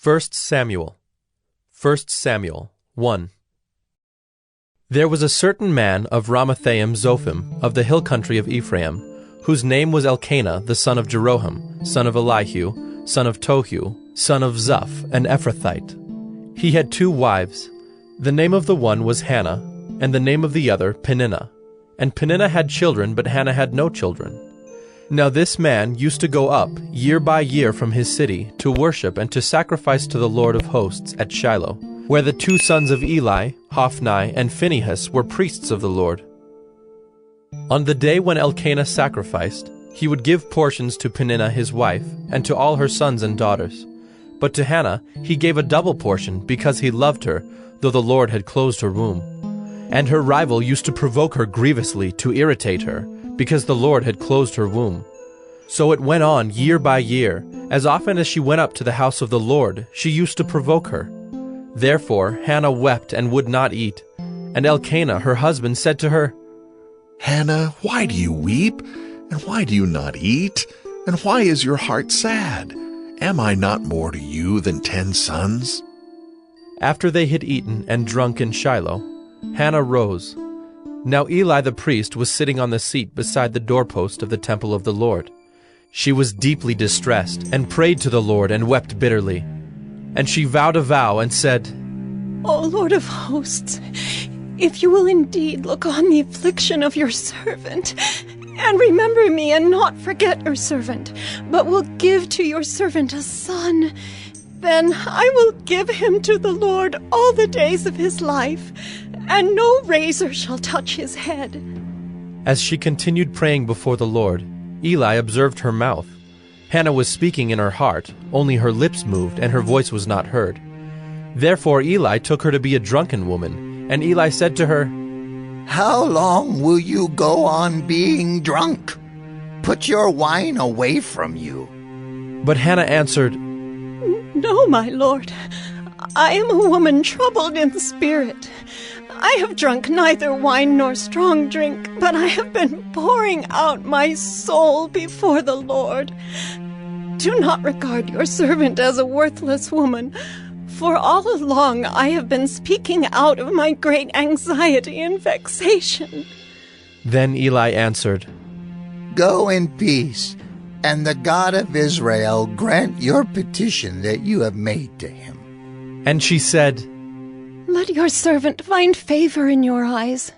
1 Samuel 1. There was a certain man of Ramathaim Zophim, of the hill country of Ephraim, whose name was Elkanah the son of Jeroham, son of Elihu, son of Tohu, son of Zuph, an Ephrathite. He had 2 wives. The name of the one was Hannah, and the name of the other Peninnah. And Peninnah had children, but Hannah had no children. Now this man used to go up year by year from his city to worship and to sacrifice to the Lord of hosts at Shiloh, where the 2 sons of Eli, Hophni and Phinehas, were priests of the Lord. On the day when Elkanah sacrificed, he would give portions to Peninnah his wife, and to all her sons and daughters. But to Hannah he gave a double portion, because he loved her, though the Lord had closed her womb. And her rival used to provoke her grievously to irritate her, because the Lord had closed her womb. So it went on year by year. As often as she went up to the house of the Lord, she used to provoke her. Therefore Hannah wept and would not eat. And Elkanah her husband said to her, Hannah, why do you weep? And why do you not eat? And why is your heart sad? Am I not more to you than 10 sons? After they had eaten and drunk in Shiloh, Hannah rose. Now Eli the priest was sitting on the seat beside the doorpost of the temple of the Lord. She was deeply distressed, and prayed to the Lord, and wept bitterly. And she vowed a vow, and said, O Lord of hosts, if you will indeed look on the affliction of your servant, and remember me, and not forget your servant, but will give to your servant a son, then I will give him to the Lord all the days of his life, and no razor shall touch his head. As she continued praying before the Lord, Eli observed her mouth. Hannah was speaking in her heart, only her lips moved, and her voice was not heard. Therefore Eli took her to be a drunken woman, and Eli said to her, How long will you go on being drunk? Put your wine away from you. But Hannah answered, No, my lord, I am a woman troubled in spirit. I have drunk neither wine nor strong drink, but I have been pouring out my soul before the Lord. Do not regard your servant as a worthless woman, for all along I have been speaking out of my great anxiety and vexation. Then Eli answered, Go in peace, and the God of Israel grant your petition that you have made to him. And she said, Let your servant find favor in your eyes.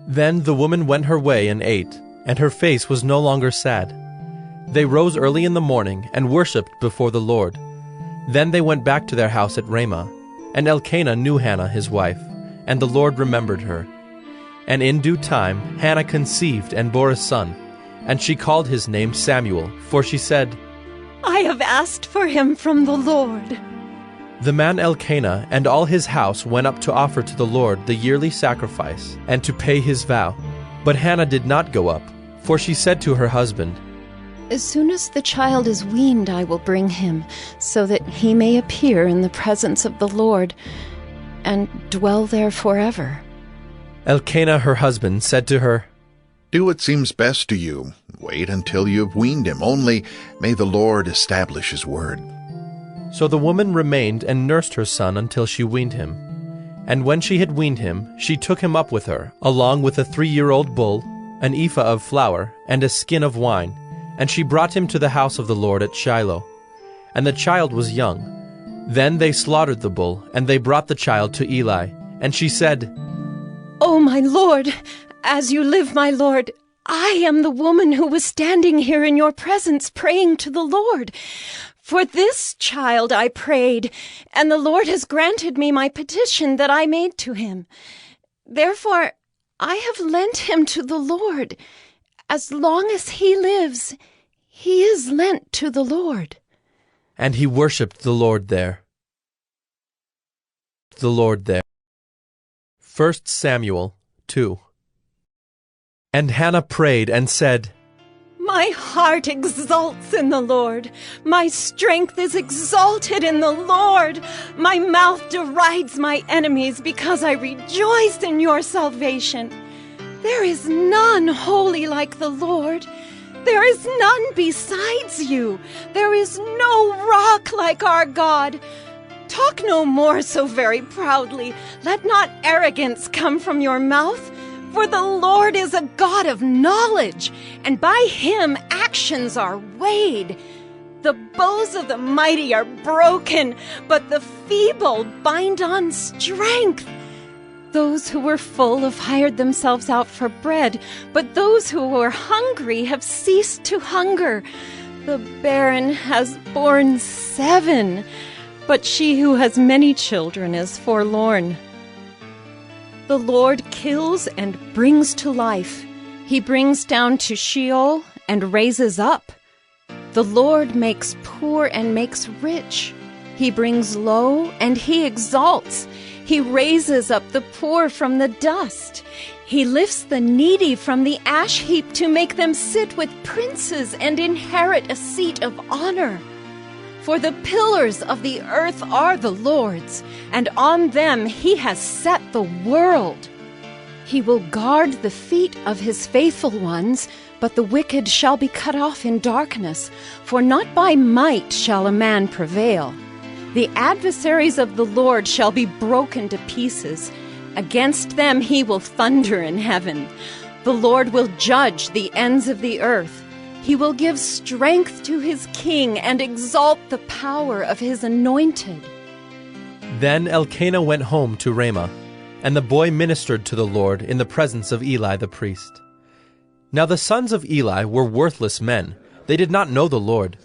Then the woman went her way and ate, and her face was no longer sad. They rose early in the morning and worshipped before the Lord. Then they went back to their house at Ramah. And Elkanah knew Hannah his wife, and the Lord remembered her. And in due time Hannah conceived and bore a son, and she called his name Samuel, for she said, I have asked for him from the Lord. The man Elkanah and all his house went up to offer to the Lord the yearly sacrifice, and to pay his vow. But Hannah did not go up, for she said to her husband, As soon as the child is weaned, I will bring him, so that he may appear in the presence of the Lord, and dwell there forever. Elkanah her husband said to her, Do what seems best to you. Wait until you have weaned him. Only may the Lord establish his word. So the woman remained and nursed her son until she weaned him. And when she had weaned him, she took him up with her, along with a 3-year-old bull, an ephah of flour, and a skin of wine, and she brought him to the house of the Lord at Shiloh. And the child was young. Then they slaughtered the bull, and they brought the child to Eli. And she said, Oh, my lord, as you live, my lord, I am the woman who was standing here in your presence praying to the Lord. For this child I prayed, and the Lord has granted me my petition that I made to him. Therefore I have lent him to the Lord. As long as he lives, he is lent to the Lord. And he worshipped the Lord there. 1 Samuel 2. And Hannah prayed and said, My heart exults in the Lord. My strength is exalted in the Lord. My mouth derides my enemies because I rejoice in your salvation. There is none holy like the Lord. There is none besides you. There is no rock like our God. Talk no more so very proudly. Let not arrogance come from your mouth. For the Lord is a God of knowledge, and by him actions are weighed. The bows of the mighty are broken, but the feeble bind on strength. Those who were full have hired themselves out for bread, but those who were hungry have ceased to hunger. The barren has borne 7, but she who has many children is forlorn. The Lord kills and brings to life. He brings down to Sheol and raises up. The Lord makes poor and makes rich. He brings low and he exalts. He raises up the poor from the dust. He lifts the needy from the ash heap to make them sit with princes and inherit a seat of honor. For the pillars of the earth are the Lord's, and on them he has set the world. He will guard the feet of his faithful ones, but the wicked shall be cut off in darkness, for not by might shall a man prevail. The adversaries of the Lord shall be broken to pieces. Against them he will thunder in heaven. The Lord will judge the ends of the earth. He will give strength to his king and exalt the power of his anointed. Then Elkanah went home to Ramah, and the boy ministered to the Lord in the presence of Eli the priest. Now the sons of Eli were worthless men. They did not know the Lord.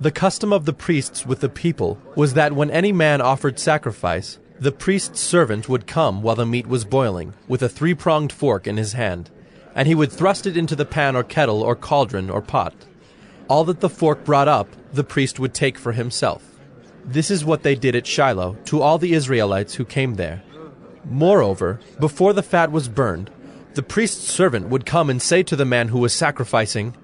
The custom of the priests with the people was that when any man offered sacrifice, the priest's servant would come while the meat was boiling, with a 3-pronged fork in his hand, and he would thrust it into the pan or kettle or cauldron or pot. All that the fork brought up, the priest would take for himself. This is what they did at Shiloh to all the Israelites who came there. Moreover, before the fat was burned, the priest's servant would come and say to the man who was sacrificing,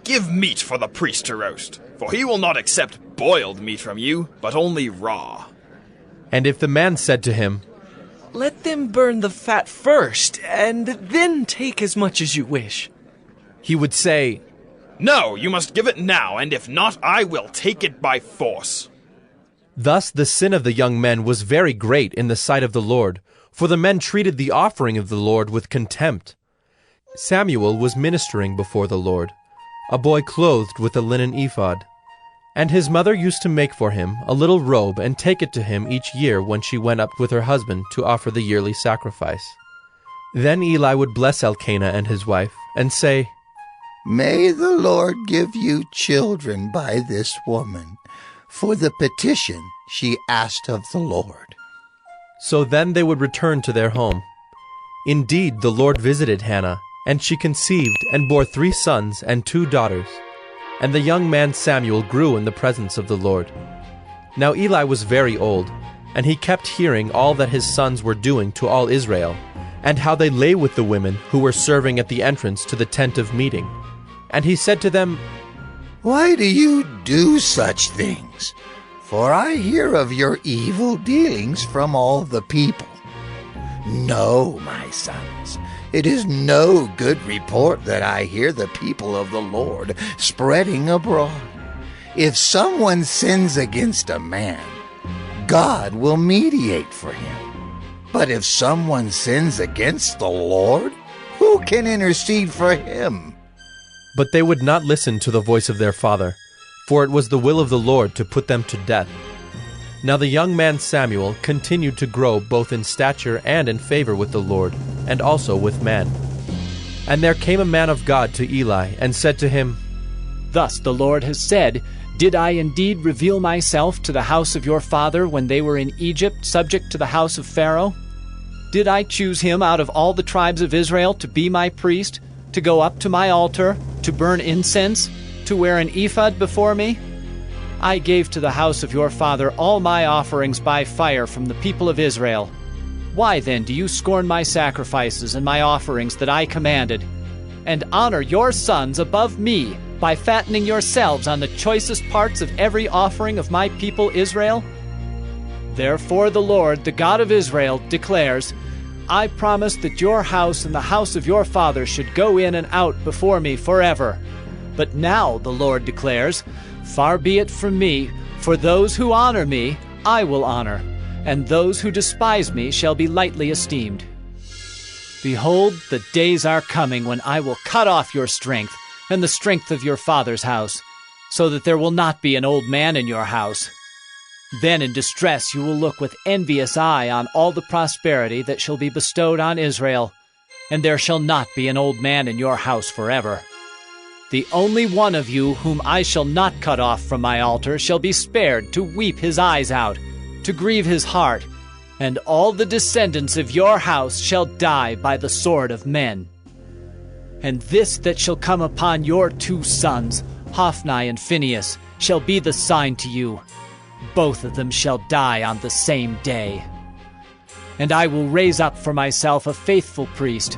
"Give meat for the priest to roast, for he will not accept boiled meat from you, but only raw." And if the man said to him, "Let them burn the fat first, and then take as much as you wish," he would say, "No, you must give it now, and if not, I will take it by force." Thus the sin of the young men was very great in the sight of the Lord, for the men treated the offering of the Lord with contempt. Samuel was ministering before the Lord, a boy clothed with a linen ephod. And his mother used to make for him a little robe and take it to him each year when she went up with her husband to offer the yearly sacrifice. Then Eli would bless Elkanah and his wife and say, "May the Lord give you children by this woman, for the petition she asked of the Lord." So then they would return to their home. Indeed, the Lord visited Hannah, and she conceived and bore 3 sons and 2 daughters. And the young man Samuel grew in the presence of the Lord. Now Eli was very old, and he kept hearing all that his sons were doing to all Israel, and how they lay with the women who were serving at the entrance to the tent of meeting. And he said to them, "Why do you do such things? For I hear of your evil dealings from all the people. No, my sons, it is no good report that I hear the people of the Lord spreading abroad. If someone sins against a man, God will mediate for him. But if someone sins against the Lord, who can intercede for him?" But they would not listen to the voice of their father, for it was the will of the Lord to put them to death. Now the young man Samuel continued to grow both in stature and in favor with the Lord, and also with man. And there came a man of God to Eli, and said to him, "Thus the Lord has said, Did I indeed reveal myself to the house of your father when they were in Egypt, subject to the house of Pharaoh? Did I choose him out of all the tribes of Israel to be my priest, to go up to my altar, to burn incense, to wear an ephod before me? I gave to the house of your father all my offerings by fire from the people of Israel. Why then do you scorn my sacrifices and my offerings that I commanded, and honor your sons above me by fattening yourselves on the choicest parts of every offering of my people Israel? Therefore the Lord, the God of Israel, declares, I promised that your house and the house of your father should go in and out before me forever. But now, the Lord declares, far be it from me, for those who honor me I will honor, and those who despise me shall be lightly esteemed. Behold, the days are coming when I will cut off your strength and the strength of your father's house, so that there will not be an old man in your house. Then in distress you will look with envious eye on all the prosperity that shall be bestowed on Israel, and there shall not be an old man in your house forever. The only one of you whom I shall not cut off from my altar shall be spared to weep his eyes out, to grieve his heart, and all the descendants of your house shall die by the sword of men. And this that shall come upon your 2 sons, Hophni and Phinehas, shall be the sign to you. Both of them shall die on the same day. And I will raise up for myself a faithful priest,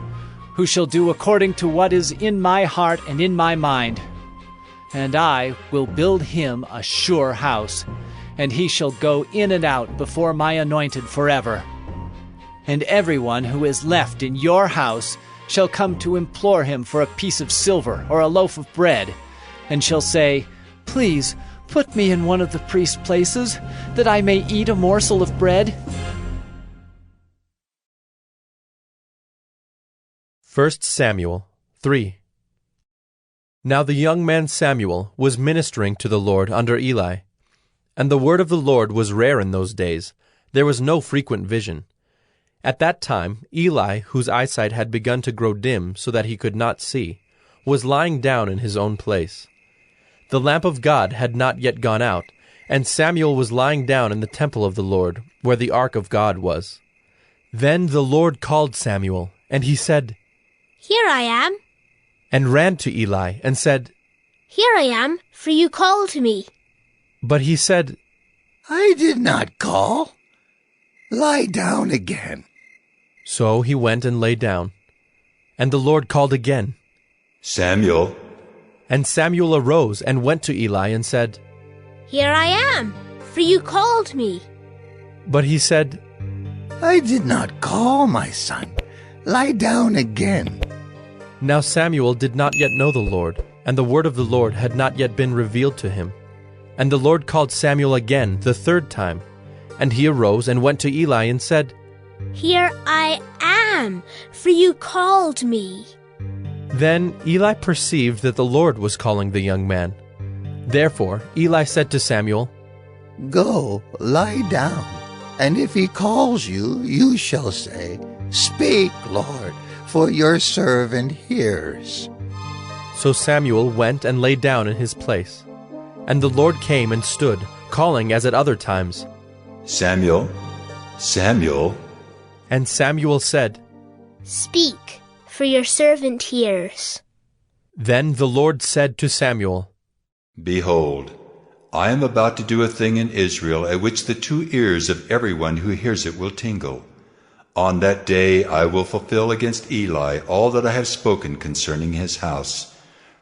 who shall do according to what is in my heart and in my mind. And I will build him a sure house, and he shall go in and out before my anointed forever. And everyone who is left in your house shall come to implore him for a piece of silver or a loaf of bread, and shall say, Please, put me in one of the priest's places, that I may eat a morsel of bread. 1 Samuel 3. Now the young man Samuel was ministering to the Lord under Eli. And the word of the Lord was rare in those days. There was no frequent vision. At that time Eli, whose eyesight had begun to grow dim so that he could not see, was lying down in his own place. The lamp of God had not yet gone out, and Samuel was lying down in the temple of the Lord, where the ark of God was. Then the Lord called Samuel, and he said, Here I am. And ran to Eli, and said, Here I am, for you called me. But he said, I did not call. Lie down again. So he went and lay down. And the Lord called again, Samuel. And Samuel arose and went to Eli and said, Here I am, for you called me. But he said, I did not call, my son. Lie down again. Now Samuel did not yet know the Lord, and the word of the Lord had not yet been revealed to him. And the Lord called Samuel again the 3rd time. And he arose and went to Eli and said, Here I am, for you called me. Then Eli perceived that the Lord was calling the young man. Therefore Eli said to Samuel, Go, lie down, and if he calls you, you shall say, Speak, Lord, for your servant hears. So Samuel went and lay down in his place. And the Lord came and stood, calling as at other times, Samuel, Samuel. And Samuel said, Speak, for your servant hears. Then the Lord said to Samuel, Behold, I am about to do a thing in Israel at which the 2 ears of everyone who hears it will tingle. On that day I will fulfill against Eli all that I have spoken concerning his house,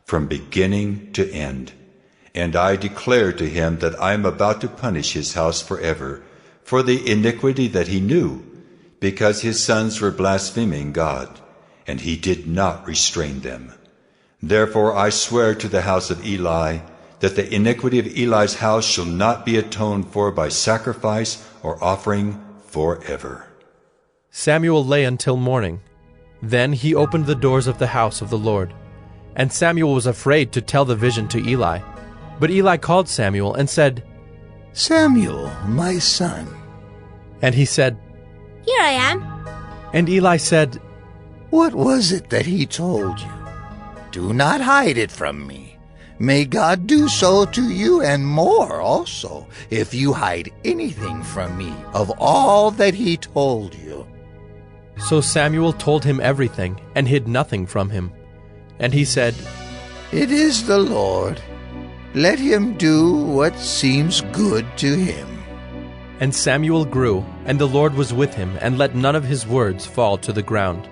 from beginning to end. And I declare to him that I am about to punish his house forever, for the iniquity that he knew, because his sons were blaspheming God, and he did not restrain them. Therefore I swear to the house of Eli, that the iniquity of Eli's house shall not be atoned for by sacrifice or offering forever. Samuel lay until morning. Then he opened the doors of the house of the Lord. And Samuel was afraid to tell the vision to Eli. But Eli called Samuel and said, Samuel, my son. And he said, Here I am. And Eli said, What was it that he told you? Do not hide it from me. May God do so to you and more also, if you hide anything from me of all that he told you. So Samuel told him everything, and hid nothing from him. And he said, It is the Lord. Let him do what seems good to him. And Samuel grew, and the Lord was with him, and let none of his words fall to the ground.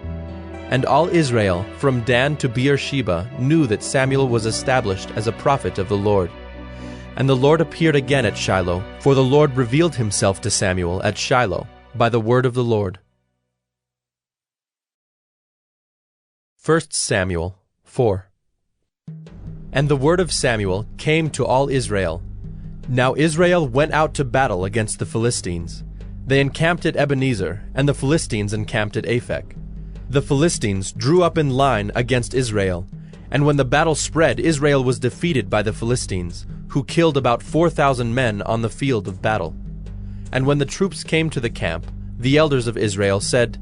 And all Israel, from Dan to Beersheba, knew that Samuel was established as a prophet of the Lord. And the Lord appeared again at Shiloh, for the Lord revealed himself to Samuel at Shiloh by the word of the Lord. 1 Samuel 4. And the word of Samuel came to all Israel. Now Israel went out to battle against the Philistines. They encamped at Ebenezer, and the Philistines encamped at Aphek. The Philistines drew up in line against Israel, and when the battle spread, Israel was defeated by the Philistines, who killed about 4,000 men on the field of battle. And when the troops came to the camp, the elders of Israel said,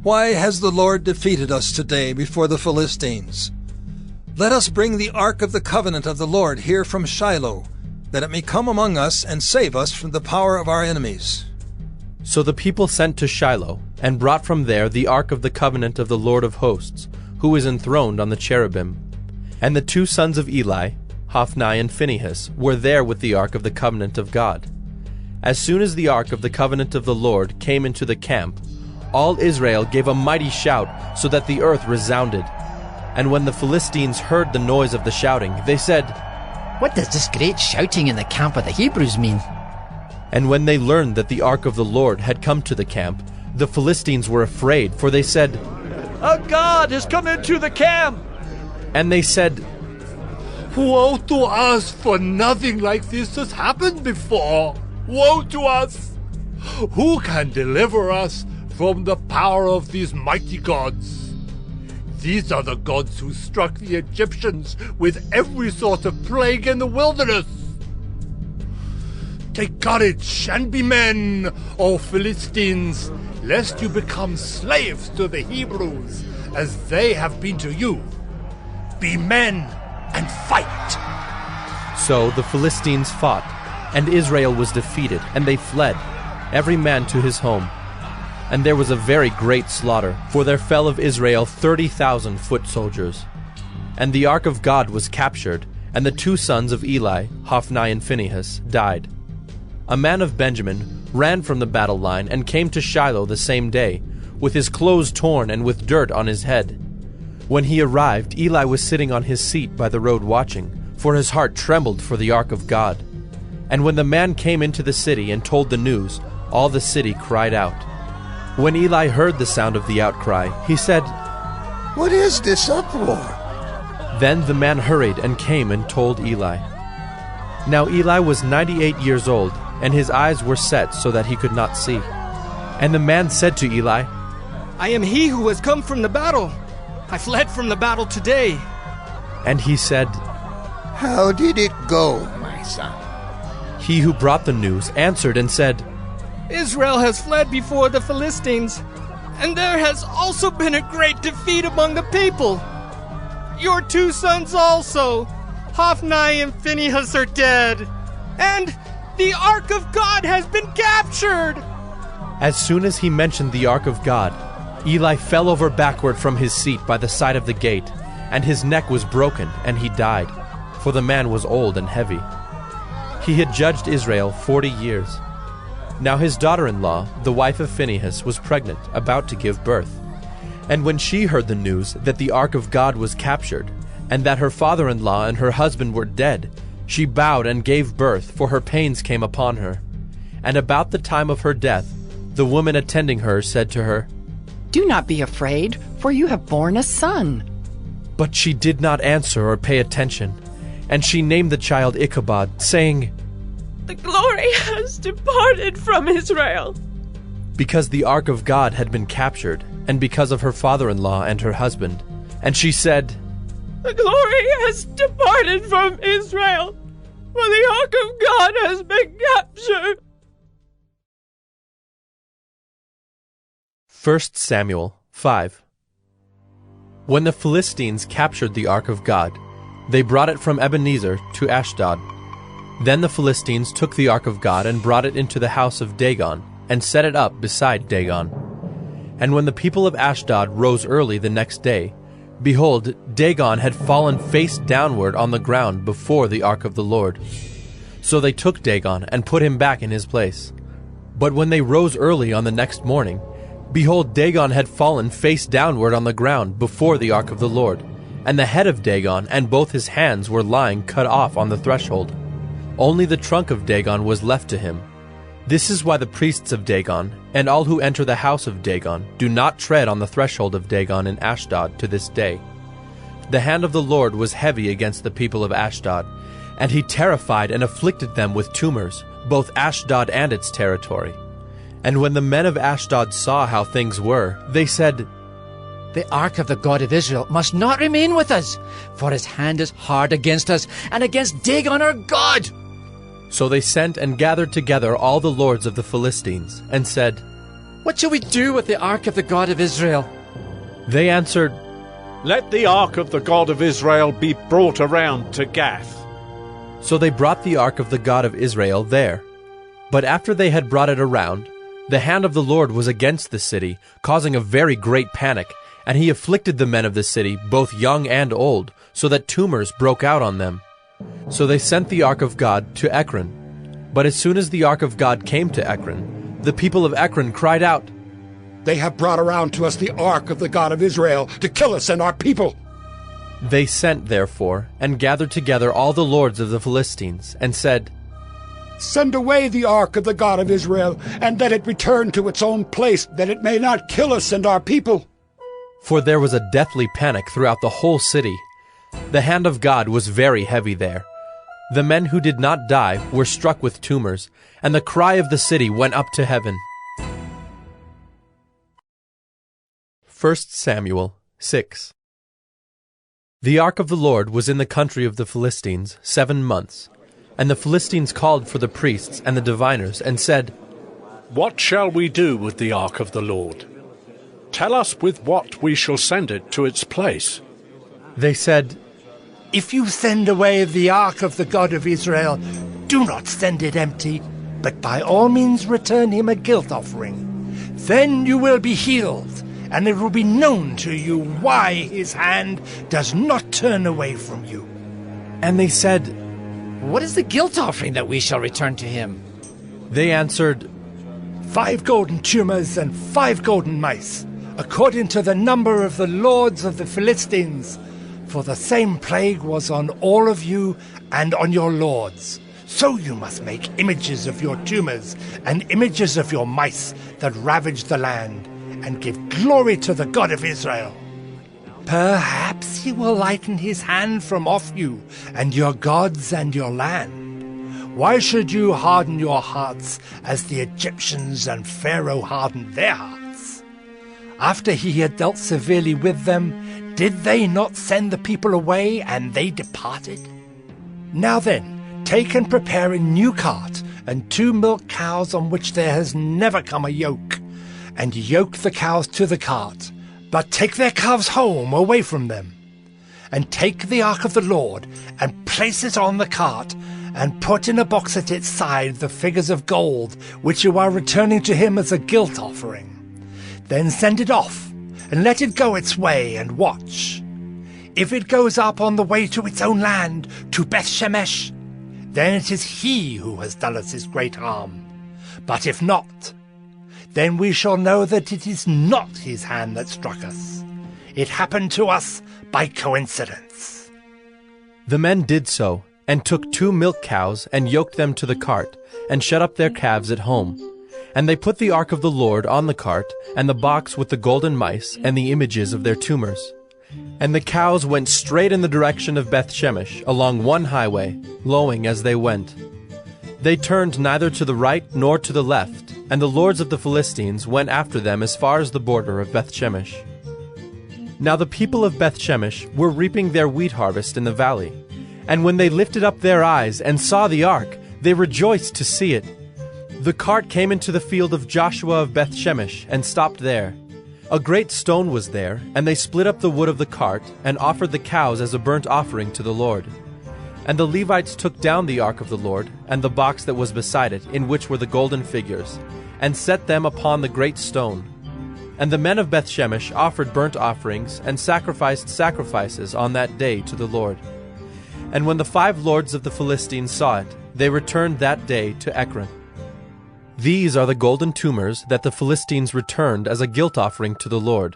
"Why has the Lord defeated us today before the Philistines? Let us bring the ark of the covenant of the Lord here from Shiloh, that it may come among us and save us from the power of our enemies." So the people sent to Shiloh, and brought from there the ark of the covenant of the Lord of hosts, who is enthroned on the cherubim. And the 2 sons of Eli, Hophni and Phinehas, were there with the ark of the covenant of God. As soon as the ark of the covenant of the Lord came into the camp, all Israel gave a mighty shout, so that the earth resounded. And when the Philistines heard the noise of the shouting, they said, "What does this great shouting in the camp of the Hebrews mean?" And when they learned that the ark of the Lord had come to the camp, the Philistines were afraid, for they said, "A god has come into the camp!" And they said, "Woe to us, for nothing like this has happened before! Woe to us! Who can deliver us from the power of these mighty gods? These are the gods who struck the Egyptians with every sort of plague in the wilderness. Take courage and be men, O Philistines, lest you become slaves to the Hebrews, as they have been to you. Be men and fight." So the Philistines fought, and Israel was defeated, and they fled, every man to his home. And there was a very great slaughter, for there fell of Israel 30,000 foot soldiers. And the ark of God was captured, and the 2 sons of Eli, Hophni and Phinehas, died. A man of Benjamin ran from the battle line and came to Shiloh the same day, with his clothes torn and with dirt on his head. When he arrived, Eli was sitting on his seat by the road watching, for his heart trembled for the ark of God. And when the man came into the city and told the news, all the city cried out. When Eli heard the sound of the outcry, he said, "What is this uproar?" Then the man hurried and came and told Eli. Now Eli was 98 years old, and his eyes were set so that he could not see. And the man said to Eli, "I am he who has come from the battle. I fled from the battle today." And he said, "How did it go, my son?" He who brought the news answered and said, "Israel has fled before the Philistines, and there has also been a great defeat among the people. Your 2 sons also, Hophni and Phinehas, are dead, and the ark of God has been captured." As soon as he mentioned the ark of God, Eli fell over backward from his seat by the side of the gate, and his neck was broken, and he died, for the man was old and heavy. He had judged Israel 40 years. Now his daughter-in-law, the wife of Phinehas, was pregnant, about to give birth. And when she heard the news that the ark of God was captured, and that her father-in-law and her husband were dead, she bowed and gave birth, for her pains came upon her. And about the time of her death, the woman attending her said to her, "Do not be afraid, for you have borne a son." But she did not answer or pay attention, and she named the child Ichabod, saying, "The glory has departed from Israel," because the ark of God had been captured, and because of her father-in-law and her husband. And she said, "The glory has departed from Israel, for the ark of God has been captured." 1 Samuel 5. When the Philistines captured the ark of God, they brought it from Ebenezer to Ashdod. Then the Philistines took the ark of God and brought it into the house of Dagon, and set it up beside Dagon. And when the people of Ashdod rose early the next day, behold, Dagon had fallen face downward on the ground before the ark of the Lord. So they took Dagon and put him back in his place. But when they rose early on the next morning, behold, Dagon had fallen face downward on the ground before the ark of the Lord, and the head of Dagon and both his hands were lying cut off on the threshold. Only the trunk of Dagon was left to him. This is why the priests of Dagon, and all who enter the house of Dagon, do not tread on the threshold of Dagon in Ashdod to this day. the hand of the Lord was heavy against the people of Ashdod, and he terrified and afflicted them with tumors, both Ashdod and its territory. And when the men of Ashdod saw how things were, they said, "The ark of the God of Israel must not remain with us, for his hand is hard against us and against Dagon our God." So they sent and gathered together all the lords of the Philistines, and said, "What shall we do with the ark of the God of Israel?" They answered, "Let the ark of the God of Israel be brought around to Gath." So they brought the ark of the God of Israel there. But after they had brought it around, the hand of the Lord was against the city, causing a very great panic, and he afflicted the men of the city, both young and old, so that tumors broke out on them. So they sent the ark of God to Ekron. But as soon as the ark of God came to Ekron, the people of Ekron cried out, "They have brought around to us the ark of the God of Israel to kill us and our people." They sent, therefore, and gathered together all the lords of the Philistines, and said, "Send away the ark of the God of Israel, and let it return to its own place, that it may not kill us and our people." For there was a deathly panic throughout the whole city. The hand of God was very heavy there. The men who did not die were struck with tumors, and the cry of the city went up to heaven. 1 Samuel 6. The ark of the Lord was in the country of the Philistines 7 months. And the Philistines called for the priests and the diviners, and said, "What shall we do with the ark of the Lord? Tell us with what we shall send it to its place." They said, "If you send away the ark of the God of Israel, do not send it empty, but by all means return him a guilt offering. Then you will be healed, and it will be known to you why his hand does not turn away from you." And they said, "What is the guilt offering that we shall return to him?" They answered, 5 golden tumors and 5 golden mice, according to the number of the lords of the Philistines. For the same plague was on all of you and on your lords. So you must make images of your tumors and images of your mice that ravage the land, and give glory to the God of Israel. Perhaps he will lighten his hand from off you and your gods and your land. Why should you harden your hearts as the Egyptians and Pharaoh hardened their hearts? After he had dealt severely with them, did they not send the people away, and they departed? Now then, take and prepare a new cart, and 2 milk cows on which there has never come a yoke, and yoke the cows to the cart, but take their calves home away from them. And take the ark of the Lord, and place it on the cart, and put in a box at its side the figures of gold, which you are returning to him as a guilt offering. Then send it off, and let it go its way, and watch. If it goes up on the way to its own land, to Beth-Shemesh, then it is he who has done us this great harm. But if not, then we shall know that it is not his hand that struck us. It happened to us by coincidence." The men did so, and took 2 milk cows, and yoked them to the cart, and shut up their calves at home. And they put the ark of the Lord on the cart, and the box with the golden mice, and the images of their tumors. And the cows went straight in the direction of Beth-Shemesh, along one highway, lowing as they went. They turned neither to the right nor to the left, and the lords of the Philistines went after them as far as the border of Beth-Shemesh. Now the people of Beth-Shemesh were reaping their wheat harvest in the valley. And when they lifted up their eyes and saw the ark, they rejoiced to see it. The cart came into the field of Joshua of Beth-Shemesh, and stopped there. A great stone was there, and they split up the wood of the cart, and offered the cows as a burnt offering to the Lord. And the Levites took down the ark of the Lord, and the box that was beside it, in which were the golden figures, and set them upon the great stone. And the men of Beth-Shemesh offered burnt offerings, and sacrificed sacrifices on that day to the Lord. And when the 5 lords of the Philistines saw it, they returned that day to Ekron. These are the golden tumors that the Philistines returned as a guilt offering to the Lord.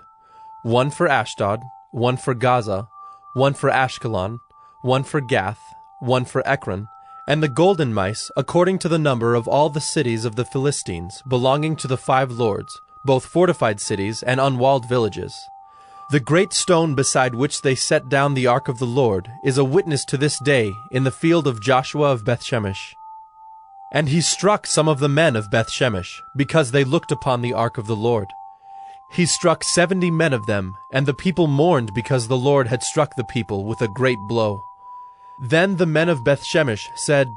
1 for Ashdod, 1 for Gaza, 1 for Ashkelon, 1 for Gath, 1 for Ekron, and the golden mice according to the number of all the cities of the Philistines, belonging to the 5 lords, both fortified cities and unwalled villages. The great stone beside which they set down the ark of the Lord is a witness to this day in the field of Joshua of Bethshemesh. And he struck some of the men of Bethshemesh, because they looked upon the ark of the Lord. He struck 70 men of them, and the people mourned because the Lord had struck the people with a great blow. Then the men of Bethshemesh said,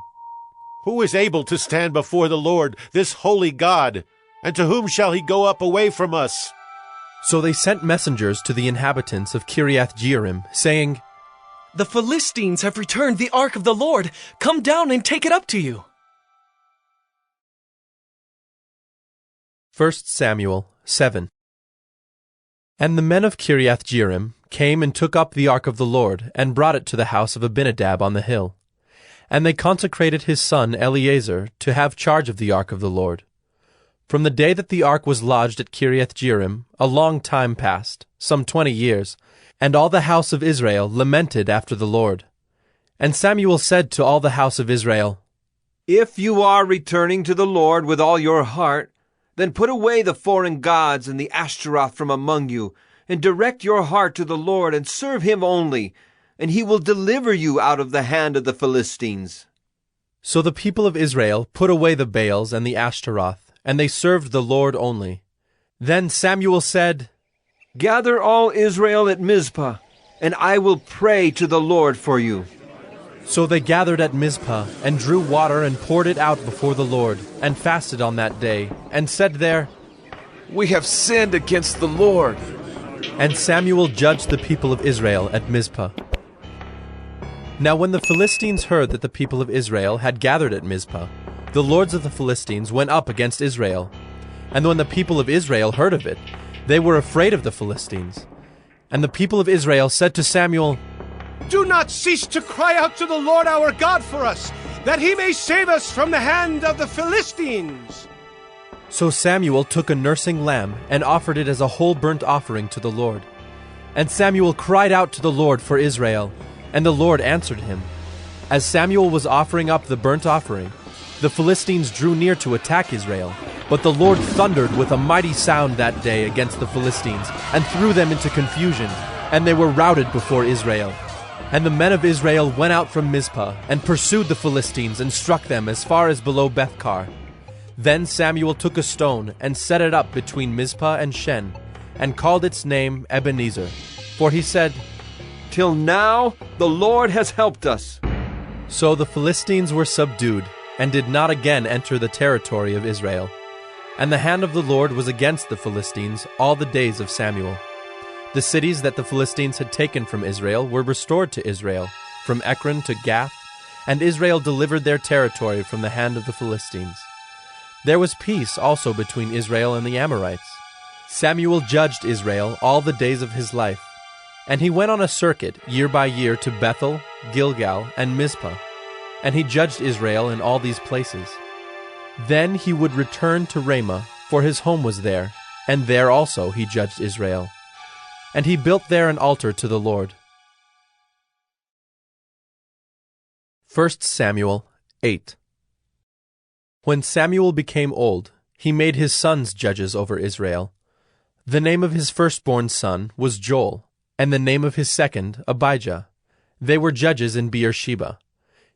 Who is able to stand before the Lord, this holy God? And to whom shall he go up away from us? So they sent messengers to the inhabitants of Kiriath-Jearim, saying, The Philistines have returned the ark of the Lord. Come down and take it up to you. 1 Samuel 7. And the men of Kiriath-Jearim came and took up the ark of the Lord, and brought it to the house of Abinadab on the hill. And they consecrated his son Eleazar to have charge of the ark of the Lord. From the day that the ark was lodged at Kiriath-Jearim, a long time passed, some 20 years, and all the house of Israel lamented after the Lord. And Samuel said to all the house of Israel, If you are returning to the Lord with all your heart, then put away the foreign gods and the Ashtaroth from among you, and direct your heart to the Lord, and serve him only, and he will deliver you out of the hand of the Philistines. So the people of Israel put away the Baals and the Ashtaroth, and they served the Lord only. Then Samuel said, Gather all Israel at Mizpah, and I will pray to the Lord for you. So they gathered at Mizpah, and drew water and poured it out before the Lord, and fasted on that day, and said there, We have sinned against the Lord. And Samuel judged the people of Israel at Mizpah. Now when the Philistines heard that the people of Israel had gathered at Mizpah, the lords of the Philistines went up against Israel. And when the people of Israel heard of it, they were afraid of the Philistines. And the people of Israel said to Samuel, Do not cease to cry out to the Lord our God for us, that he may save us from the hand of the Philistines. So Samuel took a nursing lamb and offered it as a whole burnt offering to the Lord. And Samuel cried out to the Lord for Israel, and the Lord answered him. As Samuel was offering up the burnt offering, the Philistines drew near to attack Israel, but the Lord thundered with a mighty sound that day against the Philistines, and threw them into confusion, and they were routed before Israel. And the men of Israel went out from Mizpah, and pursued the Philistines, and struck them as far as below Bethkar. Then Samuel took a stone, and set it up between Mizpah and Shen, and called its name Ebenezer. For he said, Till now the Lord has helped us. So the Philistines were subdued, and did not again enter the territory of Israel. And the hand of the Lord was against the Philistines all the days of Samuel. The cities that the Philistines had taken from Israel were restored to Israel, from Ekron to Gath, and Israel delivered their territory from the hand of the Philistines. There was peace also between Israel and the Amorites. Samuel judged Israel all the days of his life, and he went on a circuit year by year to Bethel, Gilgal, and Mizpah, and he judged Israel in all these places. Then he would return to Ramah, for his home was there, and there also he judged Israel. And he built there an altar to the Lord. 1 Samuel 8. When Samuel became old, he made his sons judges over Israel. The name of his firstborn son was Joel, and the name of his second Abijah. They were judges in Beersheba.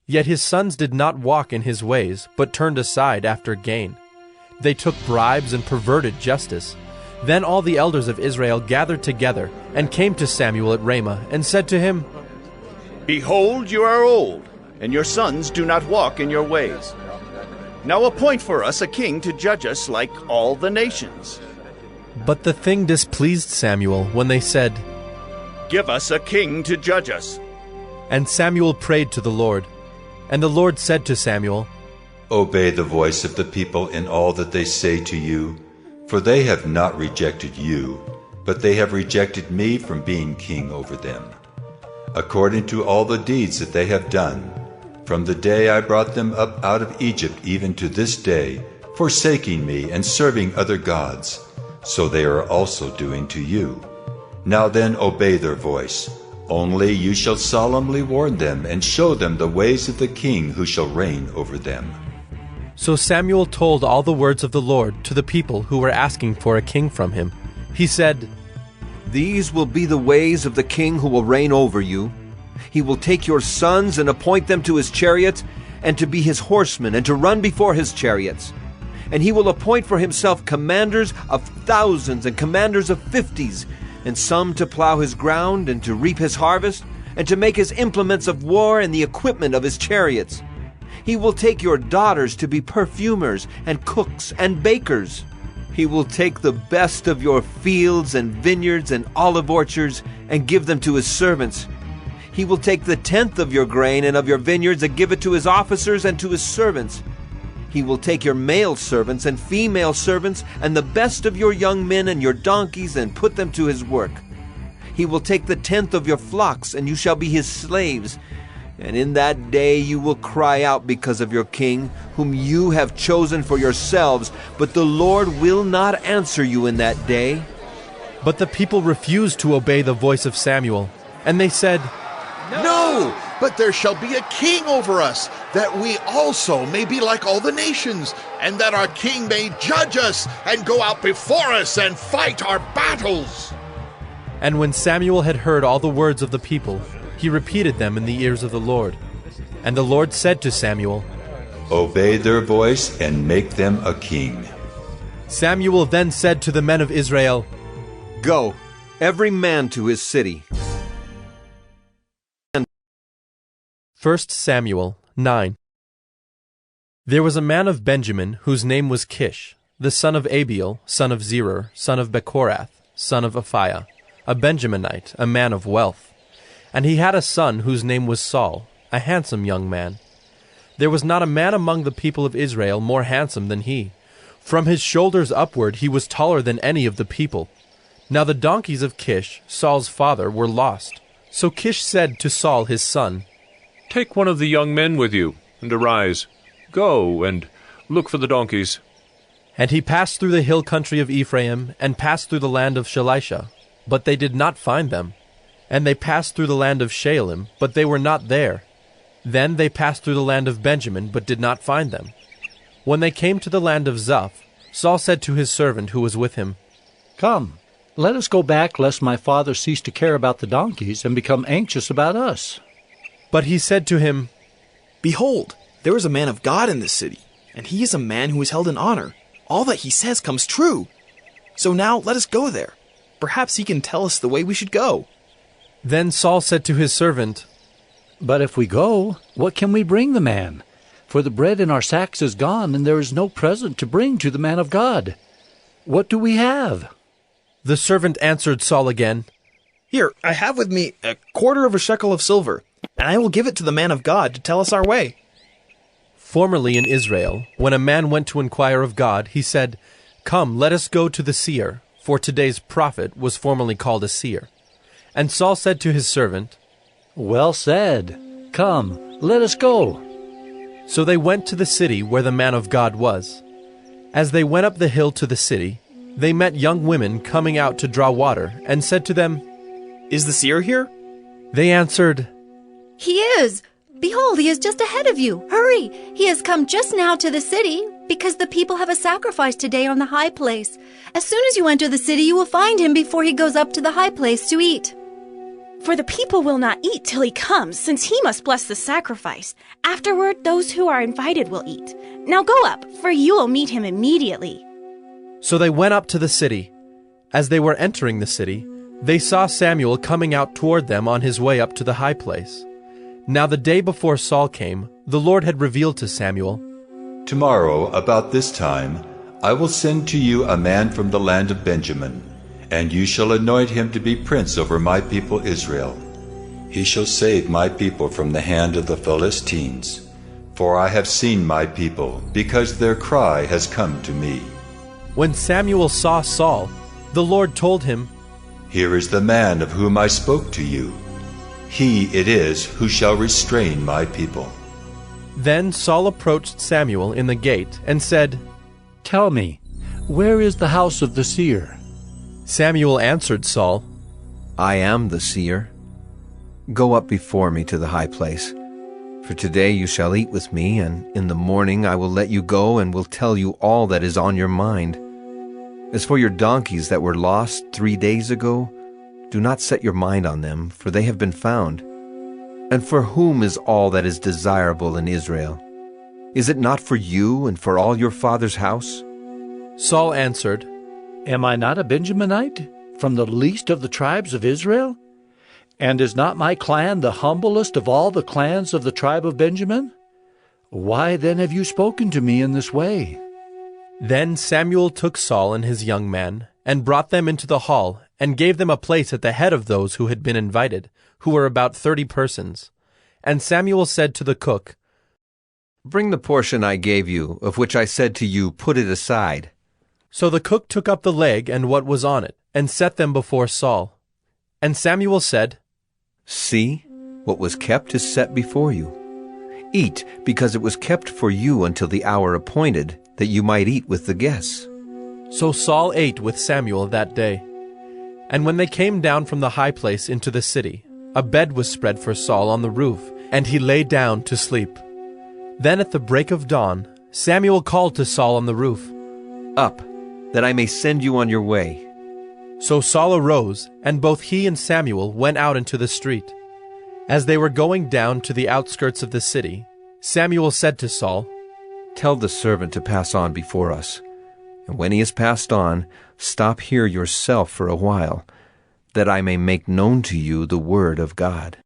Yet his sons did not walk in his ways, but turned aside after gain. They took bribes and perverted justice. Then all the elders of Israel gathered together, and came to Samuel at Ramah, and said to him, Behold, you are old, and your sons do not walk in your ways. Now appoint for us a king to judge us like all the nations. But the thing displeased Samuel when they said, Give us a king to judge us. And Samuel prayed to the Lord. And the Lord said to Samuel, Obey the voice of the people in all that they say to you, for they have not rejected you, but they have rejected me from being king over them, according to all the deeds that they have done, from the day I brought them up out of Egypt even to this day, forsaking me and serving other gods, so they are also doing to you. Now then obey their voice. Only you shall solemnly warn them, and show them the ways of the king who shall reign over them. So Samuel told all the words of the Lord to the people who were asking for a king from him. He said, These will be the ways of the king who will reign over you. He will take your sons and appoint them to his chariots, and to be his horsemen, and to run before his chariots. And he will appoint for himself commanders of thousands and commanders of 50s, and some to plow his ground and to reap his harvest, and to make his implements of war and the equipment of his chariots. He will take your daughters to be perfumers and cooks and bakers. He will take the best of your fields and vineyards and olive orchards and give them to his servants. He will take the 10th of your grain and of your vineyards and give it to his officers and to his servants. He will take your male servants and female servants and the best of your young men and your donkeys and put them to his work. He will take the 10th of your flocks, and you shall be his slaves. And in that day you will cry out because of your king, whom you have chosen for yourselves, but the Lord will not answer you in that day. But the people refused to obey the voice of Samuel, and they said, No, but there shall be a king over us, that we also may be like all the nations, and that our king may judge us and go out before us and fight our battles. And when Samuel had heard all the words of the people, he repeated them in the ears of the Lord. And the Lord said to Samuel, Obey their voice and make them a king. Samuel then said to the men of Israel, Go, every man to his city. 1 Samuel 9. There was a man of Benjamin whose name was Kish, the son of Abiel, son of Zerah, son of Bechorath, son of Aphiah, a Benjaminite, a man of wealth. And he had a son whose name was Saul, a handsome young man. There was not a man among the people of Israel more handsome than he. From his shoulders upward he was taller than any of the people. Now the donkeys of Kish, Saul's father, were lost. So Kish said to Saul his son, Take one of the young men with you, and arise. Go and look for the donkeys. And he passed through the hill country of Ephraim, and passed through the land of Shalisha, but they did not find them. And they passed through the land of Shaalim, but they were not there. Then they passed through the land of Benjamin, but did not find them. When they came to the land of Zuph, Saul said to his servant who was with him, Come, let us go back, lest my father cease to care about the donkeys and become anxious about us. But he said to him, Behold, there is a man of God in this city, and he is a man who is held in honor. All that he says comes true. So now let us go there. Perhaps he can tell us the way we should go. Then Saul said to his servant, But if we go, what can we bring the man? For the bread in our sacks is gone, and there is no present to bring to the man of God. What do we have? The servant answered Saul again, Here, I have with me 1/4 shekel of silver, and I will give it to the man of God to tell us our way. Formerly in Israel, when a man went to inquire of God, he said, Come, let us go to the seer, for today's prophet was formerly called a seer. And Saul said to his servant, Well said. Come, let us go. So they went to the city where the man of God was. As they went up the hill to the city, they met young women coming out to draw water, and said to them, Is the seer here? They answered, He is. Behold, he is just ahead of you. Hurry! He has come just now to the city, because the people have a sacrifice today on the high place. As soon as you enter the city, you will find him before he goes up to the high place to eat. For the people will not eat till he comes, since he must bless the sacrifice. Afterward, those who are invited will eat. Now go up, for you will meet him immediately. So they went up to the city. As they were entering the city, they saw Samuel coming out toward them on his way up to the high place. Now the day before Saul came, the Lord had revealed to Samuel, Tomorrow, about this time, I will send to you a man from the land of Benjamin, and you shall anoint him to be prince over my people Israel. He shall save my people from the hand of the Philistines. For I have seen my people, because their cry has come to me. When Samuel saw Saul, the Lord told him, Here is the man of whom I spoke to you. He it is who shall restrain my people. Then Saul approached Samuel in the gate and said, Tell me, where is the house of the seer? Samuel answered Saul, I am the seer. Go up before me to the high place. For today you shall eat with me, and in the morning I will let you go and will tell you all that is on your mind. As for your donkeys that were lost 3 days ago, do not set your mind on them, for they have been found. And for whom is all that is desirable in Israel? Is it not for you and for all your father's house?" Saul answered, "Am I not a Benjaminite, from the least of the tribes of Israel? And is not my clan the humblest of all the clans of the tribe of Benjamin? Why then have you spoken to me in this way?" Then Samuel took Saul and his young men, and brought them into the hall, and gave them a place at the head of those who had been invited, who were about 30 persons. And Samuel said to the cook, "Bring the portion I gave you, of which I said to you, put it aside." So the cook took up the leg and what was on it, and set them before Saul. And Samuel said, "See, what was kept is set before you. Eat, because it was kept for you until the hour appointed, that you might eat with the guests." So Saul ate with Samuel that day. And when they came down from the high place into the city, a bed was spread for Saul on the roof, and he lay down to sleep. Then at the break of dawn, Samuel called to Saul on the roof, "Up, that I may send you on your way." So Saul arose, and both he and Samuel went out into the street. As they were going down to the outskirts of the city, Samuel said to Saul, "Tell the servant to pass on before us, and when he has passed on, stop here yourself for a while, that I may make known to you the word of God."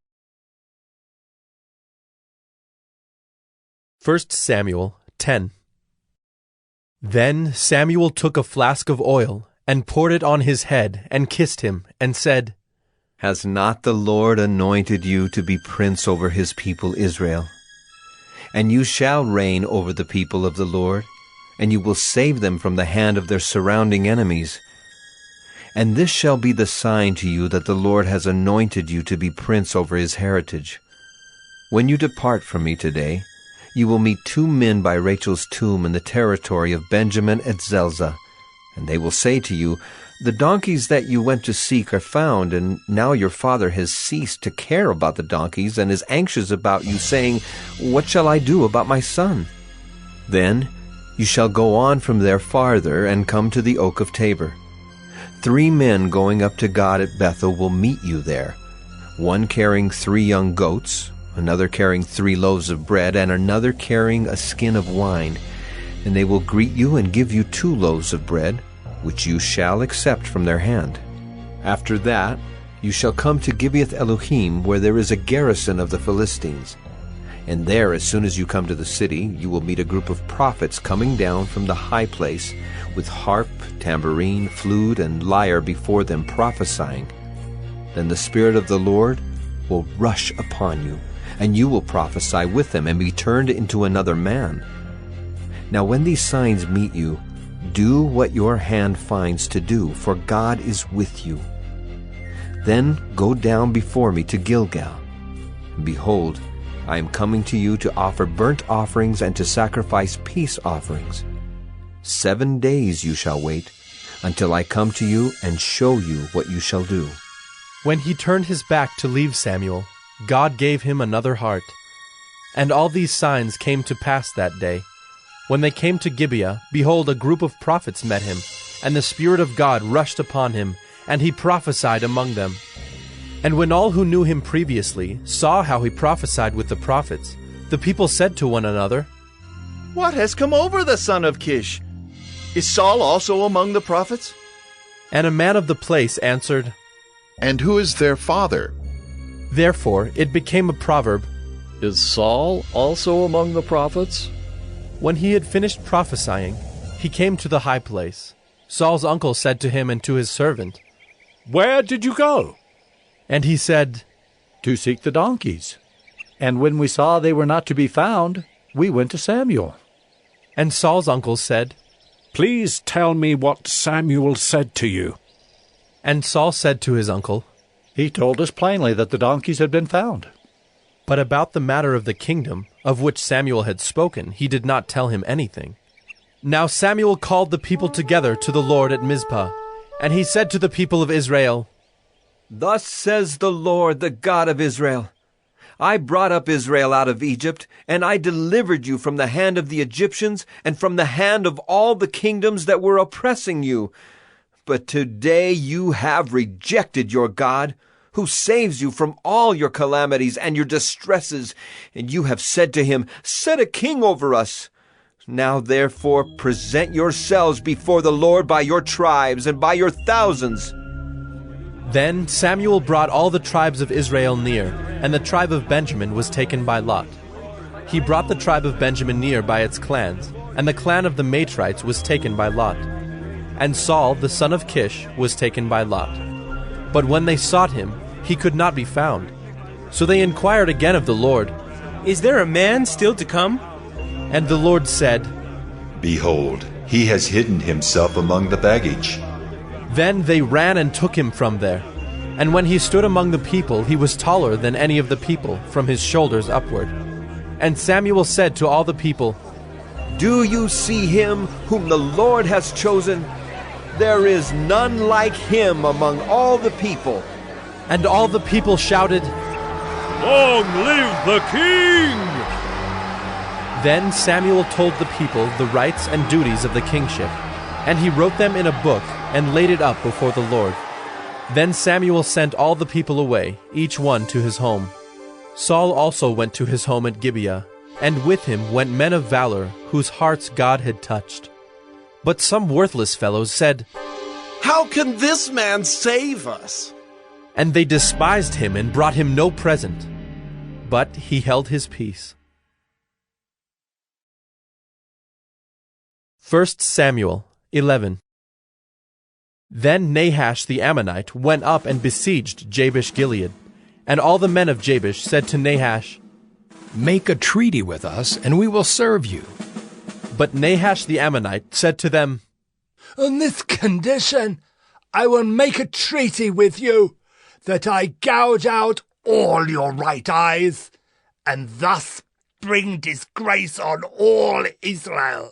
1 Samuel 10. Then Samuel took a flask of oil, and poured it on his head, and kissed him, and said, "Has not the Lord anointed you to be prince over his people Israel? And you shall reign over the people of the Lord, and you will save them from the hand of their surrounding enemies. And this shall be the sign to you that the Lord has anointed you to be prince over his heritage. When you depart from me today, you will meet 2 men by Rachel's tomb in the territory of Benjamin at Zelzah, and they will say to you, 'The donkeys that you went to seek are found, and now your father has ceased to care about the donkeys and is anxious about you, saying, What shall I do about my son?' Then you shall go on from there farther and come to the oak of Tabor. 3 men going up to God at Bethel will meet you there, one carrying 3 young goats, another carrying 3 loaves of bread, and another carrying a skin of wine. And they will greet you and give you 2 loaves of bread, which you shall accept from their hand. After that you shall come to Gibeath Elohim, where there is a garrison of the Philistines. And there, as soon as you come to the city, you will meet a group of prophets coming down from the high place, with harp, tambourine, flute, and lyre before them, prophesying. Then the Spirit of the Lord will rush upon you, and you will prophesy with them and be turned into another man. Now when these signs meet you, do what your hand finds to do, for God is with you. Then go down before me to Gilgal. And behold, I am coming to you to offer burnt offerings and to sacrifice peace offerings. 7 days you shall wait, until I come to you and show you what you shall do." When he turned his back to leave Samuel, God gave him another heart. And all these signs came to pass that day. When they came to Gibeah, behold, a group of prophets met him, and the Spirit of God rushed upon him, and he prophesied among them. And when all who knew him previously saw how he prophesied with the prophets, the people said to one another, "What has come over the son of Kish? Is Saul also among the prophets?" And a man of the place answered, "And who is their father?" Therefore it became a proverb, "Is Saul also among the prophets?" When he had finished prophesying, he came to the high place. Saul's uncle said to him and to his servant, "Where did you go?" And he said, "To seek the donkeys. And when we saw they were not to be found, we went to Samuel." And Saul's uncle said, "Please tell me what Samuel said to you." And Saul said to his uncle, "He told us plainly that the donkeys had been found." But about the matter of the kingdom, of which Samuel had spoken, he did not tell him anything. Now Samuel called the people together to the Lord at Mizpah, and he said to the people of Israel, "Thus says the Lord, the God of Israel, I brought up Israel out of Egypt, and I delivered you from the hand of the Egyptians and from the hand of all the kingdoms that were oppressing you. But today you have rejected your God, who saves you from all your calamities and your distresses, and you have said to him, Set a king over us. Now therefore present yourselves before the Lord by your tribes and by your thousands. Then Samuel brought all the tribes of Israel near, and the tribe of Benjamin was taken by lot. He brought the tribe of Benjamin near by its clans, and the clan of the Matrites was taken by lot. And Saul, the son of Kish, was taken by lot. But when they sought him, he could not be found. So they inquired again of the Lord, Is there a man still to come? And the Lord said, Behold, he has hidden himself among the baggage. Then they ran and took him from there. And when he stood among the people, he was taller than any of the people, from his shoulders upward. And Samuel said to all the people, Do you see him whom the Lord has chosen? There is none like him among all the people. And all the people shouted, Long live the king! Then Samuel told the people the rights and duties of the kingship, and he wrote them in a book and laid it up before the Lord. Then Samuel sent all the people away, each one to his home. Saul also went to his home at Gibeah, and with him went men of valor, whose hearts God had touched. But some worthless fellows said, How can this man save us? And they despised him and brought him no present. But he held his peace. 1 Samuel 11. Then Nahash the Ammonite went up and besieged Jabesh-Gilead. And all the men of Jabesh said to Nahash, Make a treaty with us, and we will serve you. But Nahash the Ammonite said to them, On this condition, I will make a treaty with you, that I gouge out all your right eyes, and thus bring disgrace on all Israel.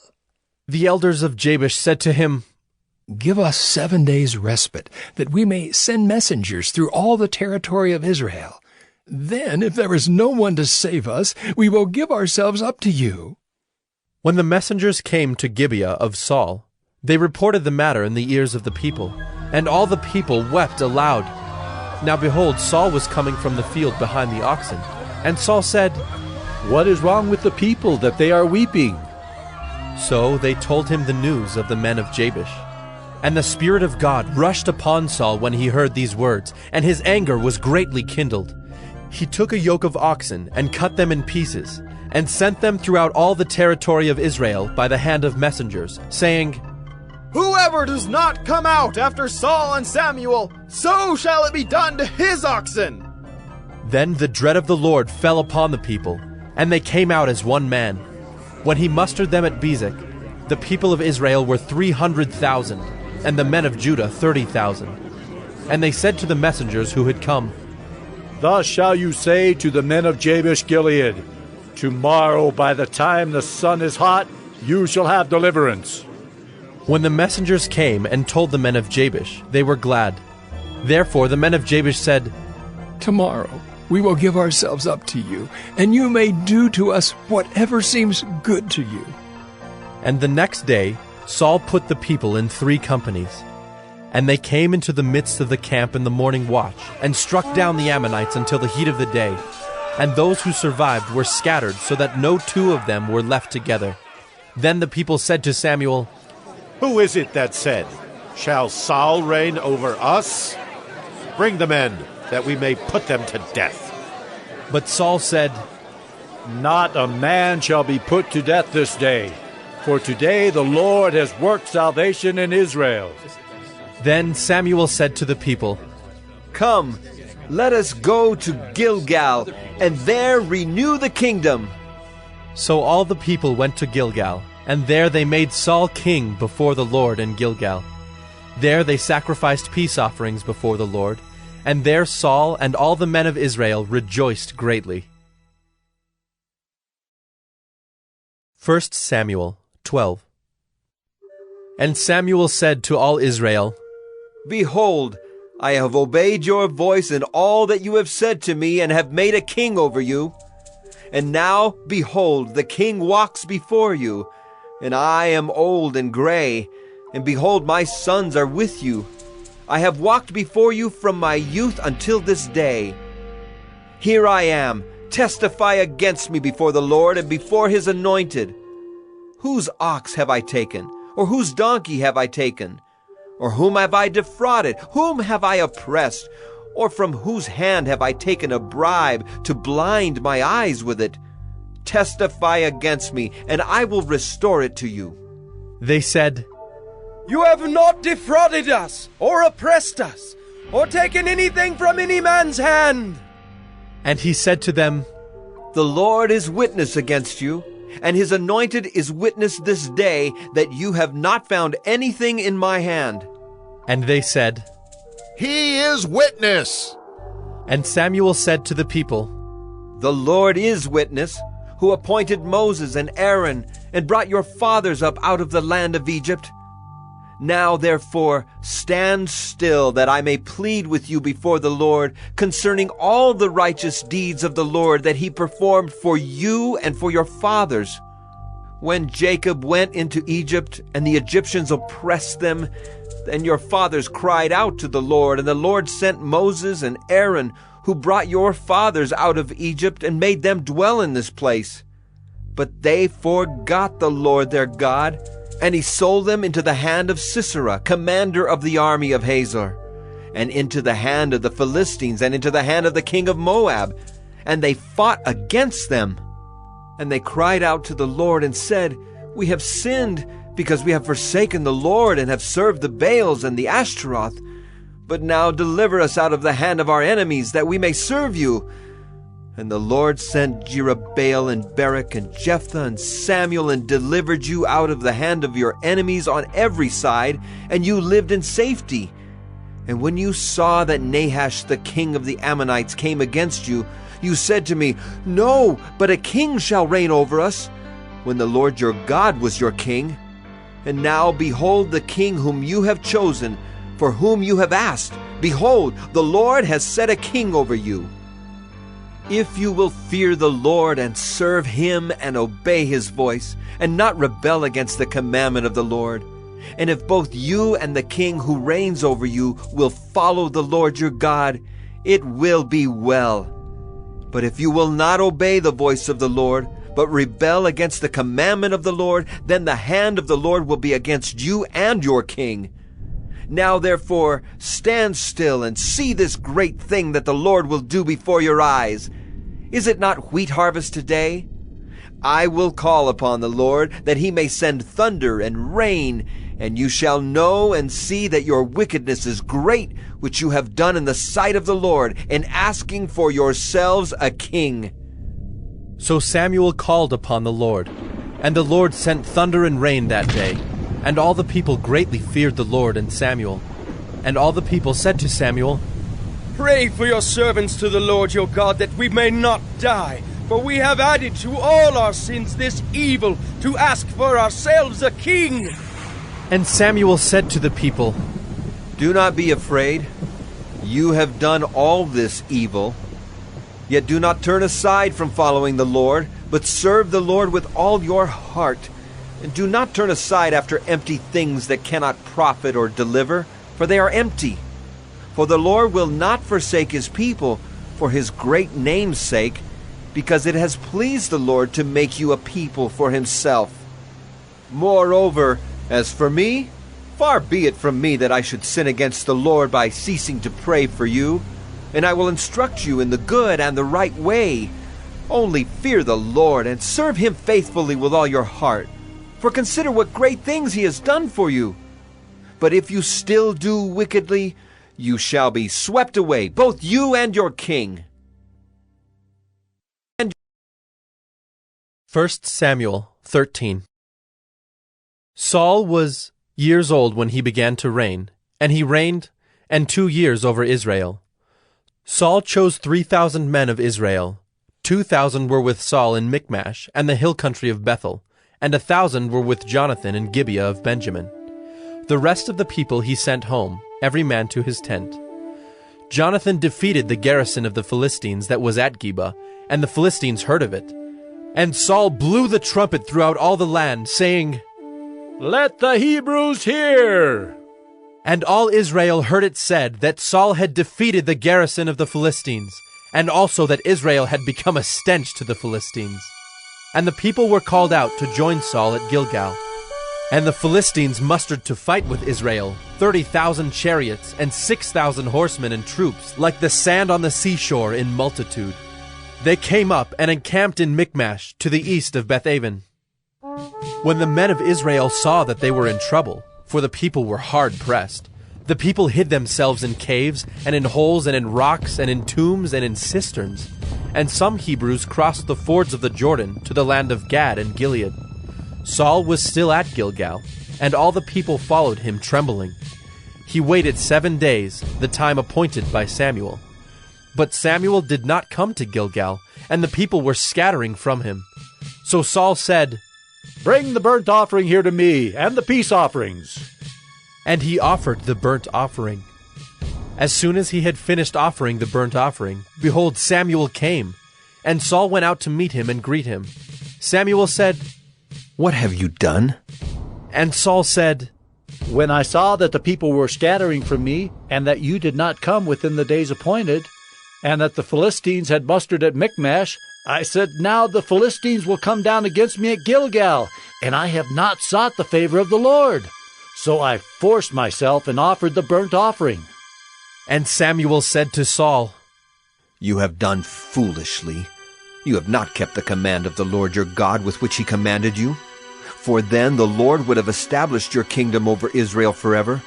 The elders of Jabesh said to him, Give us 7 days' respite, that we may send messengers through all the territory of Israel. Then, if there is no one to save us, we will give ourselves up to you. When the messengers came to Gibeah of Saul, they reported the matter in the ears of the people, and all the people wept aloud. Now behold, Saul was coming from the field behind the oxen, and Saul said, What is wrong with the people that they are weeping? So they told him the news of the men of Jabesh. And the Spirit of God rushed upon Saul when he heard these words, and his anger was greatly kindled. He took a yoke of oxen and cut them in pieces, and sent them throughout all the territory of Israel by the hand of messengers, saying, Whoever does not come out after Saul and Samuel, so shall it be done to his oxen. Then the dread of the Lord fell upon the people, and they came out as one man. When he mustered them at Bezek, the people of Israel were 300,000, and the men of Judah 30,000. And they said to the messengers who had come, Thus shall you say to the men of Jabesh-Gilead, Tomorrow by the time the sun is hot, you shall have deliverance. When the messengers came and told the men of Jabesh, they were glad. Therefore the men of Jabesh said, Tomorrow we will give ourselves up to you, and you may do to us whatever seems good to you. And the next day Saul put the people in 3 companies. And they came into the midst of the camp in the morning watch, and struck down the Ammonites until the heat of the day. And those who survived were scattered, so that no 2 of them were left together. Then the people said to Samuel, Who is it that said, Shall Saul reign over us? Bring the men, that we may put them to death. But Saul said, Not a man shall be put to death this day, for today the Lord has worked salvation in Israel. Then Samuel said to the people, Come, let us go to Gilgal, and there renew the kingdom. So all the people went to Gilgal, and there they made Saul king before the Lord in Gilgal. There they sacrificed peace offerings before the Lord, and there Saul and all the men of Israel rejoiced greatly. 1 Samuel 12. And Samuel said to all Israel, Behold, I have obeyed your voice in all that you have said to me, and have made a king over you. And now, behold, the king walks before you, and I am old and gray, and behold, my sons are with you. I have walked before you from my youth until this day. Here I am, testify against me before the Lord and before his anointed. Whose ox have I taken, or whose donkey have I taken? Or whom have I defrauded? Whom have I oppressed? Or from whose hand have I taken a bribe to blind my eyes with it? Testify against me, and I will restore it to you. They said, You have not defrauded us, or oppressed us, or taken anything from any man's hand. And he said to them, The Lord is witness against you, and his anointed is witness this day that you have not found anything in my hand. And they said, He is witness. And Samuel said to the people, The Lord is witness, who appointed Moses and Aaron, and brought your fathers up out of the land of Egypt. Now, therefore, stand still, that I may plead with you before the Lord concerning all the righteous deeds of the Lord that he performed for you and for your fathers. When Jacob went into Egypt, and the Egyptians oppressed them, then your fathers cried out to the Lord, and the Lord sent Moses and Aaron, who brought your fathers out of Egypt and made them dwell in this place. But they forgot the Lord their God, and he sold them into the hand of Sisera, commander of the army of Hazor, and into the hand of the Philistines, and into the hand of the king of Moab. And they fought against them. And they cried out to the Lord and said, We have sinned, because we have forsaken the Lord, and have served the Baals and the Ashtaroth. But now deliver us out of the hand of our enemies, that we may serve you. And the Lord sent Jerubbaal and Barak and Jephthah and Samuel, and delivered you out of the hand of your enemies on every side, and you lived in safety. And when you saw that Nahash the king of the Ammonites came against you, you said to me, No, but a king shall reign over us, when the Lord your God was your king. And now behold the king whom you have chosen, for whom you have asked. Behold, the Lord has set a king over you. If you will fear the Lord and serve him and obey his voice, and not rebel against the commandment of the Lord, and if both you and the king who reigns over you will follow the Lord your God, it will be well. But if you will not obey the voice of the Lord, but rebel against the commandment of the Lord, then the hand of the Lord will be against you and your king. Now therefore stand still and see this great thing that the Lord will do before your eyes. Is it not wheat harvest today? I will call upon the Lord, that he may send thunder and rain, and you shall know and see that your wickedness is great, which you have done in the sight of the Lord, in asking for yourselves a king. So Samuel called upon the Lord, and the Lord sent thunder and rain that day. And all the people greatly feared the Lord and Samuel. And all the people said to Samuel, Pray for your servants to the Lord your God, that we may not die. For we have added to all our sins this evil, to ask for ourselves a king. And Samuel said to the people, Do not be afraid. You have done all this evil. Yet do not turn aside from following the Lord, but serve the Lord with all your heart. And do not turn aside after empty things that cannot profit or deliver, for they are empty. For the Lord will not forsake his people for his great name's sake, because it has pleased the Lord to make you a people for himself. Moreover, as for me, far be it from me that I should sin against the Lord by ceasing to pray for you, and I will instruct you in the good and the right way. Only fear the Lord and serve him faithfully with all your heart. For consider what great things he has done for you. But if you still do wickedly, you shall be swept away, both you and your king. 1 Samuel 13. Saul was years old when he began to reign, and he reigned 2 years over Israel. Saul chose 3,000 men of Israel. 2,000 were with Saul in Michmash and the hill country of Bethel, and 1,000 were with Jonathan in Gibeah of Benjamin. The rest of the people he sent home, every man to his tent. Jonathan defeated the garrison of the Philistines that was at Gibeah, and the Philistines heard of it. And Saul blew the trumpet throughout all the land, saying, Let the Hebrews hear! And all Israel heard it said that Saul had defeated the garrison of the Philistines, and also that Israel had become a stench to the Philistines. And the people were called out to join Saul at Gilgal. And the Philistines mustered to fight with Israel 30,000 chariots and 6,000 horsemen and troops, like the sand on the seashore in multitude. They came up and encamped in Michmash, to the east of Bethaven. When the men of Israel saw that they were in trouble, for the people were hard pressed, the people hid themselves in caves, and in holes, and in rocks, and in tombs, and in cisterns. And some Hebrews crossed the fords of the Jordan to the land of Gad and Gilead. Saul was still at Gilgal, and all the people followed him trembling. He waited 7 days, the time appointed by Samuel. But Samuel did not come to Gilgal, and the people were scattering from him. So Saul said, "Bring the burnt offering here to me, and the peace offerings." And he offered the burnt offering. As soon as he had finished offering the burnt offering, behold, Samuel came, and Saul went out to meet him and greet him. Samuel said, "What have you done?" And Saul said, "When I saw that the people were scattering from me, and that you did not come within the days appointed, and that the Philistines had mustered at Michmash, I said, now the Philistines will come down against me at Gilgal, and I have not sought the favor of the Lord. So I forced myself and offered the burnt offering." And Samuel said to Saul, "You have done foolishly. You have not kept the command of the Lord your God with which he commanded you. For then the Lord would have established your kingdom over Israel forever.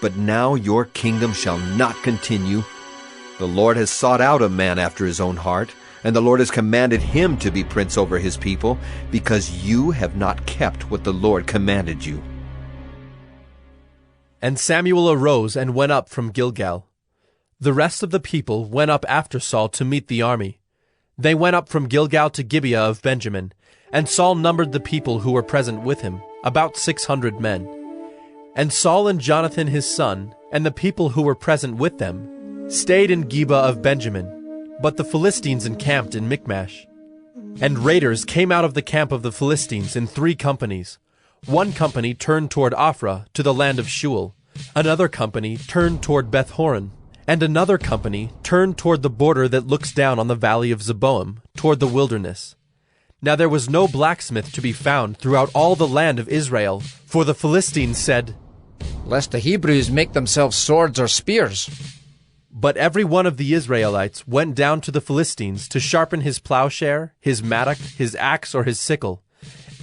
But now your kingdom shall not continue. The Lord has sought out a man after his own heart, and the Lord has commanded him to be prince over his people, because you have not kept what the Lord commanded you." And Samuel arose and went up from Gilgal. The rest of the people went up after Saul to meet the army. They went up from Gilgal to Gibeah of Benjamin, and Saul numbered the people who were present with him, about 600 men. And Saul and Jonathan his son, and the people who were present with them, stayed in Gibeah of Benjamin, but the Philistines encamped in Michmash. And raiders came out of the camp of the Philistines in 3 companies. One company turned toward Ophrah, to the land of Shual. Another company turned toward Beth-horon. And another company turned toward the border that looks down on the valley of Zeboim, toward the wilderness. Now there was no blacksmith to be found throughout all the land of Israel, for the Philistines said, "Lest the Hebrews make themselves swords or spears." But every one of the Israelites went down to the Philistines to sharpen his plowshare, his mattock, his axe, or his sickle.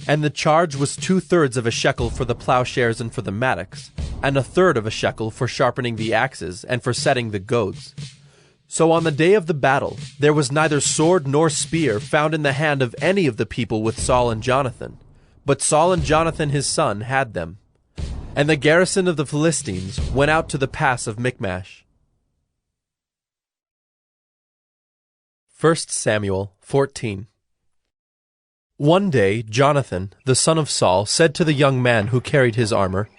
And the charge was 2/3 of a shekel for the plowshares and for the mattocks, and 1/3 of a shekel for sharpening the axes and for setting the goads. So on the day of the battle there was neither sword nor spear found in the hand of any of the people with Saul and Jonathan, but Saul and Jonathan his son had them. And the garrison of the Philistines went out to the pass of Michmash. 1 Samuel 14. One day Jonathan, the son of Saul, said to the young man who carried his armor,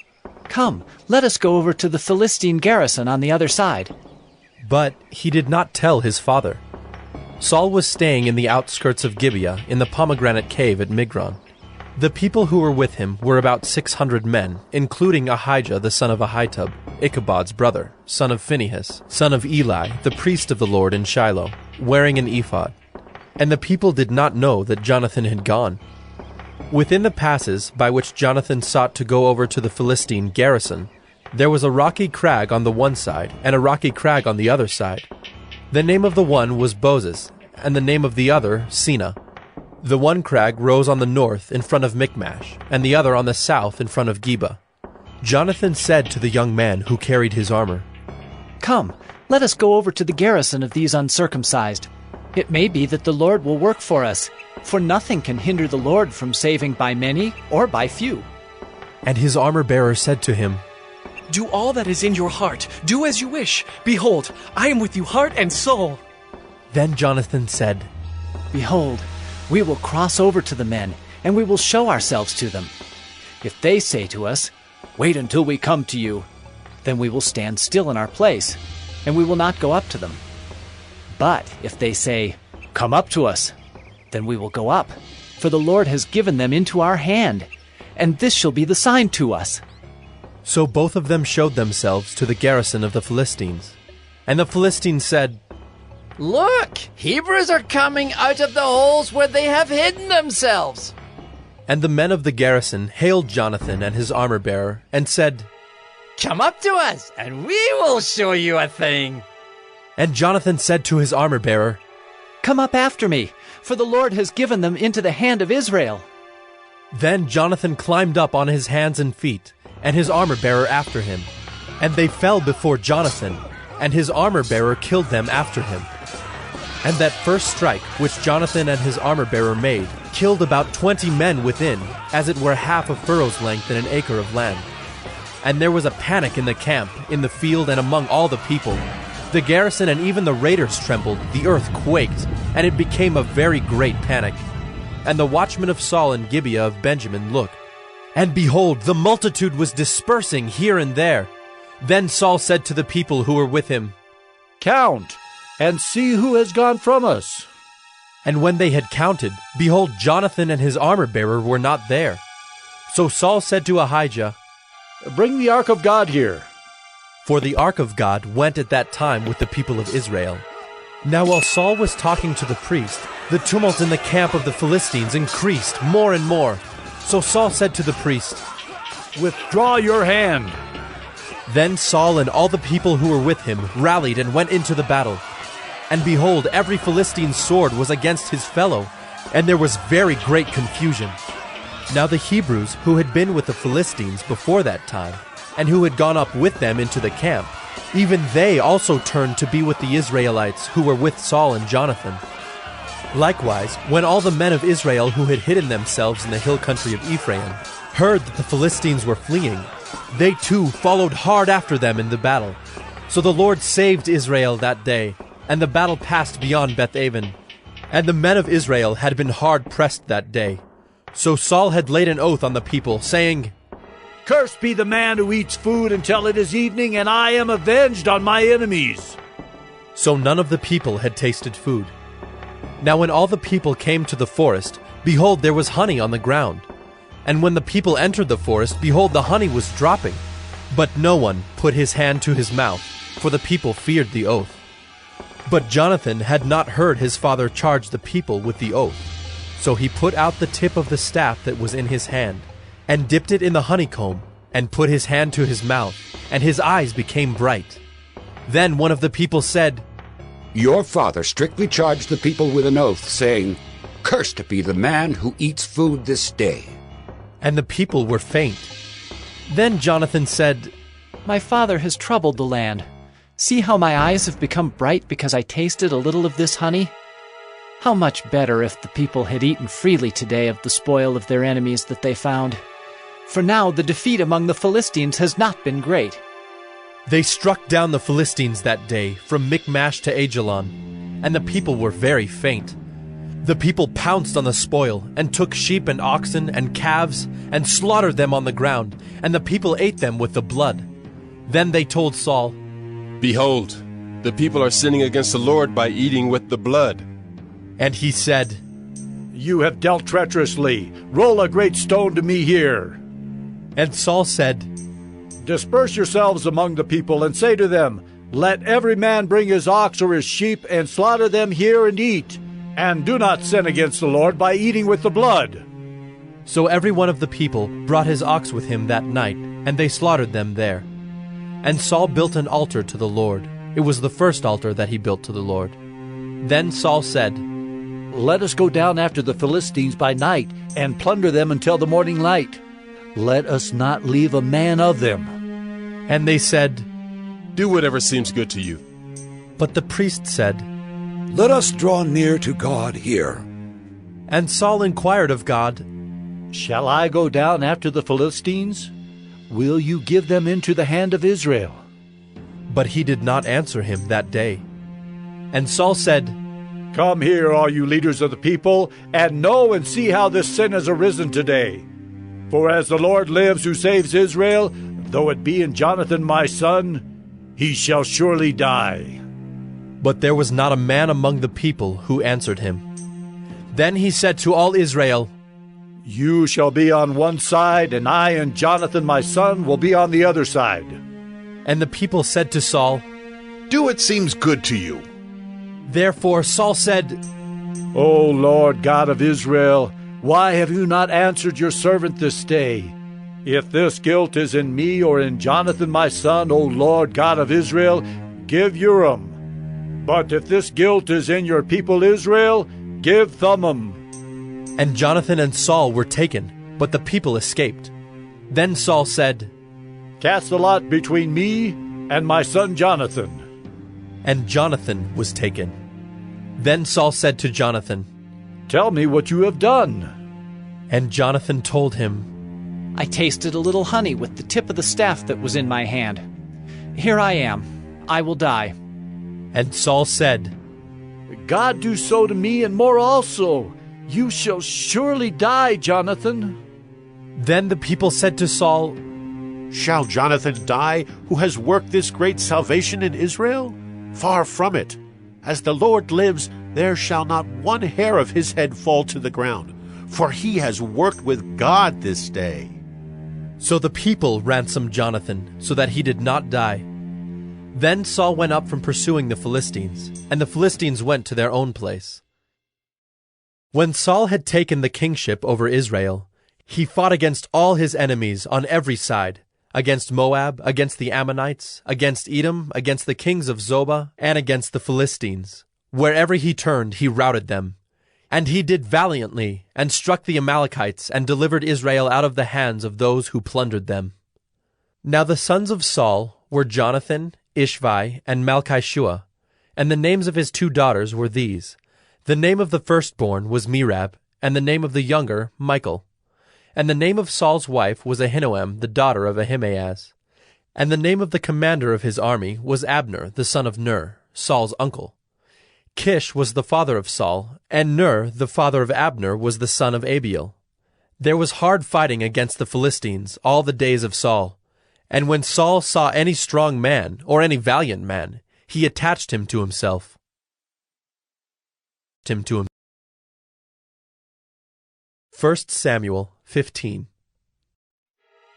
"Come, let us go over to the Philistine garrison on the other side." But he did not tell his father. Saul was staying in the outskirts of Gibeah in the pomegranate cave at Migron. The people who were with him were about 600 men, including Ahijah the son of Ahitub, Ichabod's brother, son of Phinehas, son of Eli, the priest of the Lord in Shiloh, wearing an ephod. And the people did not know that Jonathan had gone. Within the passes by which Jonathan sought to go over to the Philistine garrison, there was a rocky crag on the one side and a rocky crag on the other side. The name of the one was Bozez, and the name of the other Sina. The one crag rose on the north in front of Michmash, and the other on the south in front of Geba. Jonathan said to the young man who carried his armor, "Come, let us go over to the garrison of these uncircumcised. It may be that the Lord will work for us, for nothing can hinder the Lord from saving by many or by few." And his armor-bearer said to him, "Do all that is in your heart. Do as you wish. Behold, I am with you heart and soul." Then Jonathan said, "Behold, we will cross over to the men, and we will show ourselves to them. If they say to us, 'Wait until we come to you,' then we will stand still in our place, and we will not go up to them. But if they say, 'Come up to us,' then we will go up, for the Lord has given them into our hand, and this shall be the sign to us." So both of them showed themselves to the garrison of the Philistines. And the Philistines said, "Look, Hebrews are coming out of the holes where they have hidden themselves." And the men of the garrison hailed Jonathan and his armor-bearer, and said, "Come up to us, and we will show you a thing." And Jonathan said to his armor-bearer, "Come up after me, for the Lord has given them into the hand of Israel." Then Jonathan climbed up on his hands and feet, and his armor-bearer after him. And they fell before Jonathan, and his armor-bearer killed them after him. And that first strike which Jonathan and his armor-bearer made killed about 20 men within, as it were half a furrow's length in an acre of land. And there was a panic in the camp, in the field, and among all the people. The garrison and even the raiders trembled, the earth quaked, and it became a very great panic. And the watchmen of Saul and Gibeah of Benjamin looked, and behold, the multitude was dispersing here and there. Then Saul said to the people who were with him, "Count, and see who has gone from us." And when they had counted, behold, Jonathan and his armor-bearer were not there. So Saul said to Ahijah, "Bring the ark of God here." For the ark of God went at that time with the people of Israel. Now while Saul was talking to the priest, the tumult in the camp of the Philistines increased more and more. So Saul said to the priest, "Withdraw your hand." Then Saul and all the people who were with him rallied and went into the battle. And behold, every Philistine's sword was against his fellow, and there was very great confusion. Now the Hebrews who had been with the Philistines before that time, and who had gone up with them into the camp, even they also turned to be with the Israelites who were with Saul and Jonathan. Likewise, when all the men of Israel who had hidden themselves in the hill country of Ephraim heard that the Philistines were fleeing, they too followed hard after them in the battle. So the Lord saved Israel that day, and the battle passed beyond Beth-aven. And the men of Israel had been hard pressed that day. So Saul had laid an oath on the people, saying, "Cursed be the man who eats food until it is evening, and I am avenged on my enemies." So none of the people had tasted food. Now when all the people came to the forest, behold, there was honey on the ground. And when the people entered the forest, behold, the honey was dropping. But no one put his hand to his mouth, for the people feared the oath. But Jonathan had not heard his father charge the people with the oath. So he put out the tip of the staff that was in his hand, and dipped it in the honeycomb, and put his hand to his mouth, and his eyes became bright. Then one of the people said, "Your father strictly charged the people with an oath, saying, 'Cursed be the man who eats food this day.'" And the people were faint. Then Jonathan said, "My father has troubled the land. See how my eyes have become bright because I tasted a little of this honey? How much better if the people had eaten freely today of the spoil of their enemies that they found. For now the defeat among the Philistines has not been great." They struck down the Philistines that day from Michmash to Ajalon, and the people were very faint. The people pounced on the spoil, and took sheep and oxen and calves, and slaughtered them on the ground, and the people ate them with the blood. Then they told Saul, "Behold, the people are sinning against the Lord by eating with the blood." And he said, "You have dealt treacherously. Roll a great stone to me here." And Saul said, "Disperse yourselves among the people, and say to them, 'Let every man bring his ox or his sheep, and slaughter them here and eat. And do not sin against the Lord by eating with the blood.'" So every one of the people brought his ox with him that night, and they slaughtered them there. And Saul built an altar to the Lord. It was the first altar that he built to the Lord. Then Saul said, "Let us go down after the Philistines by night, and plunder them until the morning light. Let us not leave a man of them." And they said, "Do whatever seems good to you." But the priest said, "Let us draw near to God here." And Saul inquired of God, "Shall I go down after the Philistines? Will you give them into the hand of Israel?" But he did not answer him that day. And Saul said, "Come here, all you leaders of the people, and know and see how this sin has arisen today. For as the Lord lives who saves Israel, though it be in Jonathan my son, he shall surely die." But there was not a man among the people who answered him. Then he said to all Israel, You shall be on one side, and I and Jonathan my son will be on the other side. And the people said to Saul, Do what seems good to you. Therefore Saul said, O Lord God of Israel, why have you not answered your servant this day? If this guilt is in me or in Jonathan my son, O Lord God of Israel, give Urim. But if this guilt is in your people Israel, give Thummim. And Jonathan and Saul were taken, but the people escaped. Then Saul said, Cast the lot between me and my son Jonathan. And Jonathan was taken. Then Saul said to Jonathan, Tell me what you have done. And Jonathan told him, I tasted a little honey with the tip of the staff that was in my hand. Here I am. I will die. And Saul said, God do so to me and more also. You shall surely die, Jonathan. Then the people said to Saul, Shall Jonathan die, who has worked this great salvation in Israel? Far from it. As the Lord lives, there shall not one hair of his head fall to the ground, for he has worked with God this day. So the people ransomed Jonathan, so that he did not die. Then Saul went up from pursuing the Philistines, and the Philistines went to their own place. When Saul had taken the kingship over Israel, he fought against all his enemies on every side, against Moab, against the Ammonites, against Edom, against the kings of Zobah, and against the Philistines. Wherever he turned, he routed them. And he did valiantly, and struck the Amalekites, and delivered Israel out of the hands of those who plundered them. Now the sons of Saul were Jonathan, Ishvi, and Malchishua, and the names of his 2 daughters were these. The name of the firstborn was Merab, and the name of the younger, Michal. And the name of Saul's wife was Ahinoam, the daughter of Ahimaaz. And the name of the commander of his army was Abner, the son of Ner, Saul's uncle. Kish was the father of Saul, and Ner, the father of Abner, was the son of Abiel. There was hard fighting against the Philistines all the days of Saul. And when Saul saw any strong man, or any valiant man, he attached him to himself. 1 Samuel 15.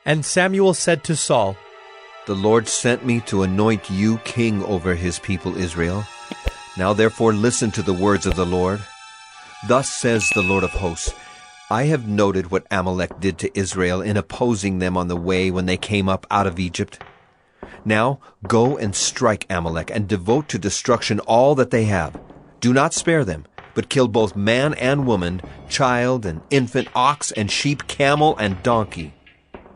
And Samuel said to Saul, The Lord sent me to anoint you king over his people Israel. Now therefore listen to the words of the Lord. Thus says the Lord of hosts, I have noted what Amalek did to Israel in opposing them on the way when they came up out of Egypt. Now go and strike Amalek and devote to destruction all that they have. Do not spare them, but kill both man and woman, child and infant, ox and sheep, camel and donkey.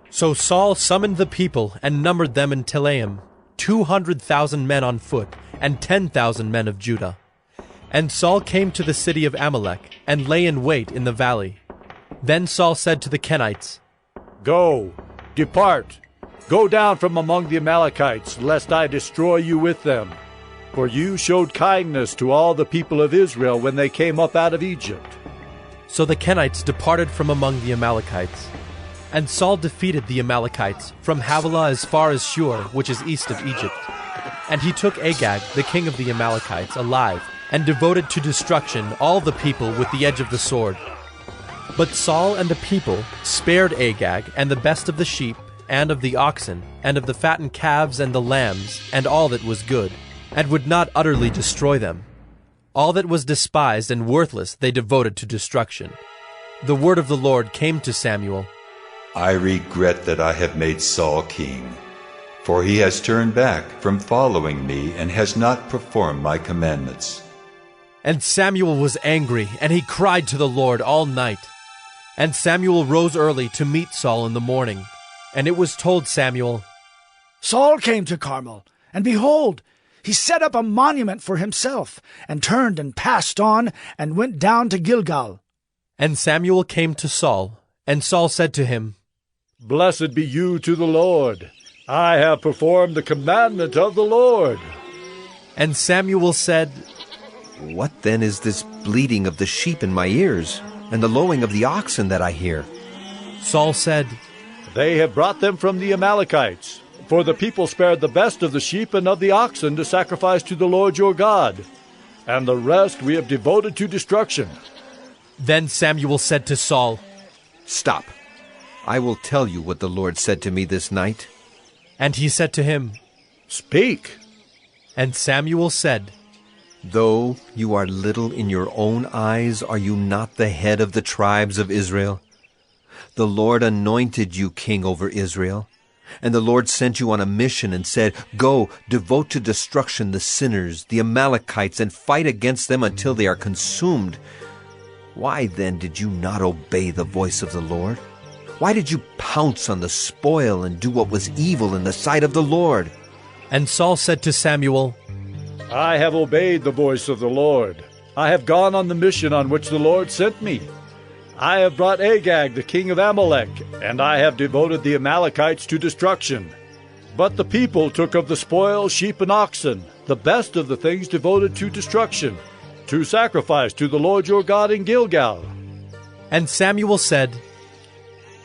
So Saul summoned the people and numbered them in Telaim, 200,000 men on foot, and 10,000 men of Judah. And Saul came to the city of Amalek, and lay in wait in the valley. Then Saul said to the Kenites, Go, depart, go down from among the Amalekites, lest I destroy you with them. For you showed kindness to all the people of Israel when they came up out of Egypt. So the Kenites departed from among the Amalekites. And Saul defeated the Amalekites from Havilah as far as Shur, which is east of Egypt. And he took Agag, the king of the Amalekites, alive, and devoted to destruction all the people with the edge of the sword. But Saul and the people spared Agag and the best of the sheep, and of the oxen, and of the fattened calves and the lambs, and all that was good, and would not utterly destroy them. All that was despised and worthless they devoted to destruction. The word of the Lord came to Samuel. I regret that I have made Saul king, for he has turned back from following me and has not performed my commandments. And Samuel was angry, and he cried to the Lord all night. And Samuel rose early to meet Saul in the morning. And it was told Samuel, Saul came to Carmel, and behold, he set up a monument for himself, and turned and passed on, and went down to Gilgal. And Samuel came to Saul, and Saul said to him, Blessed be you to the Lord. I have performed the commandment of the Lord. And Samuel said, What then is this bleating of the sheep in my ears, and the lowing of the oxen that I hear? Saul said, They have brought them from the Amalekites, for the people spared the best of the sheep and of the oxen to sacrifice to the Lord your God, and the rest we have devoted to destruction. Then Samuel said to Saul, Stop. I will tell you what the Lord said to me this night. And he said to him, Speak. And Samuel said, Though you are little in your own eyes, are you not the head of the tribes of Israel? The Lord anointed you king over Israel. And the Lord sent you on a mission and said, Go, devote to destruction the sinners, the Amalekites, and fight against them until they are consumed. Why then did you not obey the voice of the Lord? Why did you pounce on the spoil and do what was evil in the sight of the Lord? And Saul said to Samuel, I have obeyed the voice of the Lord. I have gone on the mission on which the Lord sent me. I have brought Agag, the king of Amalek, and I have devoted the Amalekites to destruction. But the people took of the spoil sheep and oxen, the best of the things devoted to destruction, to sacrifice to the Lord your God in Gilgal. And Samuel said,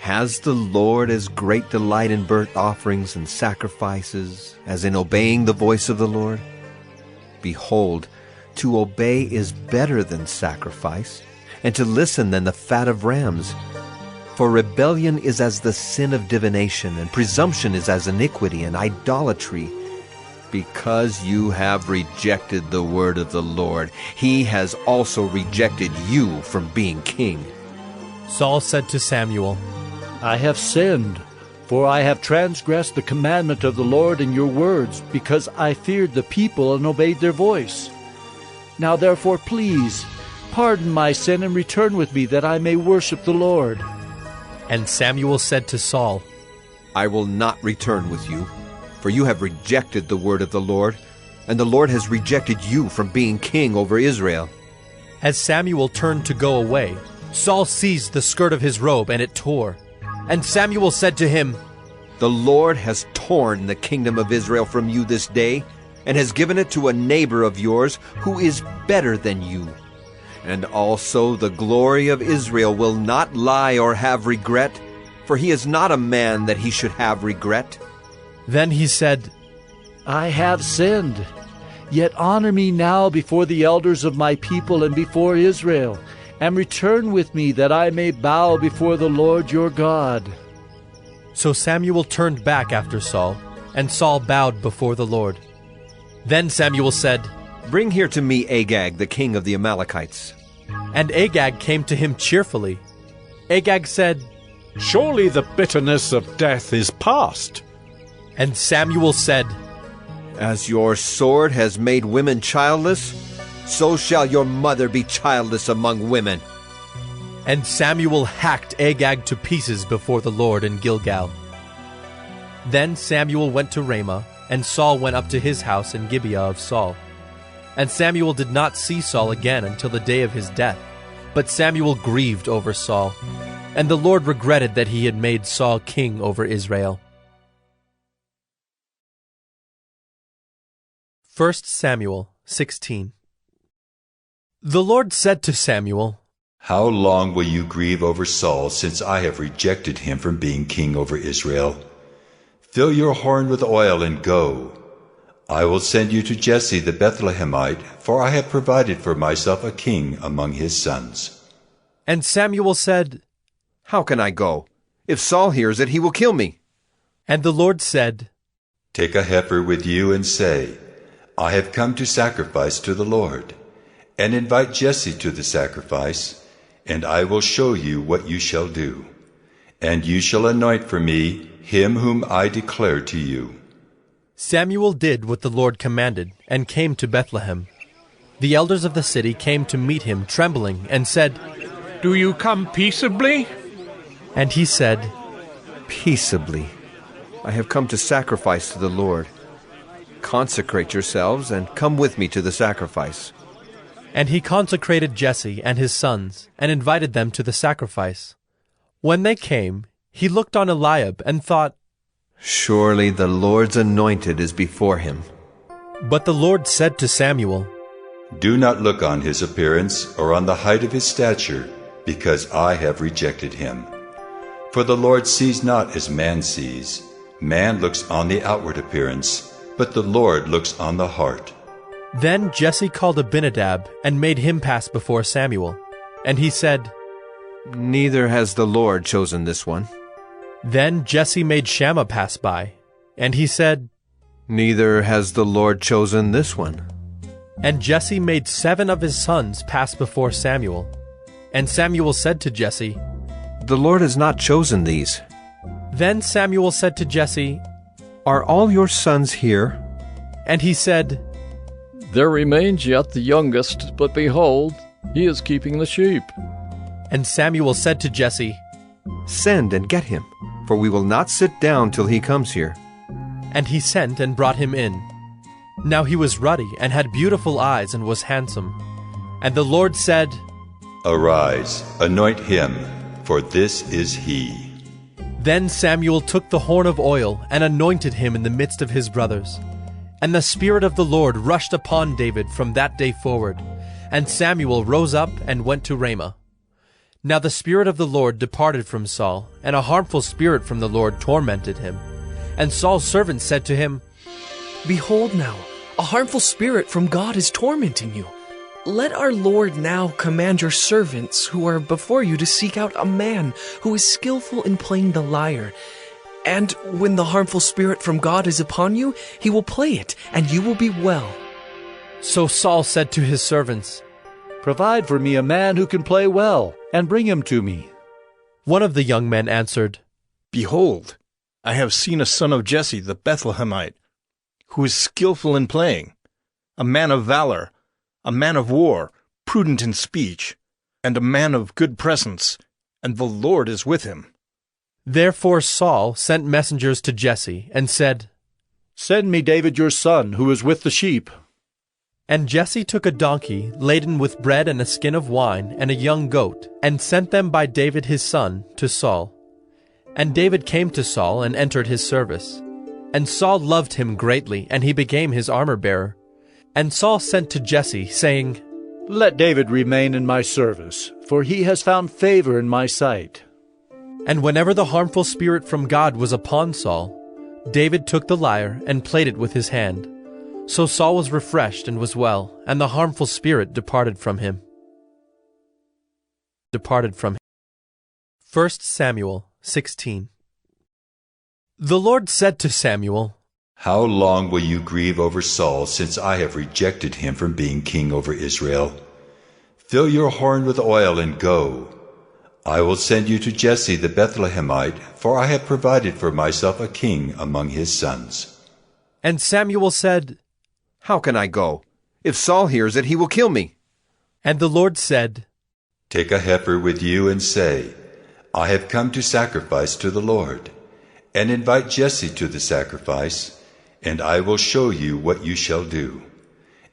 Has the Lord as great delight in burnt offerings and sacrifices as in obeying the voice of the Lord? Behold, to obey is better than sacrifice, and to listen than the fat of rams. For rebellion is as the sin of divination, and presumption is as iniquity and idolatry. Because you have rejected the word of the Lord, he has also rejected you from being king. Saul said to Samuel, I have sinned, for I have transgressed the commandment of the Lord in your words, because I feared the people and obeyed their voice. Now therefore, please, pardon my sin and return with me, that I may worship the Lord. And Samuel said to Saul, I will not return with you, for you have rejected the word of the Lord, and the Lord has rejected you from being king over Israel. As Samuel turned to go away, Saul seized the skirt of his robe, and it tore. And Samuel said to him, The Lord has torn the kingdom of Israel from you this day, and has given it to a neighbor of yours who is better than you. And also the glory of Israel will not lie or have regret, for he is not a man that he should have regret. Then he said, I have sinned. Yet honor me now before the elders of my people and before Israel, and return with me, that I may bow before the Lord your God. So Samuel turned back after Saul, and Saul bowed before the Lord. Then Samuel said, Bring here to me Agag, the king of the Amalekites. And Agag came to him cheerfully. Agag said, Surely the bitterness of death is past. And Samuel said, As your sword has made women childless, so shall your mother be childless among women. And Samuel hacked Agag to pieces before the Lord in Gilgal. Then Samuel went to Ramah, and Saul went up to his house in Gibeah of Saul. And Samuel did not see Saul again until the day of his death. But Samuel grieved over Saul, and the Lord regretted that he had made Saul king over Israel. 1 Samuel 16. The Lord said to Samuel, How long will you grieve over Saul, since I have rejected him from being king over Israel? Fill your horn with oil and go. I will send you to Jesse the Bethlehemite, for I have provided for myself a king among his sons. And Samuel said, How can I go? If Saul hears it, he will kill me. And the Lord said, Take a heifer with you and say, I have come to sacrifice to the Lord. And invite Jesse to the sacrifice, and I will show you what you shall do. And you shall anoint for me him whom I declare to you. Samuel did what the Lord commanded, and came to Bethlehem. The elders of the city came to meet him, trembling, and said, Do you come peaceably? And he said, Peaceably. I have come to sacrifice to the Lord. Consecrate yourselves, and come with me to the sacrifice. And he consecrated Jesse and his sons, and invited them to the sacrifice. When they came, he looked on Eliab, and thought, Surely the Lord's anointed is before him. But the Lord said to Samuel, Do not look on his appearance or on the height of his stature, because I have rejected him. For the Lord sees not as man sees. Man looks on the outward appearance, but the Lord looks on the heart. Then Jesse called Abinadab, and made him pass before Samuel. And he said, Neither has the Lord chosen this one. Then Jesse made Shammah pass by, and he said, Neither has the Lord chosen this one. And Jesse made 7 of his sons pass before Samuel. And Samuel said to Jesse, The Lord has not chosen these. Then Samuel said to Jesse, Are all your sons here? And he said, There remains yet the youngest, but behold, he is keeping the sheep. And Samuel said to Jesse, Send and get him, for we will not sit down till he comes here. And he sent and brought him in. Now he was ruddy and had beautiful eyes and was handsome. And the Lord said, Arise, anoint him, for this is he. Then Samuel took the horn of oil and anointed him in the midst of his brothers. And the Spirit of the Lord rushed upon David from that day forward. And Samuel rose up and went to Ramah. Now the Spirit of the Lord departed from Saul, and a harmful spirit from the Lord tormented him. And Saul's servants said to him, Behold now, a harmful spirit from God is tormenting you. Let our Lord now command your servants who are before you to seek out a man who is skillful in playing the lyre. And when the harmful spirit from God is upon you, he will play it, and you will be well. So Saul said to his servants, Provide for me a man who can play well, and bring him to me. One of the young men answered, Behold, I have seen a son of Jesse the Bethlehemite, who is skillful in playing, a man of valor, a man of war, prudent in speech, and a man of good presence, and the Lord is with him. Therefore Saul sent messengers to Jesse, and said, Send me David your son, who is with the sheep. And Jesse took a donkey laden with bread and a skin of wine and a young goat, and sent them by David his son to Saul. And David came to Saul and entered his service. And Saul loved him greatly, and he became his armor-bearer. And Saul sent to Jesse, saying, Let David remain in my service, for he has found favor in my sight. And whenever the harmful spirit from God was upon Saul, David took the lyre and played it with his hand. So Saul was refreshed and was well, and the harmful spirit departed from him. 1 Samuel 16. The Lord said to Samuel, How long will you grieve over Saul, since I have rejected him from being king over Israel? Fill your horn with oil and go. I will send you to Jesse the Bethlehemite, for I have provided for myself a king among his sons. And Samuel said, How can I go? If Saul hears it, he will kill me. And the Lord said, Take a heifer with you and say, I have come to sacrifice to the Lord. And invite Jesse to the sacrifice, and I will show you what you shall do.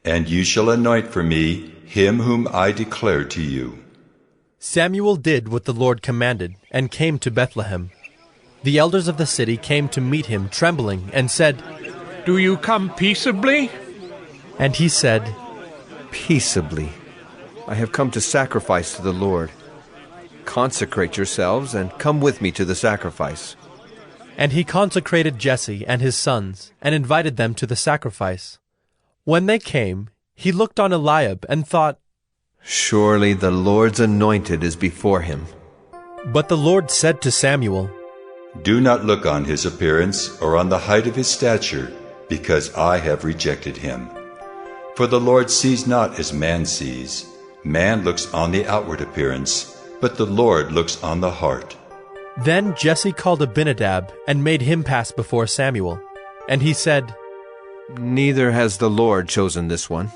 And you shall anoint for me him whom I declare to you. Samuel did what the Lord commanded, and came to Bethlehem. The elders of the city came to meet him, trembling, and said, Do you come peaceably? And he said, Peaceably. I have come to sacrifice to the Lord. Consecrate yourselves, and come with me to the sacrifice. And he consecrated Jesse and his sons, and invited them to the sacrifice. When they came, he looked on Eliab, and thought, Surely the Lord's anointed is before him. But the Lord said to Samuel, Do not look on his appearance, or on the height of his stature, because I have rejected him. For the Lord sees not as man sees. Man looks on the outward appearance, but the Lord looks on the heart. Then Jesse called Abinadab, and made him pass before Samuel. And he said, Neither has the Lord chosen this one.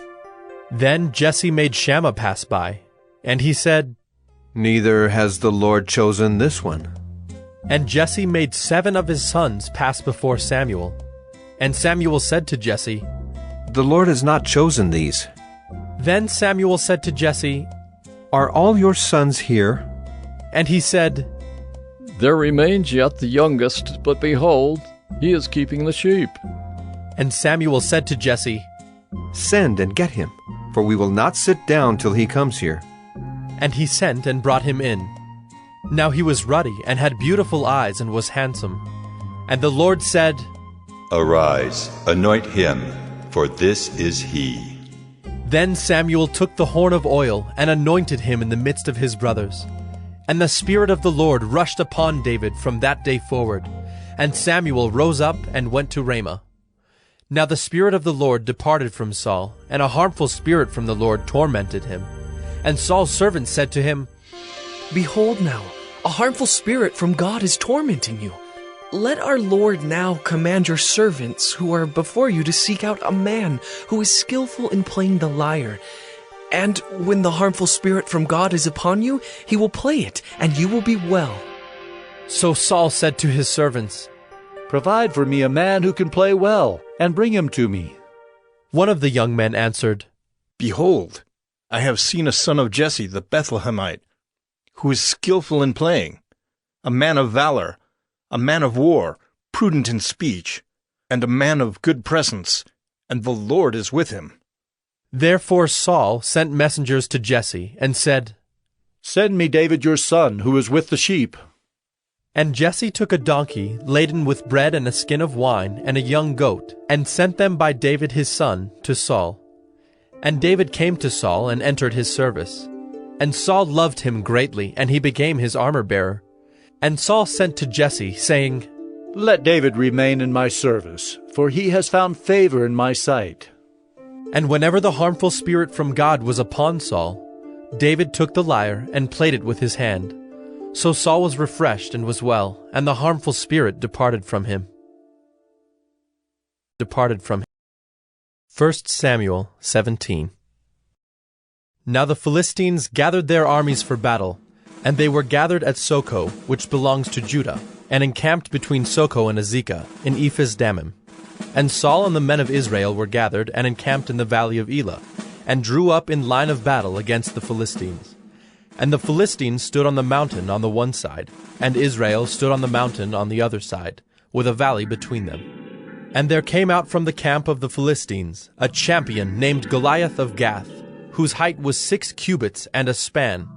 Then Jesse made Shammah pass by. And he said, Neither has the Lord chosen this one. And Jesse made 7 of his sons pass before Samuel. And Samuel said to Jesse, The Lord has not chosen these. Then Samuel said to Jesse, Are all your sons here? And he said, There remains yet the youngest, but behold, he is keeping the sheep. And Samuel said to Jesse, Send and get him, for we will not sit down till he comes here. And he sent and brought him in. Now he was ruddy and had beautiful eyes and was handsome. And the Lord said, Arise, anoint him, for this is he. Then Samuel took the horn of oil and anointed him in the midst of his brothers. And the Spirit of the Lord rushed upon David from that day forward. And Samuel rose up and went to Ramah. Now the Spirit of the Lord departed from Saul, and a harmful spirit from the Lord tormented him. And Saul's servants said to him, Behold now, a harmful spirit from God is tormenting you. Let our Lord now command your servants who are before you to seek out a man who is skillful in playing the lyre. And when the harmful spirit from God is upon you, he will play it, and you will be well. So Saul said to his servants, Provide for me a man who can play well, and bring him to me. One of the young men answered, Behold, I have seen a son of Jesse the Bethlehemite, who is skillful in playing, a man of valor, a man of war, prudent in speech, and a man of good presence, and the Lord is with him. Therefore Saul sent messengers to Jesse, and said, Send me David your son, who is with the sheep. And Jesse took a donkey laden with bread and a skin of wine and a young goat, and sent them by David his son to Saul. And David came to Saul and entered his service. And Saul loved him greatly, and he became his armor-bearer. And Saul sent to Jesse, saying, Let David remain in my service, for he has found favor in my sight. And whenever the harmful spirit from God was upon Saul, David took the lyre and played it with his hand. So Saul was refreshed and was well, and the harmful spirit departed from him. 1 Samuel 17. Now the Philistines gathered their armies for battle, and they were gathered at Socoh, which belongs to Judah, and encamped between Socoh and Azekah, in Ephes-dammim. And Saul and the men of Israel were gathered and encamped in the valley of Elah, and drew up in line of battle against the Philistines. And the Philistines stood on the mountain on the one side, and Israel stood on the mountain on the other side, with a valley between them. And there came out from the camp of the Philistines a champion named Goliath of Gath, whose height was 6 cubits and a span.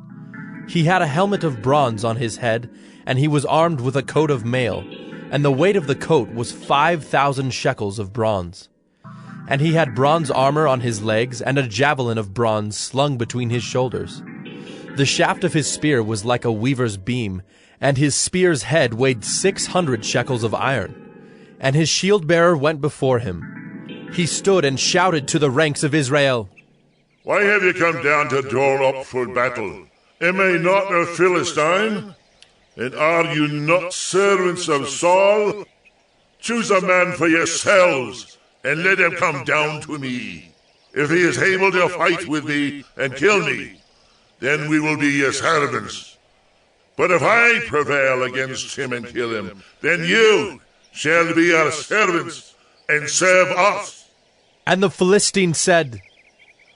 He had a helmet of bronze on his head, and he was armed with a coat of mail, and the weight of the coat was 5,000 shekels of bronze. And he had bronze armor on his legs, and a javelin of bronze slung between his shoulders. The shaft of his spear was like a weaver's beam, and his spear's head weighed 600 shekels of iron. And his shield-bearer went before him. He stood and shouted to the ranks of Israel, Why have you come down to draw up for battle? Am I not a Philistine? And are you not servants of Saul? Choose a man for yourselves, and let him come down to me. If he is able to fight with me and kill me, then we will be your servants. But if I prevail against him and kill him, then you shall be our servants and serve us. And the Philistine said,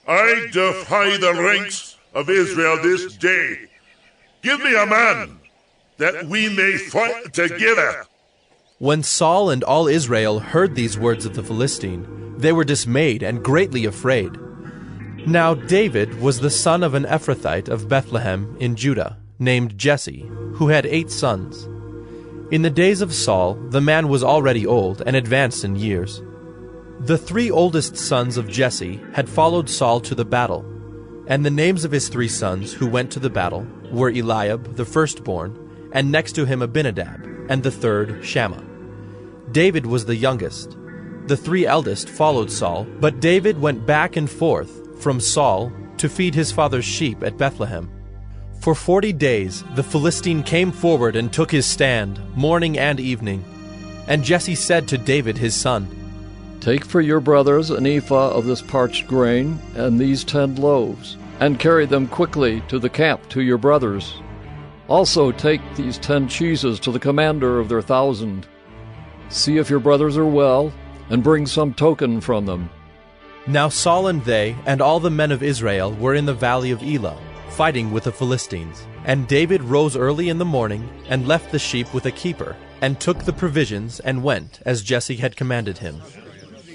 I defy the ranks of Israel this day. Give me a man, that we may fight together. When Saul and all Israel heard these words of the Philistine, they were dismayed and greatly afraid. Now David was the son of an Ephrathite of Bethlehem in Judah, named Jesse, who had 8 sons. In the days of Saul, the man was already old and advanced in years. The 3 oldest sons of Jesse had followed Saul to the battle, and the names of his 3 sons who went to the battle were Eliab, the firstborn, and next to him Abinadab, and the third Shammah. David was the youngest. The 3 eldest followed Saul, but David went back and forth from Saul to feed his father's sheep at Bethlehem. For 40 days the Philistine came forward and took his stand, morning and evening. And Jesse said to David his son, Take for your brothers an ephah of this parched grain and these 10 loaves, and carry them quickly to the camp to your brothers. Also take these 10 cheeses to the commander of their 1,000. See if your brothers are well, and bring some token from them. Now Saul and they, and all the men of Israel, were in the valley of Elah, fighting with the Philistines. And David rose early in the morning, and left the sheep with a keeper, and took the provisions, and went, as Jesse had commanded him.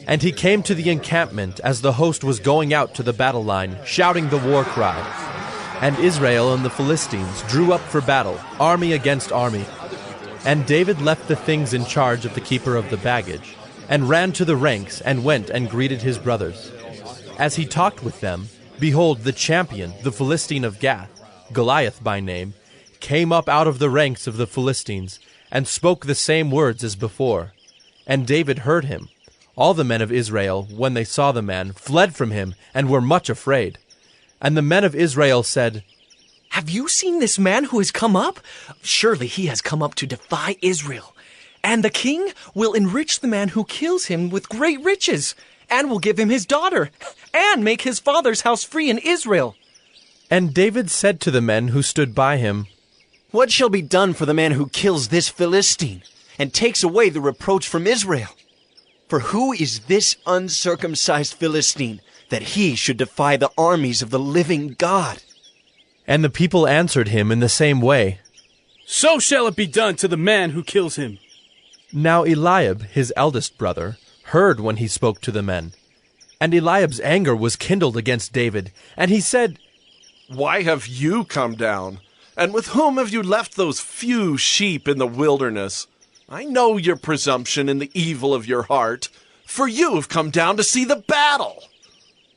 And he came to the encampment as the host was going out to the battle line, shouting the war cry. And Israel and the Philistines drew up for battle, army against army. And David left the things in charge of the keeper of the baggage, and ran to the ranks, and went and greeted his brothers. As he talked with them, behold, the champion, the Philistine of Gath, Goliath by name, came up out of the ranks of the Philistines, and spoke the same words as before. And David heard him. All the men of Israel, when they saw the man, fled from him, and were much afraid. And the men of Israel said, "Have you seen this man who has come up? Surely he has come up to defy Israel. And the king will enrich the man who kills him with great riches, and will give him his daughter, and make his father's house free in Israel." And David said to the men who stood by him, "What shall be done for the man who kills this Philistine, and takes away the reproach from Israel? For who is this uncircumcised Philistine, that he should defy the armies of the living God?" And the people answered him in the same way, "So shall it be done to the man who kills him." Now Eliab, his eldest brother, heard when he spoke to the men. And Eliab's anger was kindled against David, and he said, "Why have you come down? And with whom have you left those few sheep in the wilderness? I know your presumption and the evil of your heart, for you have come down to see the battle."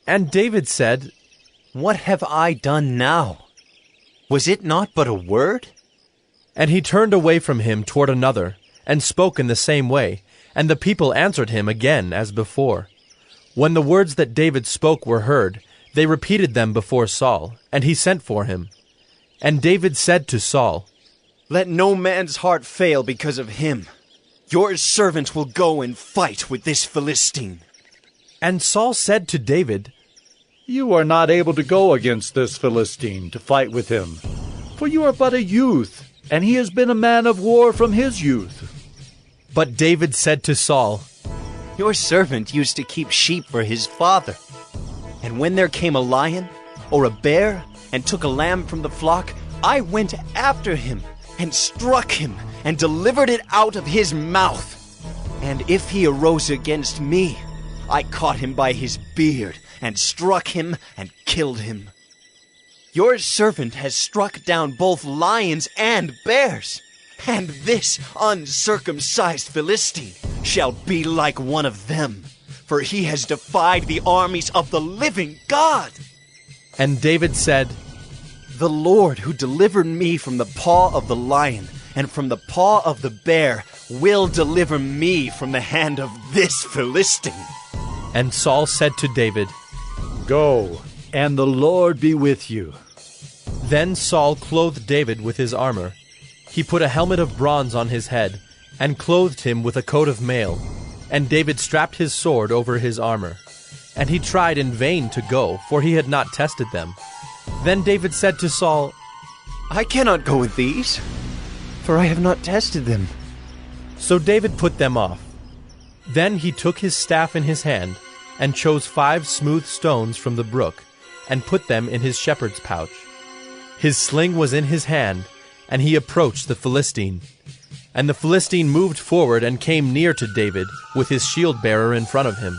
And David said, "What have I done now? Was it not but a word?" And he turned away from him toward another, and spoke in the same way, and the people answered him again as before. When the words that David spoke were heard, they repeated them before Saul, and he sent for him. And David said to Saul, "Let no man's heart fail because of him. Your servant will go and fight with this Philistine." And Saul said to David, "You are not able to go against this Philistine to fight with him, for you are but a youth, and he has been a man of war from his youth." But David said to Saul, "Your servant used to keep sheep for his father. And when there came a lion or a bear and took a lamb from the flock, I went after him and struck him and delivered it out of his mouth. And if he arose against me, I caught him by his beard and struck him and killed him. Your servant has struck down both lions and bears, and this uncircumcised Philistine shall be like one of them, for he has defied the armies of the living God." And David said, "The Lord who delivered me from the paw of the lion and from the paw of the bear will deliver me from the hand of this Philistine." And Saul said to David, "Go, and the Lord be with you." Then Saul clothed David with his armor. He put a helmet of bronze on his head, and clothed him with a coat of mail. And David strapped his sword over his armor. And he tried in vain to go, for he had not tested them. Then David said to Saul, "I cannot go with these, for I have not tested them." So David put them off. Then he took his staff in his hand, and chose 5 smooth stones from the brook, and put them in his shepherd's pouch. His sling was in his hand, and he approached the Philistine. And the Philistine moved forward and came near to David, with his shield-bearer in front of him.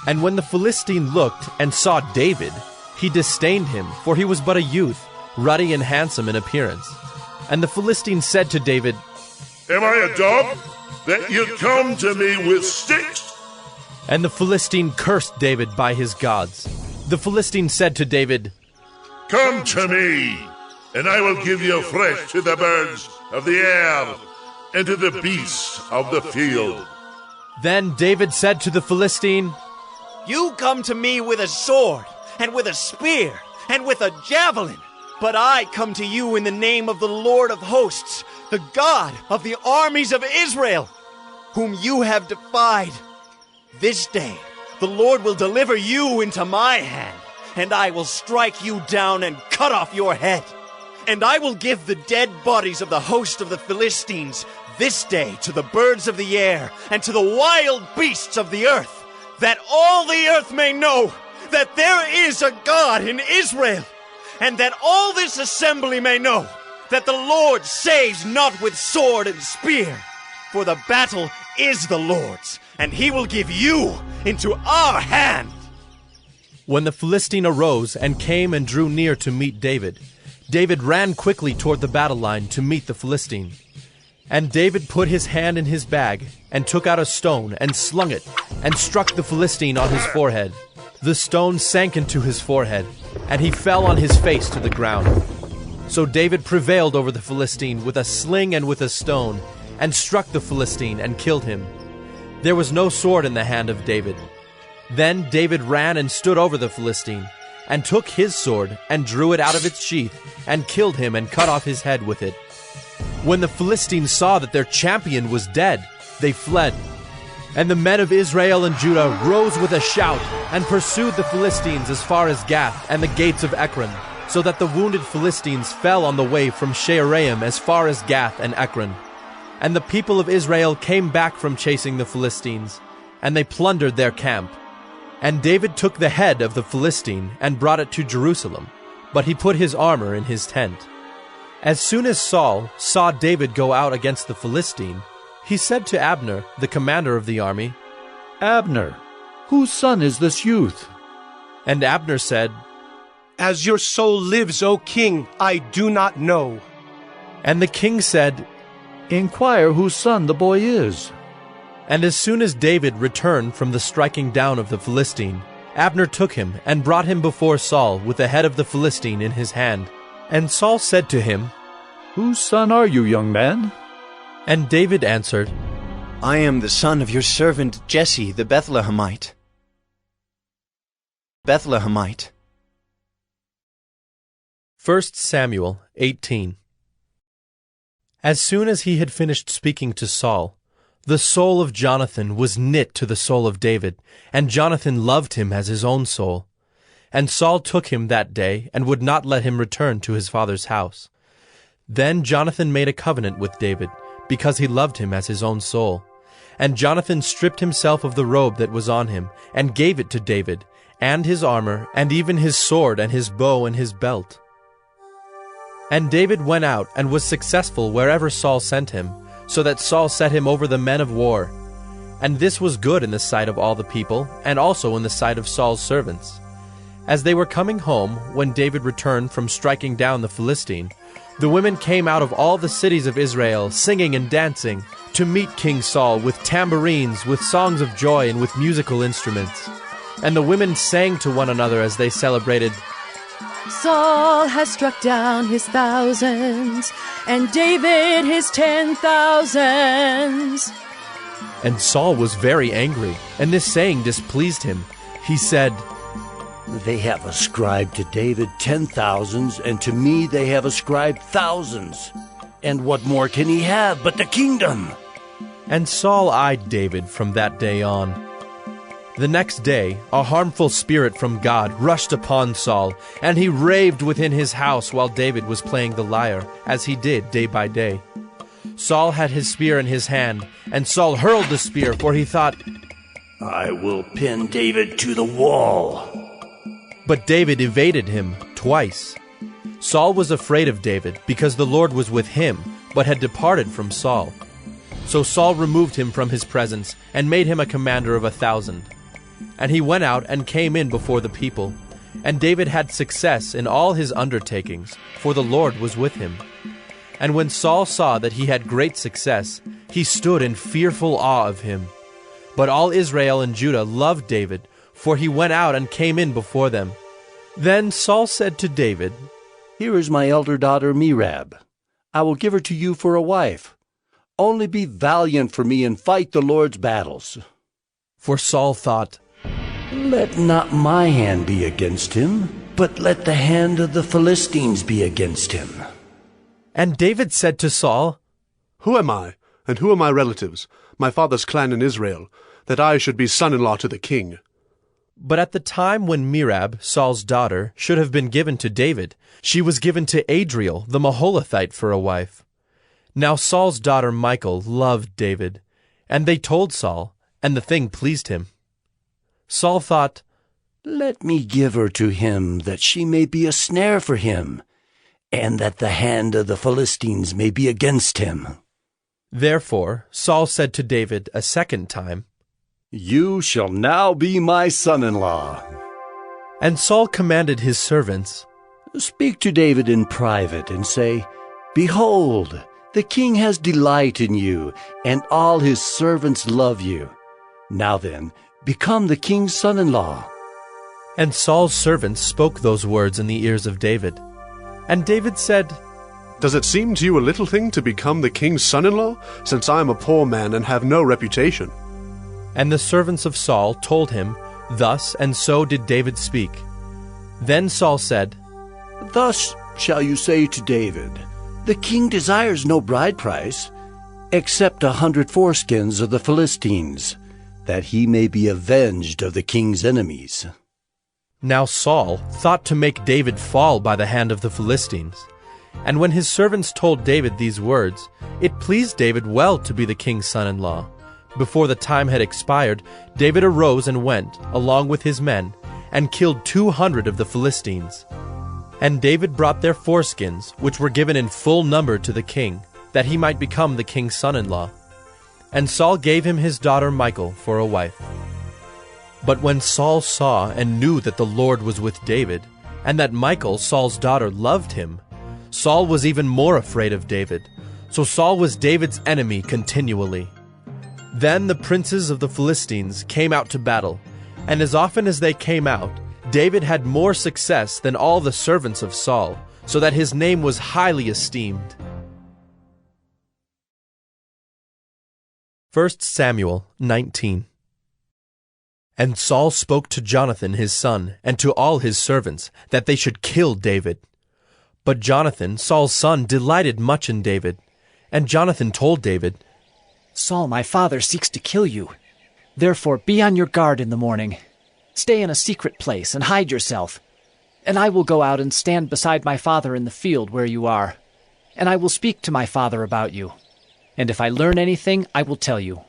And when the Philistine looked and saw David, he disdained him, for he was but a youth, ruddy and handsome in appearance. And the Philistine said to David, "Am I a dog, that you come to me with sticks?" And the Philistine cursed David by his gods. The Philistine said to David, "Come to me, and I will give you flesh to the birds of the air, and to the beasts of the field." Then David said to the Philistine, "You come to me with a sword, and with a spear, and with a javelin, but I come to you in the name of the Lord of hosts, the God of the armies of Israel, whom you have defied. This day the Lord will deliver you into my hand, and I will strike you down and cut off your head. And I will give the dead bodies of the host of the Philistines this day to the birds of the air and to the wild beasts of the earth, that all the earth may know that there is a God in Israel, and that all this assembly may know that the Lord saves not with sword and spear, for the battle is the Lord's, and he will give you into our hand." When the Philistine arose and came and drew near to meet David, David ran quickly toward the battle line to meet the Philistine. And David put his hand in his bag, and took out a stone, and slung it, and struck the Philistine on his forehead. The stone sank into his forehead, and he fell on his face to the ground. So David prevailed over the Philistine with a sling and with a stone, and struck the Philistine and killed him. There was no sword in the hand of David. Then David ran and stood over the Philistine, and took his sword, and drew it out of its sheath, and killed him, and cut off his head with it. When the Philistines saw that their champion was dead, they fled. And the men of Israel and Judah rose with a shout, and pursued the Philistines as far as Gath and the gates of Ekron, so that the wounded Philistines fell on the way from Shaaraim as far as Gath and Ekron. And the people of Israel came back from chasing the Philistines, and they plundered their camp. And David took the head of the Philistine and brought it to Jerusalem, but he put his armor in his tent. As soon as Saul saw David go out against the Philistine, he said to Abner, the commander of the army, Abner, whose son is this youth? And Abner said, As your soul lives, O king, I do not know. And the king said, Inquire whose son the boy is. And as soon as David returned from the striking down of the Philistine, Abner took him and brought him before Saul with the head of the Philistine in his hand. And Saul said to him, Whose son are you, young man? And David answered, I am the son of your servant Jesse the Bethlehemite. 1 Samuel 18. As soon as he had finished speaking to Saul, the soul of Jonathan was knit to the soul of David, and Jonathan loved him as his own soul. And Saul took him that day, and would not let him return to his father's house. Then Jonathan made a covenant with David, because he loved him as his own soul. And Jonathan stripped himself of the robe that was on him, and gave it to David, and his armor, and even his sword, and his bow, and his belt. And David went out, and was successful wherever Saul sent him, so that Saul set him over the men of war. And this was good in the sight of all the people, and also in the sight of Saul's servants. As they were coming home, when David returned from striking down the Philistine, the women came out of all the cities of Israel, singing and dancing, to meet King Saul with tambourines, with songs of joy, and with musical instruments. And the women sang to one another as they celebrated, Saul has struck down his thousands, and David his 10,000s. And Saul was very angry, and this saying displeased him. He said, They have ascribed to David 10,000s, and to me they have ascribed thousands. And what more can he have but the kingdom? And Saul eyed David from that day on. The next day, a harmful spirit from God rushed upon Saul, and he raved within his house while David was playing the lyre, as he did day by day. Saul had his spear in his hand, and Saul hurled the spear, for he thought, I will pin David to the wall. But David evaded him twice. Saul was afraid of David, because the Lord was with him, but had departed from Saul. So Saul removed him from his presence, and made him a commander of 1,000. And he went out and came in before the people. And David had success in all his undertakings, for the Lord was with him. And when Saul saw that he had great success, he stood in fearful awe of him. But all Israel and Judah loved David, for he went out and came in before them. Then Saul said to David, Here is my elder daughter Merab. I will give her to you for a wife. Only be valiant for me and fight the Lord's battles. For Saul thought, Let not my hand be against him, but let the hand of the Philistines be against him. And David said to Saul, Who am I, and who are my relatives, my father's clan in Israel, that I should be son-in-law to the king? But at the time when Merab, Saul's daughter, should have been given to David, she was given to Adriel the Maholathite for a wife. Now Saul's daughter Michal loved David, and they told Saul, and the thing pleased him. Saul thought, Let me give her to him, that she may be a snare for him, and that the hand of the Philistines may be against him. Therefore Saul said to David a second time, You shall now be my son-in-law. And Saul commanded his servants, Speak to David in private, and say, Behold, the king has delight in you, and all his servants love you. Now then, become the king's son-in-law. And Saul's servants spoke those words in the ears of David. And David said, Does it seem to you a little thing to become the king's son-in-law, since I am a poor man and have no reputation? And the servants of Saul told him, Thus and so did David speak. Then Saul said, Thus shall you say to David, The king desires no bride price, except 100 foreskins of the Philistines, that he may be avenged of the king's enemies. Now Saul thought to make David fall by the hand of the Philistines. And when his servants told David these words, it pleased David well to be the king's son-in-law. Before the time had expired, David arose and went, along with his men, and killed 200 of the Philistines. And David brought their foreskins, which were given in full number to the king, that he might become the king's son-in-law. And Saul gave him his daughter Michal for a wife. But when Saul saw and knew that the Lord was with David, and that Michal, Saul's daughter, loved him, Saul was even more afraid of David. So Saul was David's enemy continually. Then the princes of the Philistines came out to battle, and as often as they came out, David had more success than all the servants of Saul, so that his name was highly esteemed. 1 Samuel 19. And Saul spoke to Jonathan his son, and to all his servants, that they should kill David. But Jonathan, Saul's son, delighted much in David. And Jonathan told David, Saul, my father, seeks to kill you. Therefore be on your guard in the morning. Stay in a secret place and hide yourself. And I will go out and stand beside my father in the field where you are. And I will speak to my father about you. And if I learn anything, I will tell you.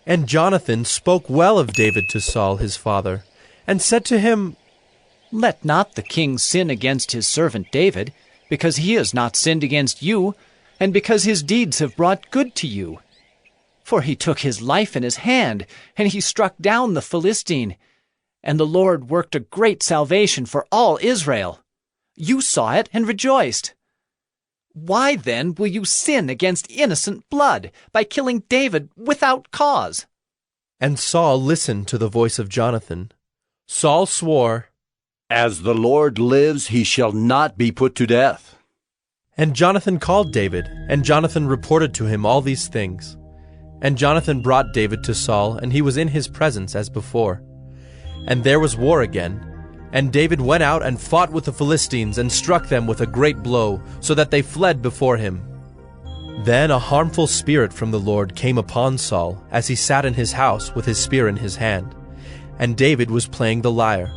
And Jonathan spoke well of David to Saul his father, and said to him, Let not the king sin against his servant David, because he has not sinned against you, and because his deeds have brought good to you. For he took his life in his hand, and he struck down the Philistine. And the Lord worked a great salvation for all Israel. You saw it and rejoiced. Why then will you sin against innocent blood by killing David without cause? And Saul listened to the voice of Jonathan. Saul swore, As the Lord lives, he shall not be put to death. And Jonathan called David, and Jonathan reported to him all these things. And Jonathan brought David to Saul, and he was in his presence as before. And there was war again. And David went out and fought with the Philistines, and struck them with a great blow, so that they fled before him. Then a harmful spirit from the Lord came upon Saul, as he sat in his house with his spear in his hand. And David was playing the lyre.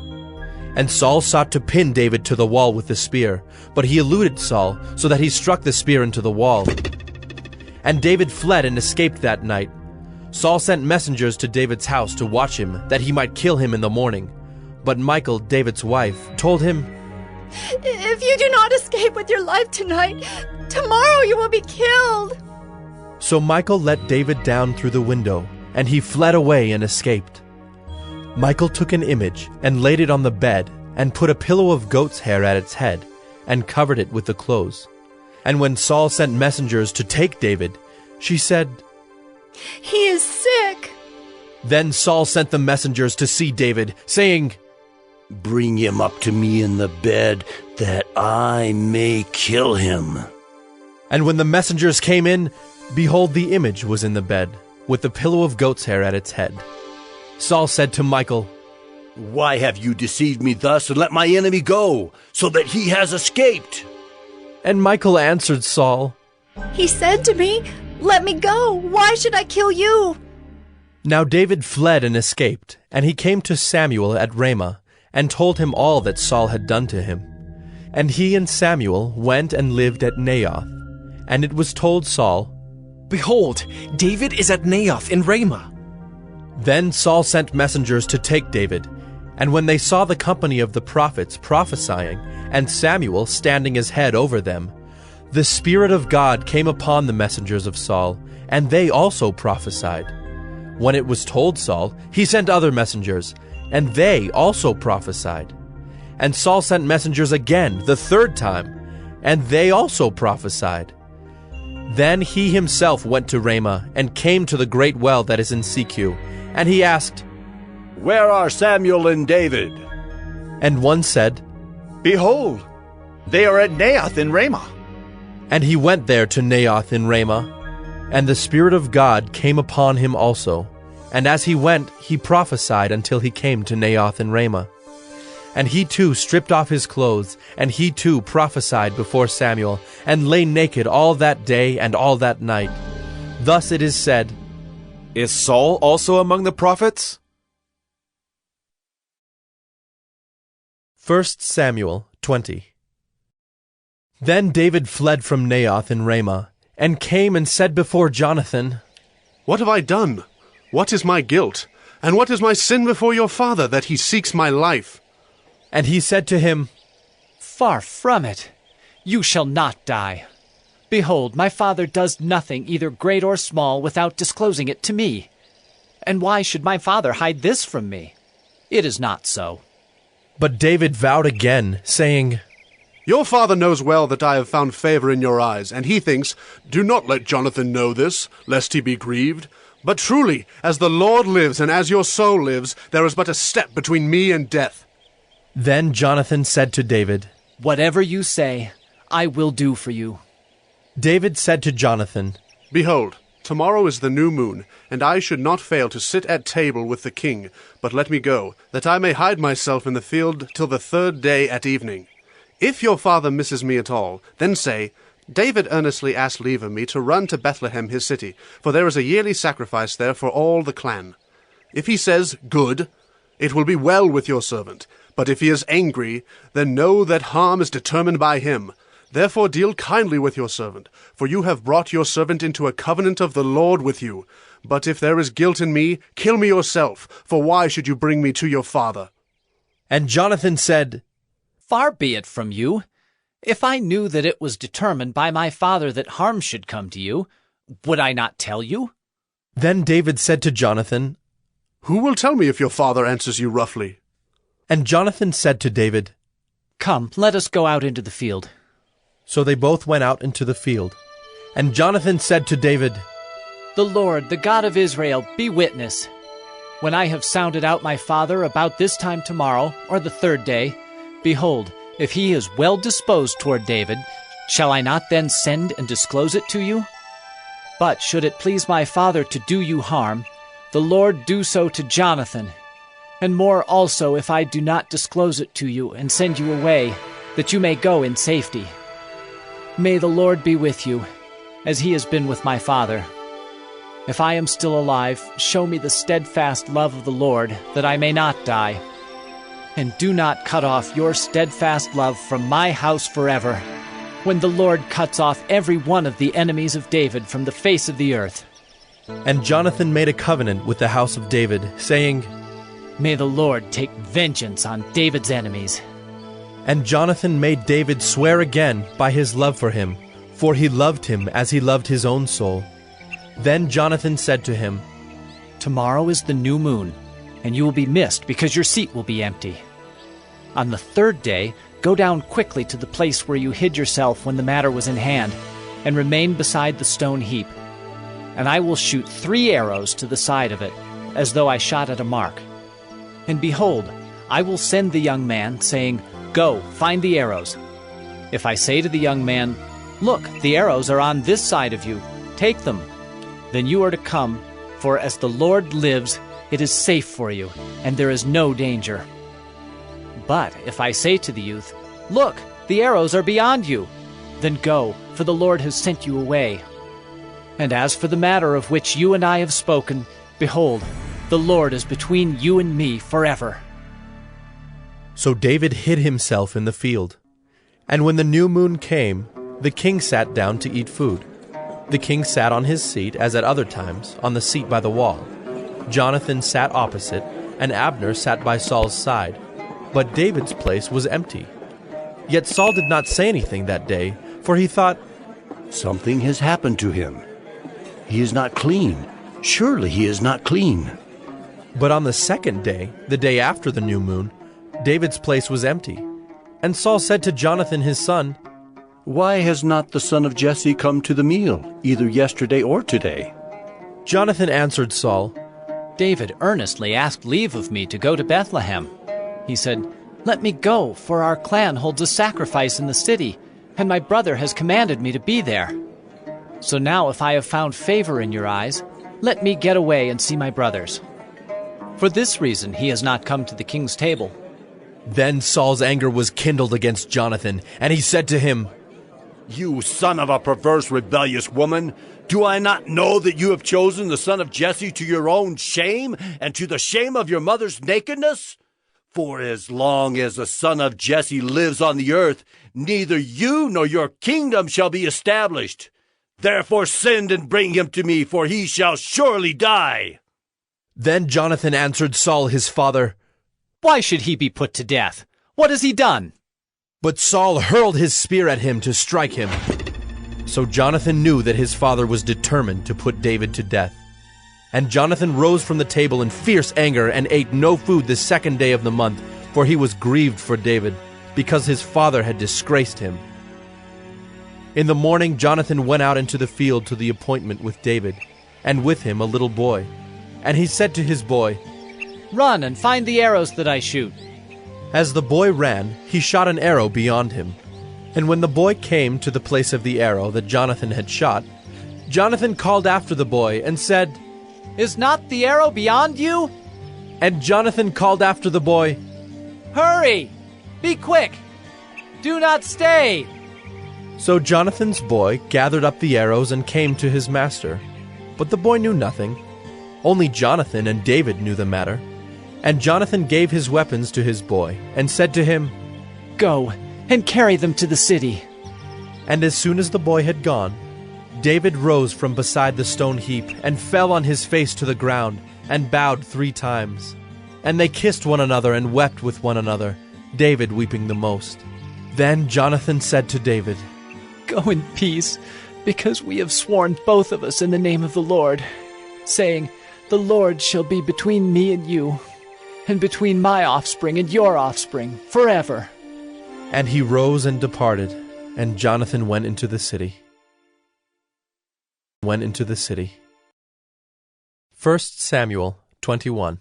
And Saul sought to pin David to the wall with the spear, but he eluded Saul, so that he struck the spear into the wall. And David fled and escaped that night. Saul sent messengers to David's house to watch him, that he might kill him in the morning. But Michal, David's wife, told him, If you do not escape with your life tonight, tomorrow you will be killed. So Michal let David down through the window, and he fled away and escaped. Michal took an image and laid it on the bed, and put a pillow of goat's hair at its head, and covered it with the clothes. And when Saul sent messengers to take David, she said, He is sick. Then Saul sent the messengers to see David, saying, Bring him up to me in the bed, that I may kill him. And when the messengers came in, behold, the image was in the bed, with the pillow of goat's hair at its head. Saul said to Michal, Why have you deceived me thus, and let my enemy go, so that he has escaped? And Michal answered Saul, He said to me, Let me go. Why should I kill you? Now David fled and escaped, and he came to Samuel at Ramah, and told him all that Saul had done to him. And he and Samuel went and lived at Naioth. And it was told Saul, Behold, David is at Naioth in Ramah. Then Saul sent messengers to take David. And when they saw the company of the prophets prophesying, and Samuel standing his head over them, the Spirit of God came upon the messengers of Saul, and they also prophesied. When it was told Saul, he sent other messengers, and they also prophesied. And Saul sent messengers again, the third time, and they also prophesied. Then he himself went to Ramah, and came to the great well that is in Secu, and he asked, Where are Samuel and David? And one said, Behold, They are at Naioth in Ramah. And he went there to Naioth in Ramah, and the Spirit of God came upon him also. And as he went, he prophesied until he came to Naioth in Ramah. And he too stripped off his clothes, and he too prophesied before Samuel, and lay naked all that day and all that night. Thus it is said, Is Saul also among the prophets? 1 Samuel 20. Then David fled from Naioth in Ramah, and came and said before Jonathan, What have I done? What is my guilt? And what is my sin before your father, that he seeks my life? And he said to him, Far from it. You shall not die. Behold, my father does nothing, either great or small, without disclosing it to me. And why should my father hide this from me? It is not so. But David vowed again, saying, Your father knows well that I have found favor in your eyes, and he thinks, Do not let Jonathan know this, lest he be grieved. But truly, as the Lord lives, and as your soul lives, there is but a step between me and death. Then Jonathan said to David, Whatever you say, I will do for you. David said to Jonathan, Behold, tomorrow is the new moon, and I should not fail to sit at table with the king. But let me go, that I may hide myself in the field till the third day at evening. If your father misses me at all, then say, David earnestly asked leave of me to run to Bethlehem his city, for there is a yearly sacrifice there for all the clan. If he says, Good, it will be well with your servant. But if he is angry, then know that harm is determined by him. Therefore deal kindly with your servant, for you have brought your servant into a covenant of the Lord with you. But if there is guilt in me, kill me yourself, for why should you bring me to your father? And Jonathan said, Far be it from you. If I knew that it was determined by my father that harm should come to you, would I not tell you? Then David said to Jonathan, Who will tell me if your father answers you roughly? And Jonathan said to David, Come, let us go out into the field. So they both went out into the field. And Jonathan said to David, The Lord, the God of Israel, be witness. When I have sounded out my father about this time tomorrow, or the third day, behold, if he is well disposed toward David, shall I not then send and disclose it to you? But should it please my father to do you harm, the Lord do so to Jonathan, and more also if I do not disclose it to you and send you away, that you may go in safety. May the Lord be with you, as he has been with my father. If I am still alive, show me the steadfast love of the Lord, that I may not die. And do not cut off your steadfast love from my house forever, when the Lord cuts off every one of the enemies of David from the face of the earth. And Jonathan made a covenant with the house of David, saying, May the Lord take vengeance on David's enemies. And Jonathan made David swear again by his love for him, for he loved him as he loved his own soul. Then Jonathan said to him, Tomorrow is the new moon, and you will be missed because your seat will be empty. On the third day, go down quickly to the place where you hid yourself when the matter was in hand, and remain beside the stone heap. And I will shoot 3 arrows to the side of it, as though I shot at a mark. And behold, I will send the young man, saying, Go, find the arrows. If I say to the young man, Look, the arrows are on this side of you, take them. Then you are to come, for as the Lord lives, it is safe for you, and there is no danger. But if I say to the youth, Look, the arrows are beyond you, then go, for the Lord has sent you away. And as for the matter of which you and I have spoken, behold, the Lord is between you and me forever. So David hid himself in the field. And when the new moon came, the king sat down to eat food. The king sat on his seat, as at other times, on the seat by the wall. Jonathan sat opposite, and Abner sat by Saul's side. But David's place was empty. Yet Saul did not say anything that day, for he thought, Something has happened to him. He is not clean. Surely he is not clean. But on the second day, the day after the new moon, David's place was empty. And Saul said to Jonathan his son, Why has not the son of Jesse come to the meal, either yesterday or today? Jonathan answered Saul, David earnestly asked leave of me to go to Bethlehem. He said, Let me go, for our clan holds a sacrifice in the city, and my brother has commanded me to be there. So now if I have found favor in your eyes, let me get away and see my brothers. For this reason he has not come to the king's table." Then Saul's anger was kindled against Jonathan, and he said to him, "You son of a perverse, rebellious woman, do I not know that you have chosen the son of Jesse to your own shame and to the shame of your mother's nakedness? For as long as the son of Jesse lives on the earth, neither you nor your kingdom shall be established. Therefore send and bring him to me, for he shall surely die." Then Jonathan answered Saul his father, "Why should he be put to death? What has he done?" But Saul hurled his spear at him to strike him. So Jonathan knew that his father was determined to put David to death. And Jonathan rose from the table in fierce anger and ate no food the second day of the month, for he was grieved for David, because his father had disgraced him. In the morning Jonathan went out into the field to the appointment with David, and with him a little boy. And he said to his boy, "Run and find the arrows that I shoot." As the boy ran, he shot an arrow beyond him. And when the boy came to the place of the arrow that Jonathan had shot, Jonathan called after the boy and said, "Is not the arrow beyond you?" And Jonathan called after the boy, "Hurry! Be quick! Do not stay!" So Jonathan's boy gathered up the arrows and came to his master. But the boy knew nothing. Only Jonathan and David knew the matter. And Jonathan gave his weapons to his boy, and said to him, "Go and carry them to the city." And as soon as the boy had gone, David rose from beside the stone heap, and fell on his face to the ground, and bowed 3 times. And they kissed one another and wept with one another, David weeping the most. Then Jonathan said to David, "Go in peace, because we have sworn both of us in the name of the Lord, saying, 'The Lord shall be between me and you, and between my offspring and your offspring, forever.'" And he rose and departed, and Jonathan went into the city. 1 Samuel 21.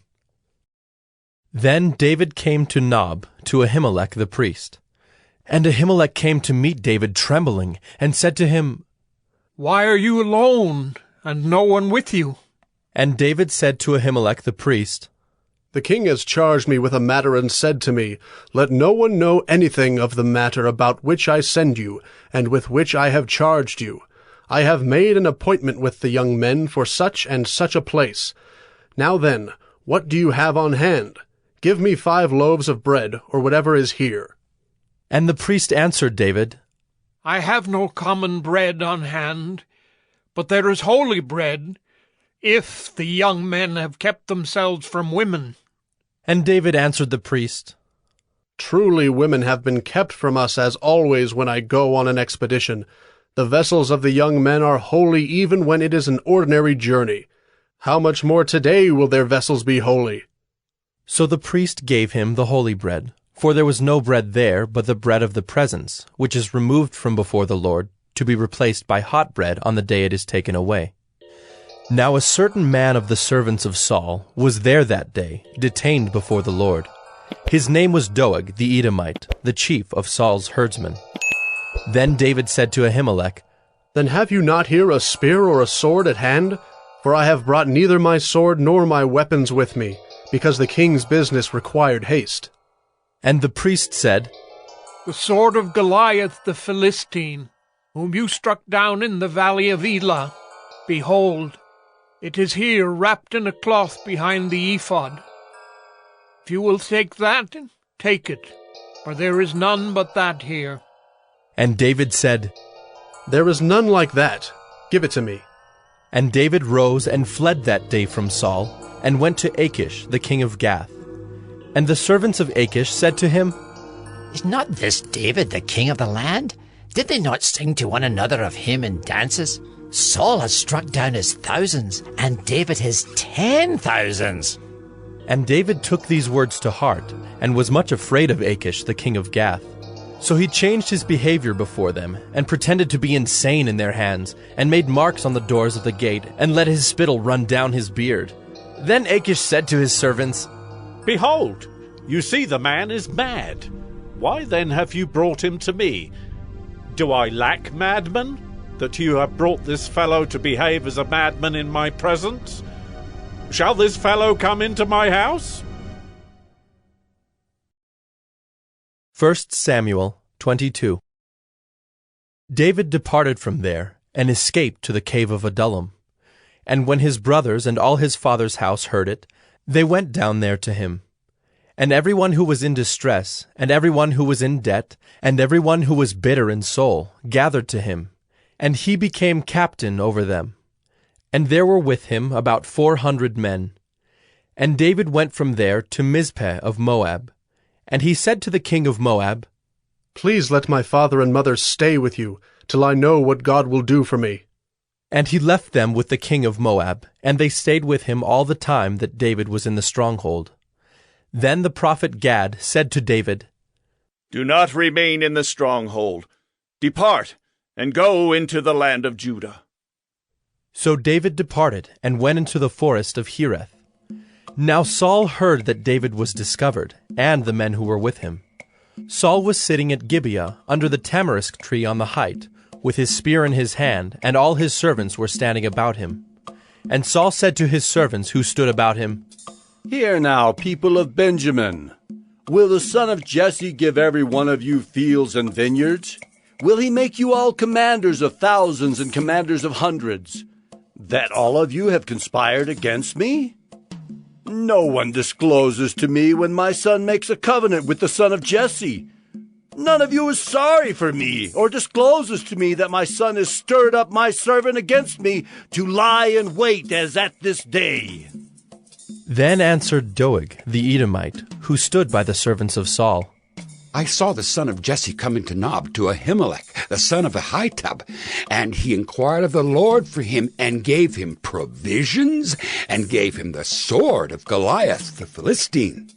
Then David came to Nob, to Ahimelech the priest. And Ahimelech came to meet David trembling, and said to him, "Why are you alone, and no one with you?" And David said to Ahimelech the priest, "The king has charged me with a matter and said to me, 'Let no one know anything of the matter about which I send you, and with which I have charged you. I have made an appointment with the young men for such and such a place. Now then, what do you have on hand? Give me 5 loaves of bread, or whatever is here.'" And the priest answered David, "I have no common bread on hand, but there is holy bread, if the young men have kept themselves from women." And David answered the priest, "Truly women have been kept from us as always when I go on an expedition. The vessels of the young men are holy even when it is an ordinary journey. How much more today will their vessels be holy?" So the priest gave him the holy bread, for there was no bread there but the bread of the presence, which is removed from before the Lord, to be replaced by hot bread on the day it is taken away. Now a certain man of the servants of Saul was there that day, detained before the Lord. His name was Doeg the Edomite, the chief of Saul's herdsmen. Then David said to Ahimelech, "Then have you not here a spear or a sword at hand? For I have brought neither my sword nor my weapons with me, because the king's business required haste." And the priest said, "The sword of Goliath the Philistine, whom you struck down in the valley of Elah. Behold, it is here wrapped in a cloth behind the ephod. If you will take that, take it, for there is none but that here." And David said, "There is none like that. Give it to me." And David rose and fled that day from Saul, and went to Achish, the king of Gath. And the servants of Achish said to him, "Is not this David the king of the land? Did they not sing to one another of him in dances? Saul has struck down his thousands, and David his 10,000s. And David took these words to heart, and was much afraid of Achish, the king of Gath. So he changed his behavior before them, and pretended to be insane in their hands, and made marks on the doors of the gate, and let his spittle run down his beard. Then Achish said to his servants, "Behold, You see, the man is mad. Why then have you brought him to me? Do I lack madmen, that you have brought this fellow to behave as a madman in my presence? Shall this fellow come into my house? 1 Samuel 22. David departed from there, and escaped to the cave of Adullam. And when his brothers and all his father's house heard it, they went down there to him. And everyone who was in distress, and everyone who was in debt, and everyone who was bitter in soul, gathered to him, and he became captain over them. And there were with him about 400 men. And David went from there to Mizpeh of Moab. And he said to the king of Moab, Please let my father and mother stay with you, till I know what God will do for me. And he left them with the king of Moab, and they stayed with him all the time that David was in the stronghold. Then the prophet Gad said to David, Do not remain in the stronghold. Depart, and go into the land of Judah. So David departed, and went into the forest of Hereth. Now Saul heard that David was discovered, and the men who were with him. Saul was sitting at Gibeah, under the tamarisk tree on the height, with his spear in his hand, and all his servants were standing about him. And Saul said to his servants who stood about him, Hear now, people of Benjamin. Will the son of Jesse give every one of you fields and vineyards? Will he make you all commanders of thousands and commanders of hundreds? That all of you have conspired against me? No one discloses to me when my son makes a covenant with the son of Jesse. None of you is sorry for me, or discloses to me that my son has stirred up my servant against me to lie in wait as at this day. Then answered Doeg the Edomite, who stood by the servants of Saul, I saw the son of Jesse come into Nob to Ahimelech, the son of Ahitub, and he inquired of the Lord for him, and gave him provisions, and gave him the sword of Goliath the Philistine.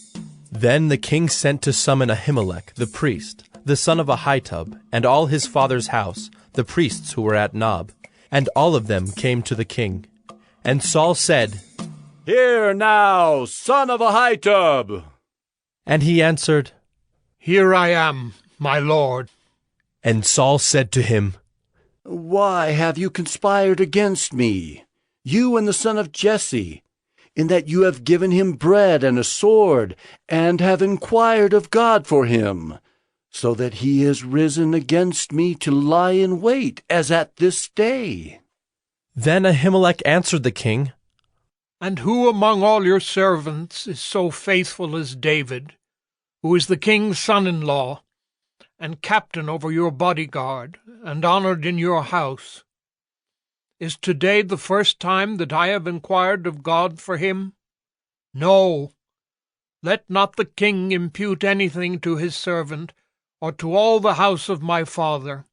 Then the king sent to summon Ahimelech the priest, the son of Ahitub, and all his father's house, the priests who were at Nob, and all of them came to the king. And Saul said, Hear now, son of Ahitub. And he answered, Here I am, my lord. And Saul said to him, Why have you conspired against me, you and the son of Jesse, in that you have given him bread and a sword, and have inquired of God for him, so that he is risen against me to lie in wait, as at this day? Then Ahimelech answered the king, And who among all your servants is so faithful as David, who is the king's son-in-law, and captain over your bodyguard, and honored in your house? Is today the first time that I have inquired of God for him? No. Let not the king impute anything to his servant, or to all the house of my father,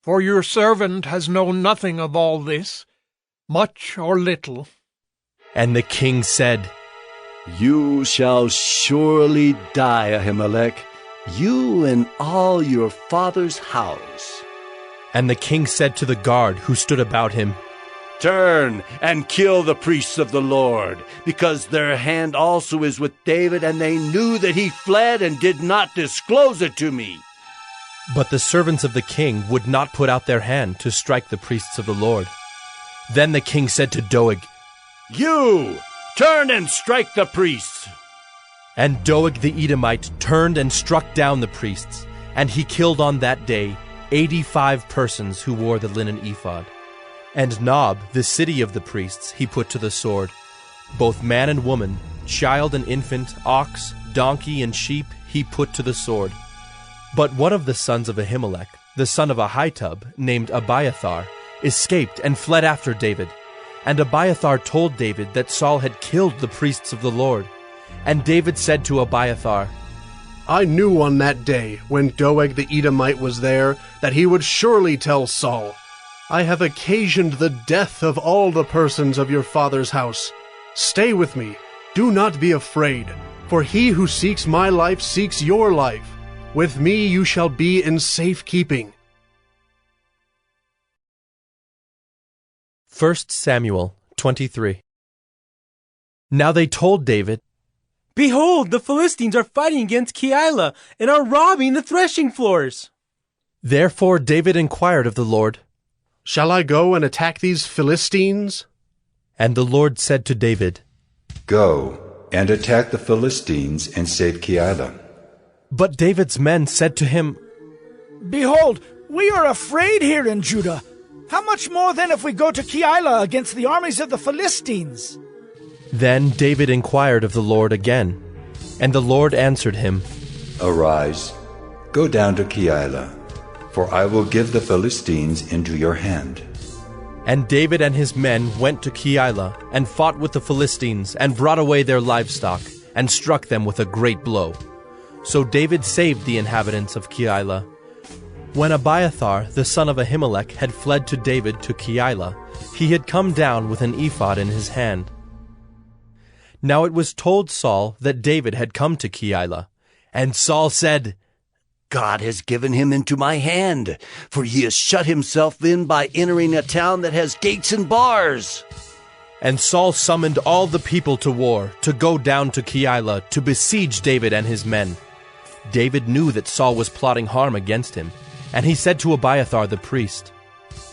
for your servant has known nothing of all this, much or little. And the king said, You shall surely die, Ahimelech, you and all your father's house. And the king said to the guard who stood about him, Turn and kill the priests of the Lord, because their hand also is with David, and they knew that he fled and did not disclose it to me. But the servants of the king would not put out their hand to strike the priests of the Lord. Then the king said to Doeg, You, turn and strike the priests. And Doeg the Edomite turned and struck down the priests, and he killed on that day 85 persons who wore the linen ephod. And Nob, the city of the priests, he put to the sword, both man and woman, child and infant, ox, donkey, and sheep he put to the sword. But one of the sons of Ahimelech, the son of Ahitub, named Abiathar, escaped and fled after David. And Abiathar told David that Saul had killed the priests of the Lord. And David said to Abiathar, I knew on that day, when Doeg the Edomite was there, that he would surely tell Saul, I have occasioned the death of all the persons of your father's house. Stay with me, do not be afraid, for he who seeks my life seeks your life. With me you shall be in safe keeping. 1 Samuel 23. Now they told David, Behold, the Philistines are fighting against Keilah and are robbing the threshing floors. Therefore David inquired of the Lord, Shall I go and attack these Philistines? And the Lord said to David, Go and attack the Philistines and save Keilah. But David's men said to him, Behold, we are afraid here in Judah. How much more then if we go to Keilah against the armies of the Philistines? Then David inquired of the Lord again, and the Lord answered him, Arise, go down to Keilah, for I will give the Philistines into your hand. And David and his men went to Keilah, and fought with the Philistines, and brought away their livestock, and struck them with a great blow. So David saved the inhabitants of Keilah. When Abiathar, the son of Ahimelech, had fled to David to Keilah, he had come down with an ephod in his hand. Now it was told Saul that David had come to Keilah, and Saul said, God has given him into my hand, for he has shut himself in by entering a town that has gates and bars. And Saul summoned all the people to war, to go down to Keilah, to besiege David and his men. David knew that Saul was plotting harm against him, and he said to Abiathar the priest,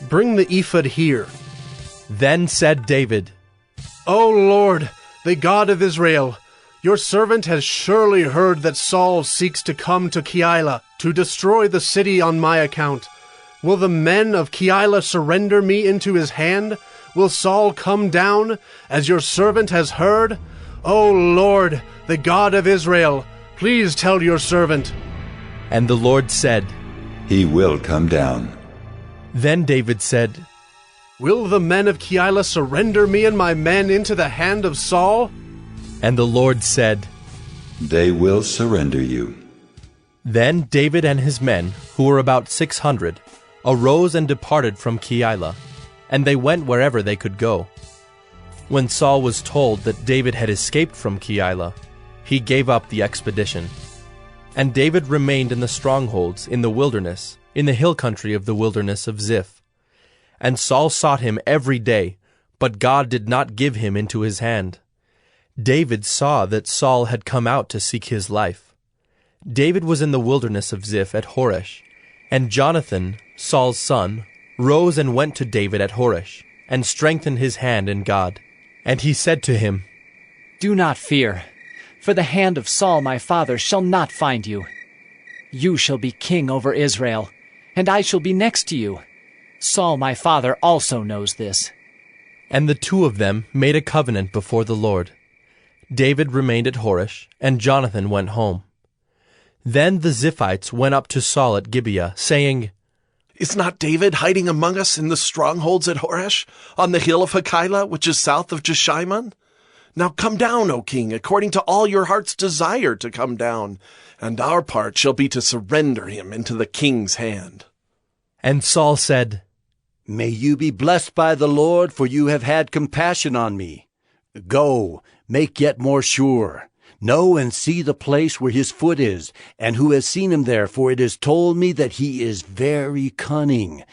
Bring the ephod here. Then said David, O Lord, the God of Israel, your servant has surely heard that Saul seeks to come to Keilah, to destroy the city on my account. Will the men of Keilah surrender me into his hand? Will Saul come down, as your servant has heard? O Lord, the God of Israel, please tell your servant. And the Lord said, He will come down. Then David said, Will the men of Keilah surrender me and my men into the hand of Saul? And the Lord said, They will surrender you. Then David and his men, who were about 600, arose and departed from Keilah, and they went wherever they could go. When Saul was told that David had escaped from Keilah, he gave up the expedition. And David remained in the strongholds in the wilderness, in the hill country of the wilderness of Ziph. And Saul sought him every day, but God did not give him into his hand. David saw that Saul had come out to seek his life. David was in the wilderness of Ziph at Horesh, and Jonathan, Saul's son, rose and went to David at Horesh, and strengthened his hand in God. And he said to him, Do not fear, for the hand of Saul my father shall not find you. You shall be king over Israel, and I shall be next to you. Saul my father also knows this. And the two of them made a covenant before the Lord. David remained at Horesh, and Jonathan went home. Then the Ziphites went up to Saul at Gibeah, saying, Is not David hiding among us in the strongholds at Horesh, on the hill of Keilah, which is south of Jeshimon? Now come down, O king, according to all your heart's desire to come down, and our part shall be to surrender him into the king's hand. And Saul said, May you be blessed by the Lord, for you have had compassion on me. Go, make yet more sure. Know and see the place where his foot is, and who has seen him there, for it is told me that he is very cunning.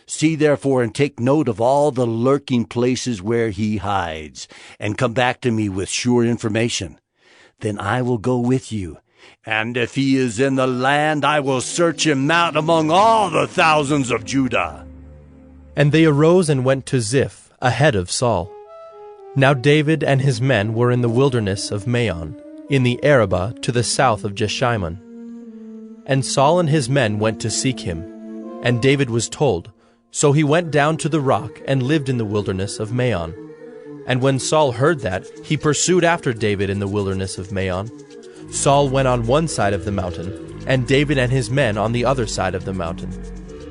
See therefore and take note of all the lurking places where he hides, and come back to me with sure information. Then I will go with you, and if he is in the land, I will search him out among all the thousands of Judah. And they arose and went to Ziph, ahead of Saul. Now David and his men were in the wilderness of Maon, in the Arabah to the south of Jeshimon. And Saul and his men went to seek him, and David was told. So he went down to the rock and lived in the wilderness of Maon. And when Saul heard that, he pursued after David in the wilderness of Maon. Saul went on one side of the mountain, and David and his men on the other side of the mountain.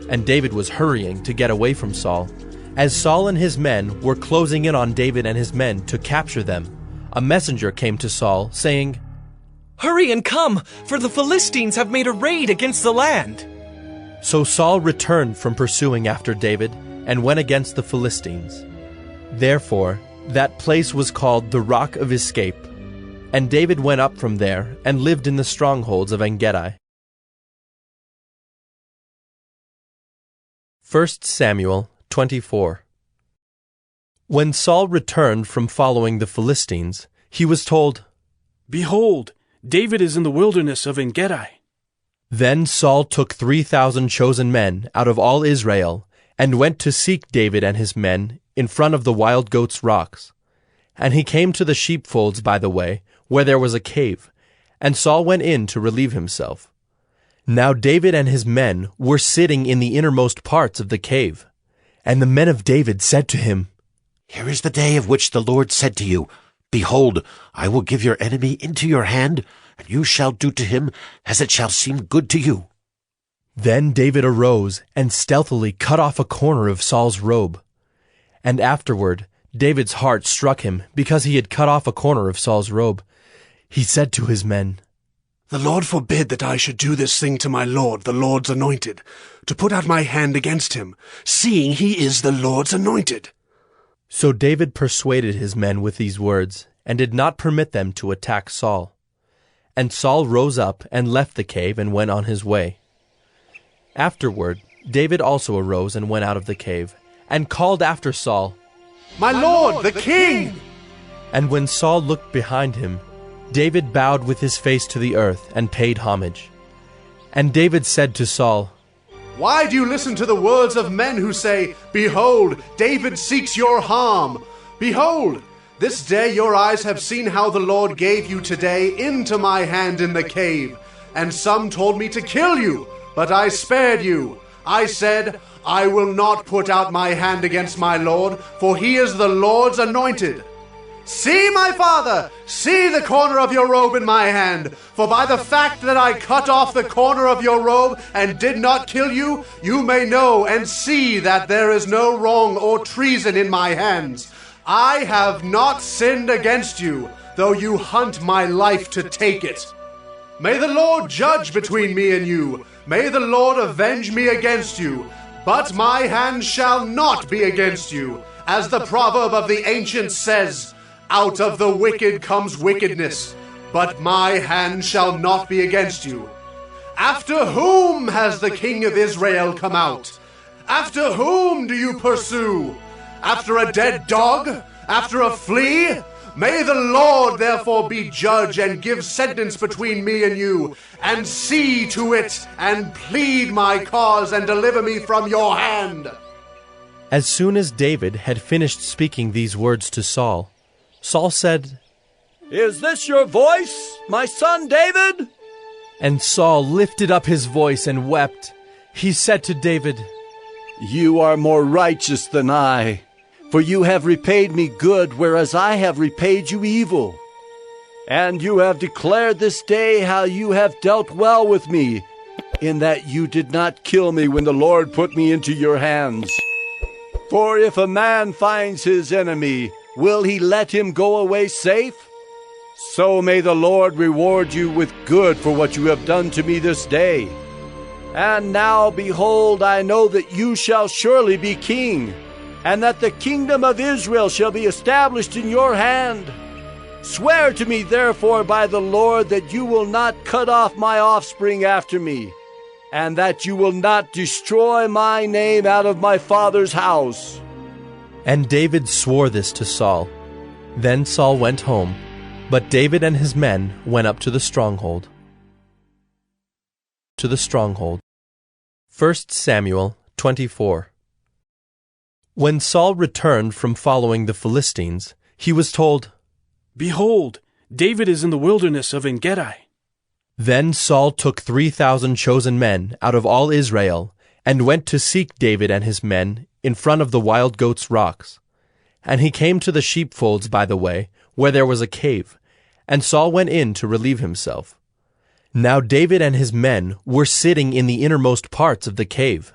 And David was hurrying to get away from Saul. As Saul and his men were closing in on David and his men to capture them, a messenger came to Saul, saying, Hurry and come, for the Philistines have made a raid against the land. So Saul returned from pursuing after David, and went against the Philistines. Therefore that place was called the Rock of Escape. And David went up from there, and lived in the strongholds of En-gedi. 1 Samuel 24. When Saul returned from following the Philistines, he was told, Behold, David is in the wilderness of En-gedi. Then Saul took 3,000 chosen men out of all Israel, and went to seek David and his men in front of the wild goats' rocks. And he came to the sheepfolds by the way, where there was a cave, and Saul went in to relieve himself. Now David and his men were sitting in the innermost parts of the cave. And the men of David said to him, Here is the day of which the Lord said to you, Behold, I will give your enemy into your hand, and you shall do to him as it shall seem good to you. Then David arose and stealthily cut off a corner of Saul's robe. And afterward David's heart struck him because he had cut off a corner of Saul's robe. He said to his men, The Lord forbid that I should do this thing to my Lord, the Lord's anointed, to put out my hand against him, seeing he is the Lord's anointed. So David persuaded his men with these words, and did not permit them to attack Saul. And Saul rose up and left the cave and went on his way. Afterward, David also arose and went out of the cave, and called after Saul, My Lord, the King! And when Saul looked behind him, David bowed with his face to the earth and paid homage. And David said to Saul, Why do you listen to the words of men who say, Behold, David seeks your harm? Behold, this day your eyes have seen how the Lord gave you today into my hand in the cave. And some told me to kill you, but I spared you. I said, I will not put out my hand against my Lord, for he is the Lord's anointed. See, my father, see the corner of your robe in my hand. For by the fact that I cut off the corner of your robe and did not kill you, you may know and see that there is no wrong or treason in my hands. I have not sinned against you, though you hunt my life to take it. May the Lord judge between me and you. May the Lord avenge me against you. But my hand shall not be against you. As the proverb of the ancients says, Out of the wicked comes wickedness, but my hand shall not be against you. After whom has the King of Israel come out? After whom do you pursue? After a dead dog? After a flea? May the Lord therefore be judge and give sentence between me and you, and see to it, and plead my cause, and deliver me from your hand. As soon as David had finished speaking these words to Saul, Saul said, Is this your voice, my son David? And Saul lifted up his voice and wept. He said to David, You are more righteous than I, for you have repaid me good, whereas I have repaid you evil. And you have declared this day how you have dealt well with me, in that you did not kill me when the Lord put me into your hands. For if a man finds his enemy, will he let him go away safe? So may the Lord reward you with good for what you have done to me this day. And now, behold, I know that you shall surely be king, and that the kingdom of Israel shall be established in your hand. Swear to me, therefore, by the Lord, that you will not cut off my offspring after me, and that you will not destroy my name out of my father's house. And David swore this to Saul. Then Saul went home, but David and his men went up to the stronghold. 1 Samuel 24. When Saul returned from following the Philistines, he was told, Behold, David is in the wilderness of En-gedi. Then Saul took 3,000 chosen men out of all Israel, and went to seek David and his men in front of the wild goats' rocks. And he came to the sheepfolds by the way, where there was a cave, and Saul went in to relieve himself. Now David and his men were sitting in the innermost parts of the cave.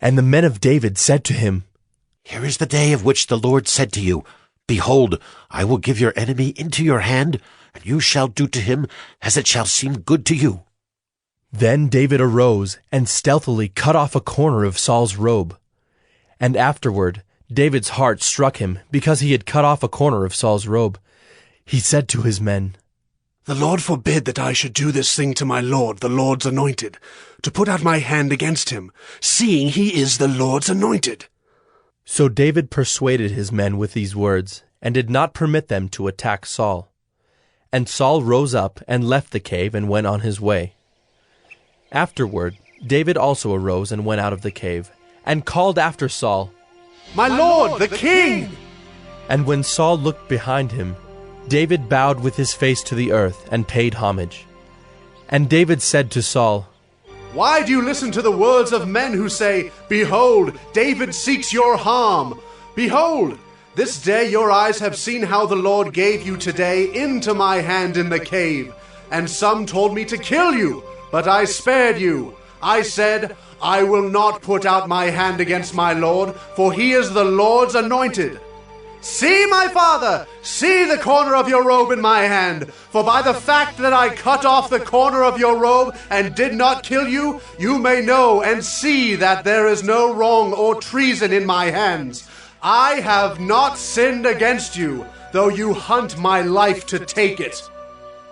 And the men of David said to him, Here is the day of which the Lord said to you, Behold, I will give your enemy into your hand, and you shall do to him as it shall seem good to you. Then David arose and stealthily cut off a corner of Saul's robe. And afterward David's heart struck him because he had cut off a corner of Saul's robe. He said to his men, The Lord forbid that I should do this thing to my Lord, the Lord's anointed, to put out my hand against him, seeing he is the Lord's anointed. So David persuaded his men with these words, and did not permit them to attack Saul. And Saul rose up and left the cave and went on his way. Afterward, David also arose and went out of the cave, and called after Saul, My lord, the king! And when Saul looked behind him, David bowed with his face to the earth and paid homage. And David said to Saul, Why do you listen to the words of men who say, Behold, David seeks your harm? Behold, this day your eyes have seen how the Lord gave you today into my hand in the cave. And some told me to kill you, but I spared you. I said, I will not put out my hand against my Lord, for he is the Lord's anointed. See, my father, see the corner of your robe in my hand. For by the fact that I cut off the corner of your robe and did not kill you, you may know and see that there is no wrong or treason in my hands. I have not sinned against you, though you hunt my life to take it.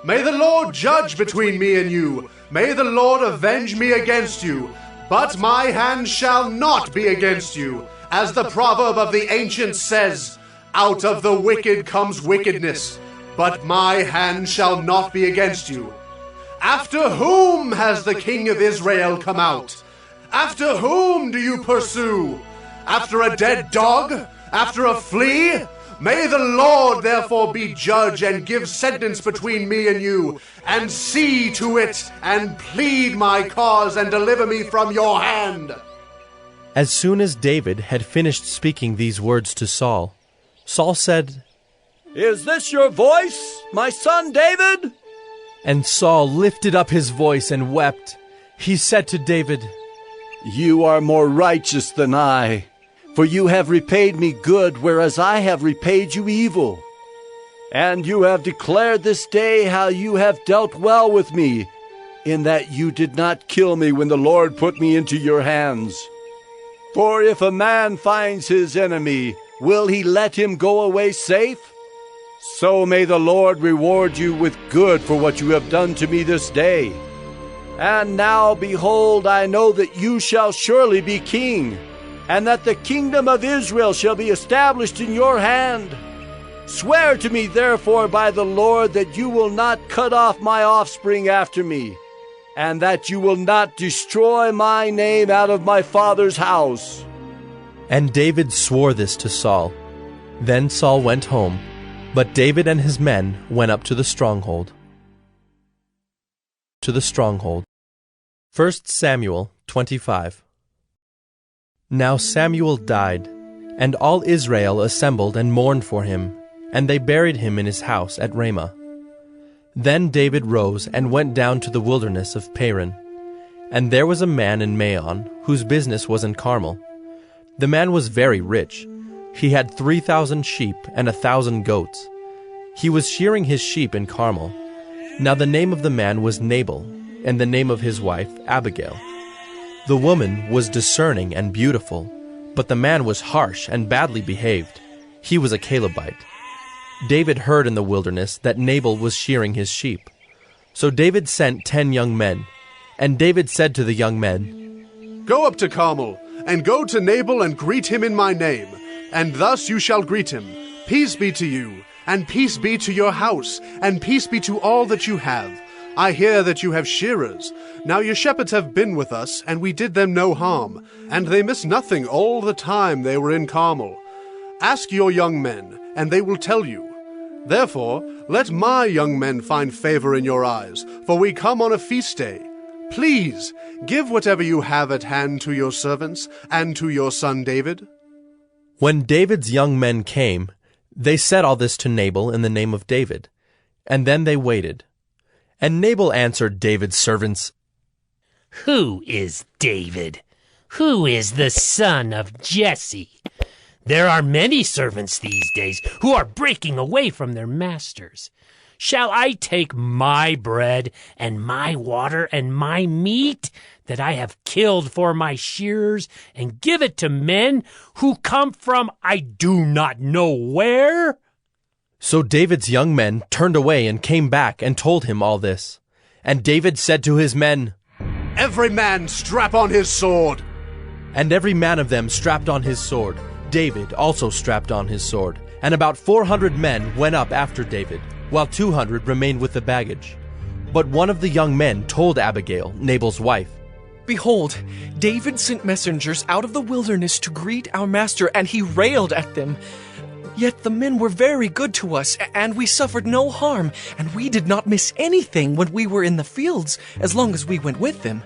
May the Lord judge between me and you. May the Lord avenge me against you. But my hand shall not be against you. As the proverb of the ancients says, Out of the wicked comes wickedness, but my hand shall not be against you. After whom has the king of Israel come out? After whom do you pursue? After a dead dog? After a flea? May the Lord therefore be judge and give sentence between me and you, and see to it, and plead my cause, and deliver me from your hand. As soon as David had finished speaking these words to Saul, Saul said, Is this your voice, my son David? And Saul lifted up his voice and wept. He said to David, You are more righteous than I, for you have repaid me good, whereas I have repaid you evil. And you have declared this day how you have dealt well with me, in that you did not kill me when the Lord put me into your hands. For if a man finds his enemy, will he let him go away safe? So may the Lord reward you with good for what you have done to me this day. And now, behold, I know that you shall surely be king, and that the kingdom of Israel shall be established in your hand. Swear to me, therefore, by the Lord, that you will not cut off my offspring after me, and that you will not destroy my name out of my father's house. And David swore this to Saul. Then Saul went home, but David and his men went up to the stronghold. 1 Samuel 25. Now Samuel died, and all Israel assembled and mourned for him, and they buried him in his house at Ramah. Then David rose and went down to the wilderness of Paran. And there was a man in Maon, whose business was in Carmel. The man was very rich. He had 3,000 sheep and 1,000 goats. He was shearing his sheep in Carmel. Now the name of the man was Nabal, and the name of his wife Abigail. The woman was discerning and beautiful, but the man was harsh and badly behaved. He was a Calebite. David heard in the wilderness that Nabal was shearing his sheep. So David sent 10 young men, and David said to the young men, Go up to Carmel, and go to Nabal and greet him in my name, and thus you shall greet him. Peace be to you, and peace be to your house, and peace be to all that you have. I hear that you have shearers. Now your shepherds have been with us, and we did them no harm, and they missed nothing all the time they were in Carmel. Ask your young men, and they will tell you. Therefore, let my young men find favor in your eyes, for we come on a feast day. Please, give whatever you have at hand to your servants, and to your son David. When David's young men came, they said all this to Nabal in the name of David, and then they waited. And Nabal answered David's servants, Who is David? Who is the son of Jesse? There are many servants these days who are breaking away from their masters. Shall I take my bread and my water and my meat that I have killed for my shearers and give it to men who come from I do not know where? So David's young men turned away and came back and told him all this. And David said to his men, Every man strap on his sword. And every man of them strapped on his sword. David also strapped on his sword. And about 400 men went up after David. while 200 remained with the baggage. But one of the young men told Abigail, Nabal's wife, "Behold, David sent messengers out of the wilderness to greet our master, and he railed at them. Yet the men were very good to us, and we suffered no harm, and we did not miss anything when we were in the fields, as long as we went with them.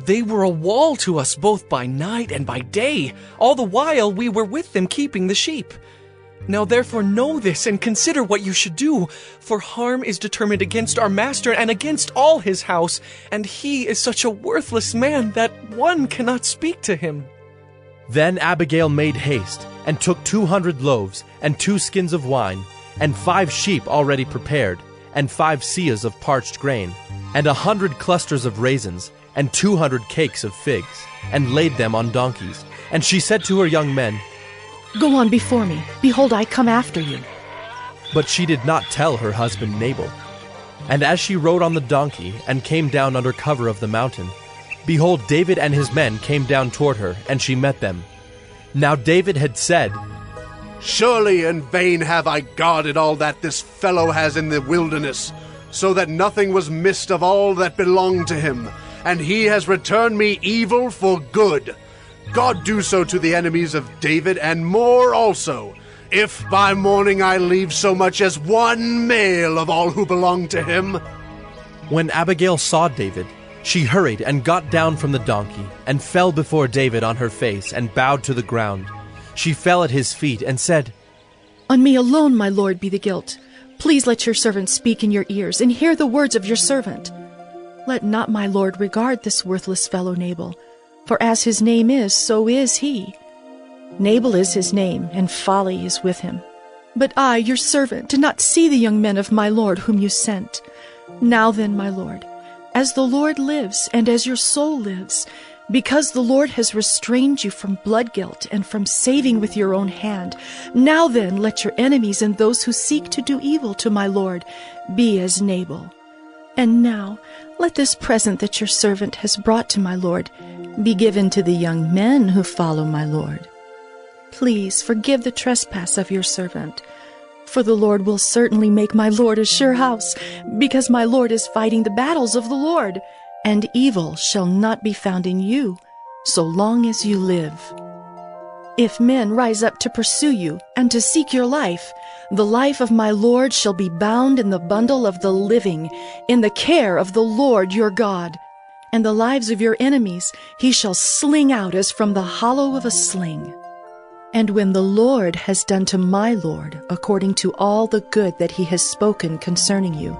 They were a wall to us both by night and by day, all the while we were with them keeping the sheep. Now therefore know this, and consider what you should do, for harm is determined against our master and against all his house, and he is such a worthless man that one cannot speak to him." Then Abigail made haste, and took 200 loaves, and 2 skins of wine, and 5 sheep already prepared, and 5 seahs of parched grain, and 100 clusters of raisins, and 200 cakes of figs, and laid them on donkeys. And she said to her young men, "Go on before me. Behold, I come after you." But she did not tell her husband Nabal. And as she rode on the donkey, and came down under cover of the mountain, behold, David and his men came down toward her, and she met them. Now David had said, "Surely in vain have I guarded all that this fellow has in the wilderness, so that nothing was missed of all that belonged to him, and he has returned me evil for good. God do so to the enemies of David, and more also, if by morning I leave so much as one male of all who belong to him." When Abigail saw David, she hurried and got down from the donkey, and fell before David on her face, and bowed to the ground. She fell at his feet, and said, "On me alone, my lord, be the guilt. Please let your servant speak in your ears, and hear the words of your servant. Let not my lord regard this worthless fellow Nabal, for as his name is, so is he. Nabal is his name, and folly is with him. But I, your servant, did not see the young men of my lord whom you sent. Now then, my lord, as the Lord lives, and as your soul lives, because the Lord has restrained you from blood guilt and from saving with your own hand, now then let your enemies and those who seek to do evil to my lord be as Nabal. And now let this present that your servant has brought to my lord be given to the young men who follow my lord. Please forgive the trespass of your servant, for the Lord will certainly make my lord a sure house, because my lord is fighting the battles of the Lord, and evil shall not be found in you so long as you live. If men rise up to pursue you and to seek your life, the life of my lord shall be bound in the bundle of the living, in the care of the Lord your God. And the lives of your enemies he shall sling out as from the hollow of a sling. And when the Lord has done to my lord according to all the good that he has spoken concerning you,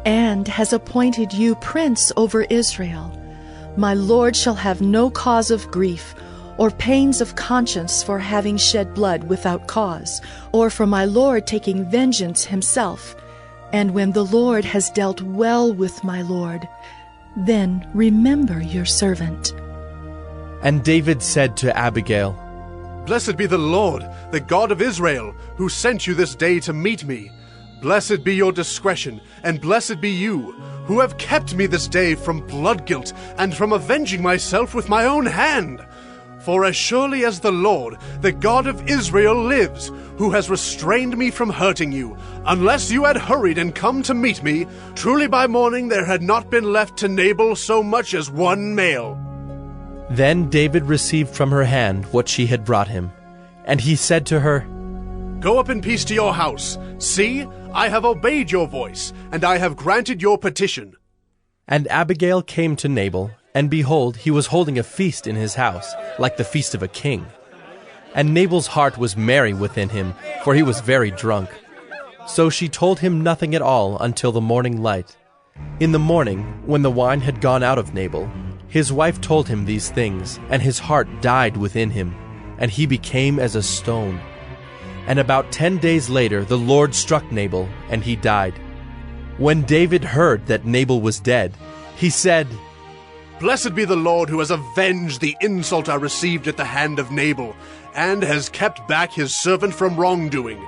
and has appointed you prince over Israel, my lord shall have no cause of grief, or pains of conscience for having shed blood without cause, or for my lord taking vengeance himself. And when the Lord has dealt well with my lord, then remember your servant." And David said to Abigail, "Blessed be the Lord, the God of Israel, who sent you this day to meet me. Blessed be your discretion, and blessed be you, who have kept me this day from blood guilt, and from avenging myself with my own hand. For as surely as the Lord, the God of Israel, lives, who has restrained me from hurting you, unless you had hurried and come to meet me, truly by morning there had not been left to Nabal so much as one male." Then David received from her hand what she had brought him. And he said to her, "Go up in peace to your house. See, I have obeyed your voice, and I have granted your petition." And Abigail came to Nabal, and behold, he was holding a feast in his house, like the feast of a king. And Nabal's heart was merry within him, for he was very drunk. So she told him nothing at all until the morning light. In the morning, when the wine had gone out of Nabal, his wife told him these things, and his heart died within him, and he became as a stone. And about 10 days later the Lord struck Nabal, and he died. When David heard that Nabal was dead, he said, "Blessed be the Lord who has avenged the insult I received at the hand of Nabal, and has kept back his servant from wrongdoing.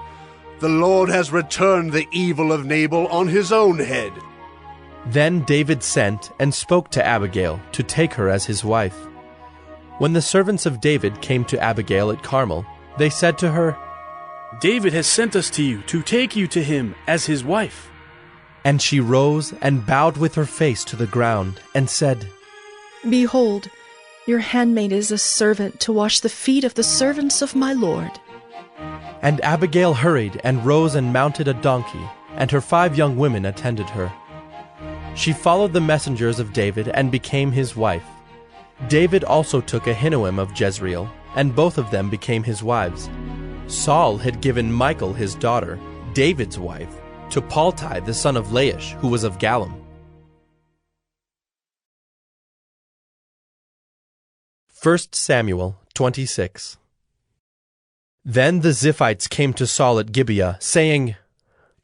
The Lord has returned the evil of Nabal on his own head." Then David sent and spoke to Abigail to take her as his wife. When the servants of David came to Abigail at Carmel, they said to her, "David has sent us to you to take you to him as his wife." And she rose and bowed with her face to the ground, and said, Behold, your handmaid is a servant to wash the feet of the servants of my Lord. And Abigail hurried and rose and mounted a donkey, and her 5 young women attended her. She followed the messengers of David and became his wife. David also took Ahinoam of Jezreel, and both of them became his wives. Saul had given Michal his daughter, David's wife, to Paltai the son of Laish, who was of Gallim. 1 Samuel 26. Then the Ziphites came to Saul at Gibeah, saying,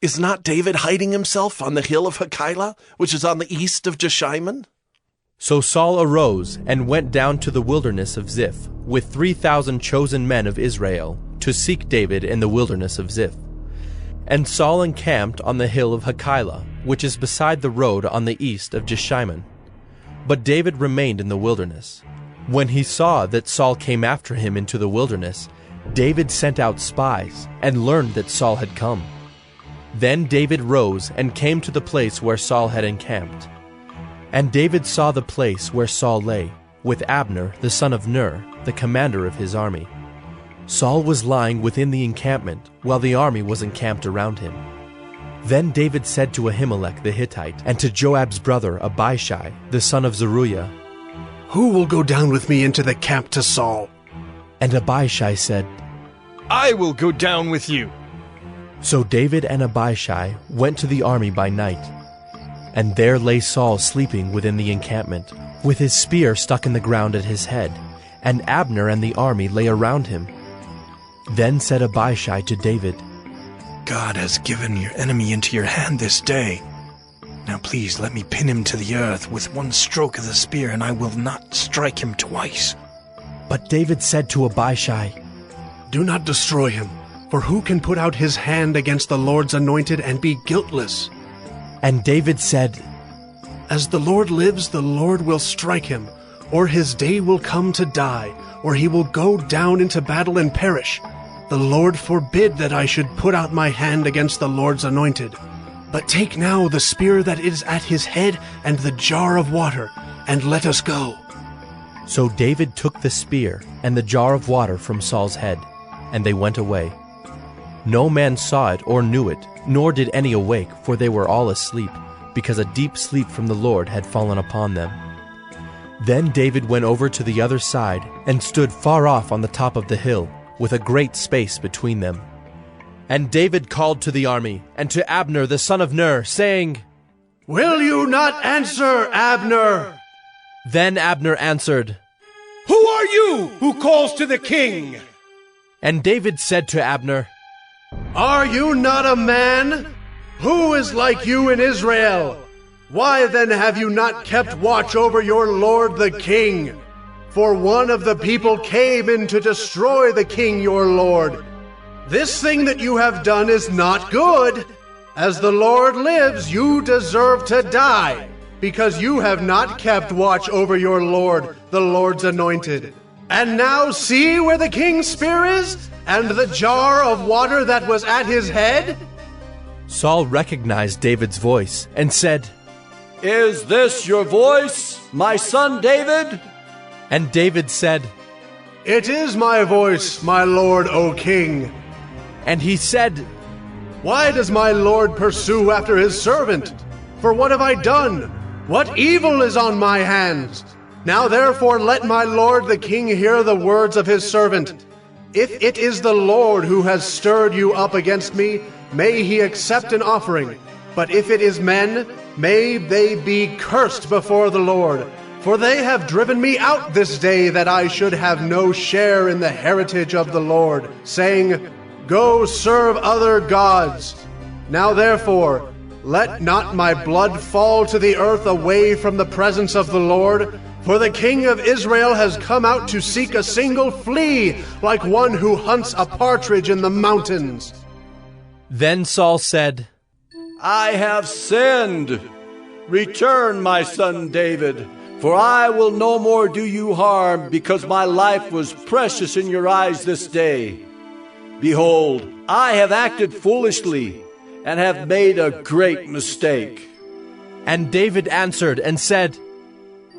Is not David hiding himself on the hill of Hachilah, which is on the east of Jeshimon? So Saul arose and went down to the wilderness of Ziph, with 3,000 chosen men of Israel, to seek David in the wilderness of Ziph. And Saul encamped on the hill of Hachilah, which is beside the road on the east of Jeshimon. But David remained in the wilderness. When he saw that Saul came after him into the wilderness, David sent out spies and learned that Saul had come. Then David rose and came to the place where Saul had encamped. And David saw the place where Saul lay, with Abner the son of Ner, the commander of his army. Saul was lying within the encampment, while the army was encamped around him. Then David said to Ahimelech the Hittite, and to Joab's brother Abishai, the son of Zeruiah, Who will go down with me into the camp to Saul? And Abishai said, I will go down with you. So David and Abishai went to the army by night. And there lay Saul sleeping within the encampment, with his spear stuck in the ground at his head, and Abner and the army lay around him. Then said Abishai to David, God has given your enemy into your hand this day. Now please let me pin him to the earth with one stroke of the spear, and I will not strike him twice. But David said to Abishai, Do not destroy him, for who can put out his hand against the Lord's anointed and be guiltless? And David said, As the Lord lives, the Lord will strike him, or his day will come to die, or he will go down into battle and perish. The Lord forbid that I should put out my hand against the Lord's anointed. But take now the spear that is at his head and the jar of water, and let us go. So David took the spear and the jar of water from Saul's head, and they went away. No man saw it or knew it, nor did any awake, for they were all asleep, because a deep sleep from the Lord had fallen upon them. Then David went over to the other side, and stood far off on the top of the hill, with a great space between them. And David called to the army, and to Abner the son of Ner, saying, Will you not answer, Abner? Then Abner answered, Who are you who calls to the king? And David said to Abner, Are you not a man? Who is like you in Israel? Why then have you not kept watch over your lord the king? For one of the people came in to destroy the king your lord. This thing that you have done is not good. As the Lord lives, you deserve to die, because you have not kept watch over your lord, the Lord's anointed. And now see where the king's spear is, and the jar of water that was at his head? Saul recognized David's voice, and said, Is this your voice, my son David? And David said, It is my voice, my lord, O king. And he said, Why does my lord pursue after his servant? For what have I done? What evil is on my hands? Now therefore let my lord the king hear the words of his servant. If it is the Lord who has stirred you up against me, may he accept an offering. But if it is men, may they be cursed before the Lord. For they have driven me out this day, that I should have no share in the heritage of the Lord, saying, Go serve other gods. Now therefore, let not my blood fall to the earth away from the presence of the Lord, for the king of Israel has come out to seek a single flea, like one who hunts a partridge in the mountains. Then Saul said, I have sinned. Return, my son David, for I will no more do you harm, because my life was precious in your eyes this day. Behold, I have acted foolishly, and have made a great mistake. And David answered and said,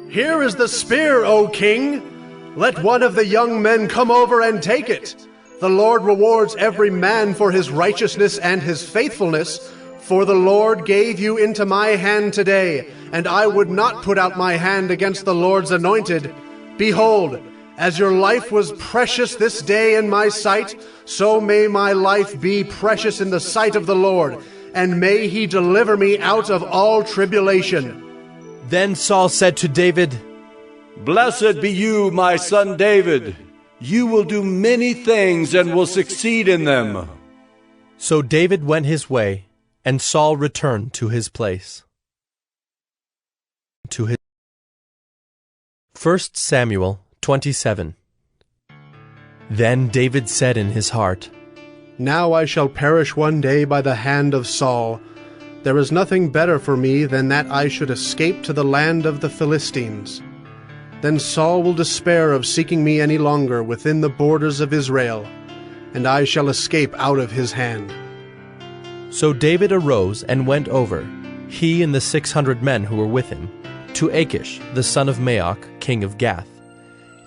Here is the spear, O king. Let one of the young men come over and take it. The Lord rewards every man for his righteousness and his faithfulness, for the Lord gave you into my hand today, and I would not put out my hand against the Lord's anointed. Behold, as your life was precious this day in my sight, so may my life be precious in the sight of the Lord, and may he deliver me out of all tribulation. Then Saul said to David, Blessed be you, my son David. You will do many things and will succeed in them. So David went his way, and Saul returned to his place. 1 Samuel 27. Then David said in his heart, Now I shall perish one day by the hand of Saul. There is nothing better for me than that I should escape to the land of the Philistines. Then Saul will despair of seeking me any longer within the borders of Israel, and I shall escape out of his hand. So David arose and went over, he and the 600 men who were with him, to Achish, the son of Maoch, king of Gath.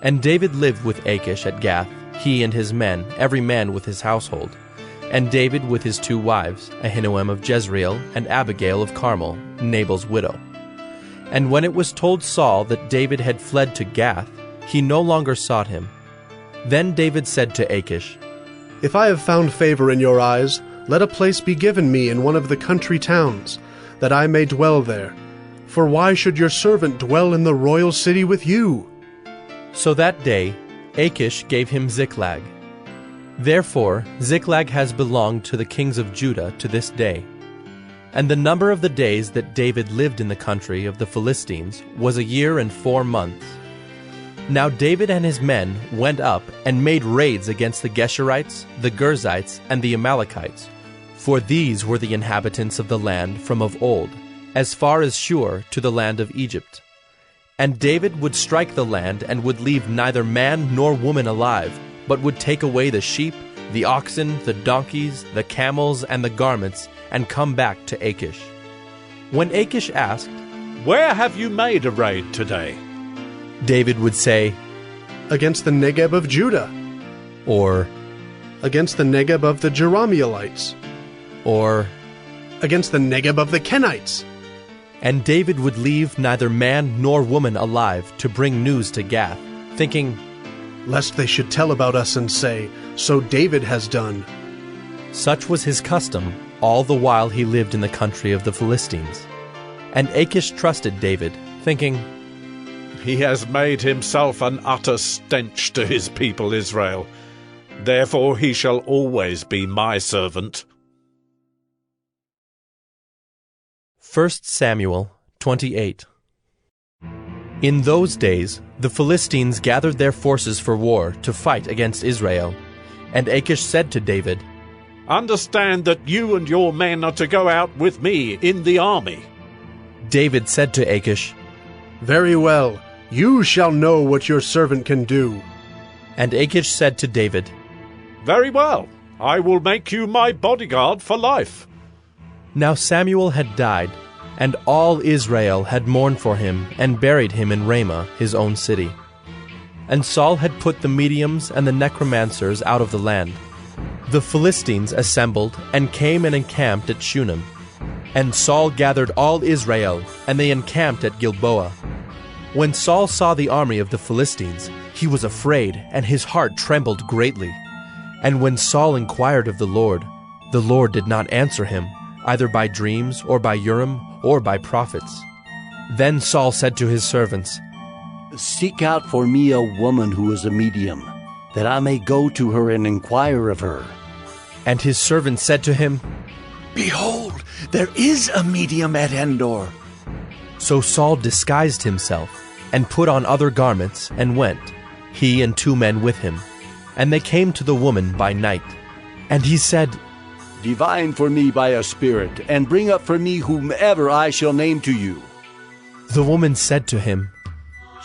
And David lived with Achish at Gath, he and his men, every man with his household, and David with his 2 wives, Ahinoam of Jezreel and Abigail of Carmel, Nabal's widow. And when it was told Saul that David had fled to Gath, he no longer sought him. Then David said to Achish, If I have found favor in your eyes, let a place be given me in one of the country towns, that I may dwell there. For why should your servant dwell in the royal city with you? So that day Achish gave him Ziklag. Therefore Ziklag has belonged to the kings of Judah to this day. And the number of the days that David lived in the country of the Philistines was 1 year and 4 months. Now David and his men went up and made raids against the Geshurites, the Girzites, and the Amalekites, for these were the inhabitants of the land from of old, as far as Shur to the land of Egypt. And David would strike the land and would leave neither man nor woman alive, but would take away the sheep, the oxen, the donkeys, the camels, and the garments, and come back to Achish. When Achish asked, Where have you made a raid today? David would say, Against the Negeb of Judah. Or, Against the Negeb of the Jerahmeelites. Or, Against the Negeb of the Kenites. And David would leave neither man nor woman alive to bring news to Gath, thinking, Lest they should tell about us and say, So David has done. Such was his custom all the while he lived in the country of the Philistines. And Achish trusted David, thinking, He has made himself an utter stench to his people Israel. Therefore he shall always be my servant. 1 Samuel 28. In those days the Philistines gathered their forces for war to fight against Israel. And Achish said to David, Understand that you and your men are to go out with me in the army. David said to Achish, Very well, you shall know what your servant can do. And Achish said to David, Very well, I will make you my bodyguard for life. Now Samuel had died, and all Israel had mourned for him and buried him in Ramah, his own city. And Saul had put the mediums and the necromancers out of the land. The Philistines assembled and came and encamped at Shunem. And Saul gathered all Israel, and they encamped at Gilboa. When Saul saw the army of the Philistines, he was afraid, and his heart trembled greatly. And when Saul inquired of the Lord did not answer him, either by dreams, or by Urim, or by prophets. Then Saul said to his servants, Seek out for me a woman who is a medium, that I may go to her and inquire of her. And his servants said to him, Behold, there is a medium at Endor. So Saul disguised himself, and put on other garments, and went, he and 2 men with him. And they came to the woman by night. And he said, Divine for me by a spirit, and bring up for me whomever I shall name to you. The woman said to him,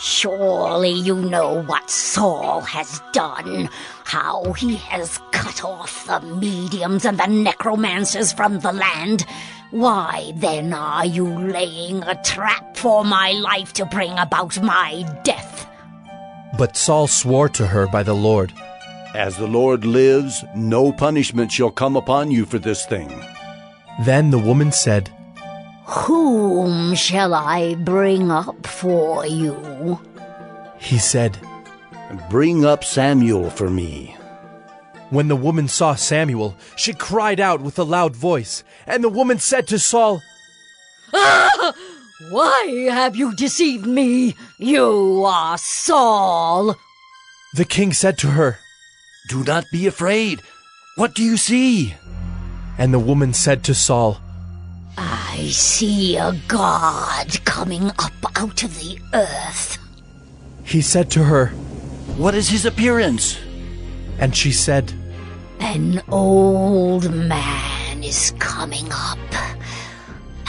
Surely you know what Saul has done, how he has cut off the mediums and the necromancers from the land. Why then are you laying a trap for my life to bring about my death? But Saul swore to her by the Lord, As the Lord lives, no punishment shall come upon you for this thing. Then the woman said, Whom shall I bring up for you? He said, Bring up Samuel for me. When the woman saw Samuel, she cried out with a loud voice, and the woman said to Saul, Ah! Why have you deceived me? You are Saul. The king said to her, Do not be afraid. What do you see? And the woman said to Saul, I see a god coming up out of the earth. He said to her, What is his appearance? And she said, An old man is coming up,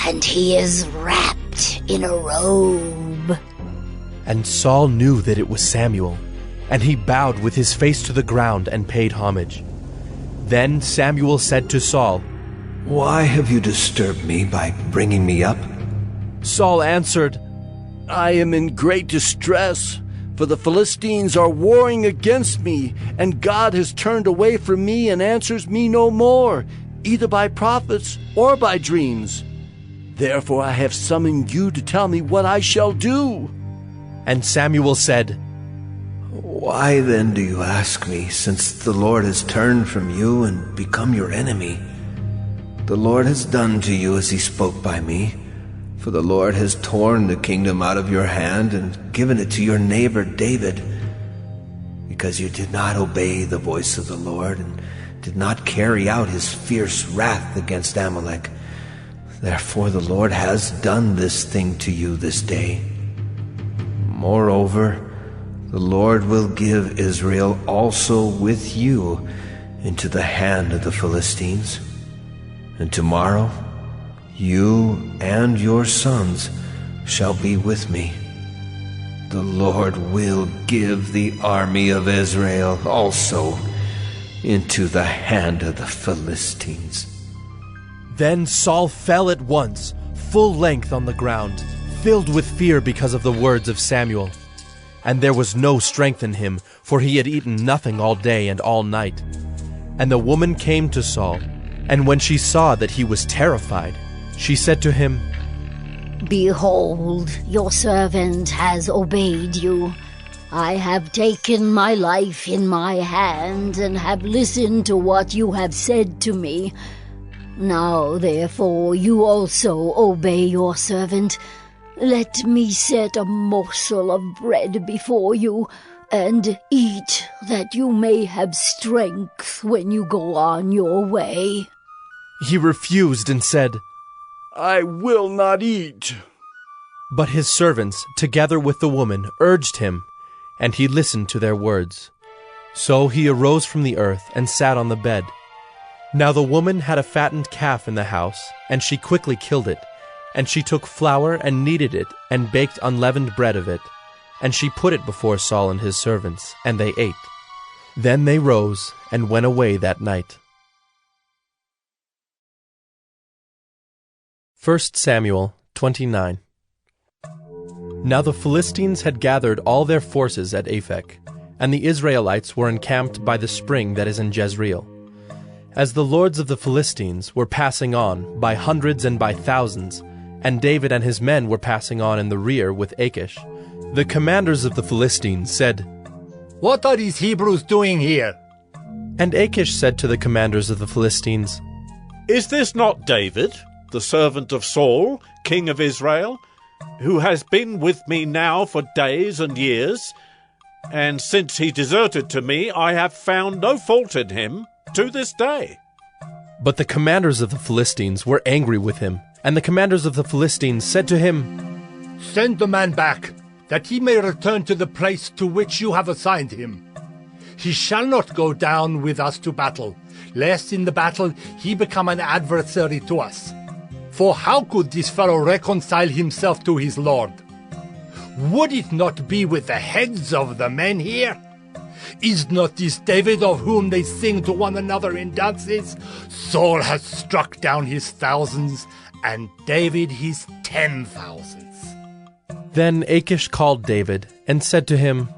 and he is wrapped in a robe. And Saul knew that it was Samuel, and he bowed with his face to the ground and paid homage. Then Samuel said to Saul, Why have you disturbed me by bringing me up? Saul answered, I am in great distress, for the Philistines are warring against me, and God has turned away from me and answers me no more, either by prophets or by dreams. Therefore I have summoned you to tell me what I shall do. And Samuel said, Why then do you ask me, since the Lord has turned from you and become your enemy? The Lord has done to you as he spoke by me, for the Lord has torn the kingdom out of your hand and given it to your neighbor David, because you did not obey the voice of the Lord and did not carry out his fierce wrath against Amalek. Therefore the Lord has done this thing to you this day. Moreover, the Lord will give Israel also with you into the hand of the Philistines. And tomorrow you and your sons shall be with me. The Lord will give the army of Israel also into the hand of the Philistines. Then Saul fell at once, full length on the ground, filled with fear because of the words of Samuel. And there was no strength in him, for he had eaten nothing all day and all night. And the woman came to Saul, and when she saw that he was terrified, she said to him, Behold, your servant has obeyed you. I have taken my life in my hand and have listened to what you have said to me. Now, therefore, you also obey your servant. Let me set a morsel of bread before you, and eat, that you may have strength when you go on your way. He refused and said, I will not eat. But his servants, together with the woman, urged him, and he listened to their words. So he arose from the earth and sat on the bed. Now the woman had a fattened calf in the house, and she quickly killed it. And she took flour and kneaded it, and baked unleavened bread of it. And she put it before Saul and his servants, and they ate. Then they rose and went away that night. 1 Samuel 29. Now the Philistines had gathered all their forces at Aphek, and the Israelites were encamped by the spring that is in Jezreel. As the lords of the Philistines were passing on by hundreds and by thousands, and David and his men were passing on in the rear with Achish, the commanders of the Philistines said, What are these Hebrews doing here? And Achish said to the commanders of the Philistines, Is this not David, the servant of Saul, king of Israel, who has been with me now for days and years? And since he deserted to me, I have found no fault in him to this day. But the commanders of the Philistines were angry with him, and the commanders of the Philistines said to him, Send the man back, that he may return to the place to which you have assigned him. He shall not go down with us to battle, lest in the battle he become an adversary to us. For how could this fellow reconcile himself to his Lord? would it not be with the heads of the men here? Is not this David of whom they sing to one another in dances? Saul has struck down his thousands, and David his 10,000s. Then Achish called David and said to him,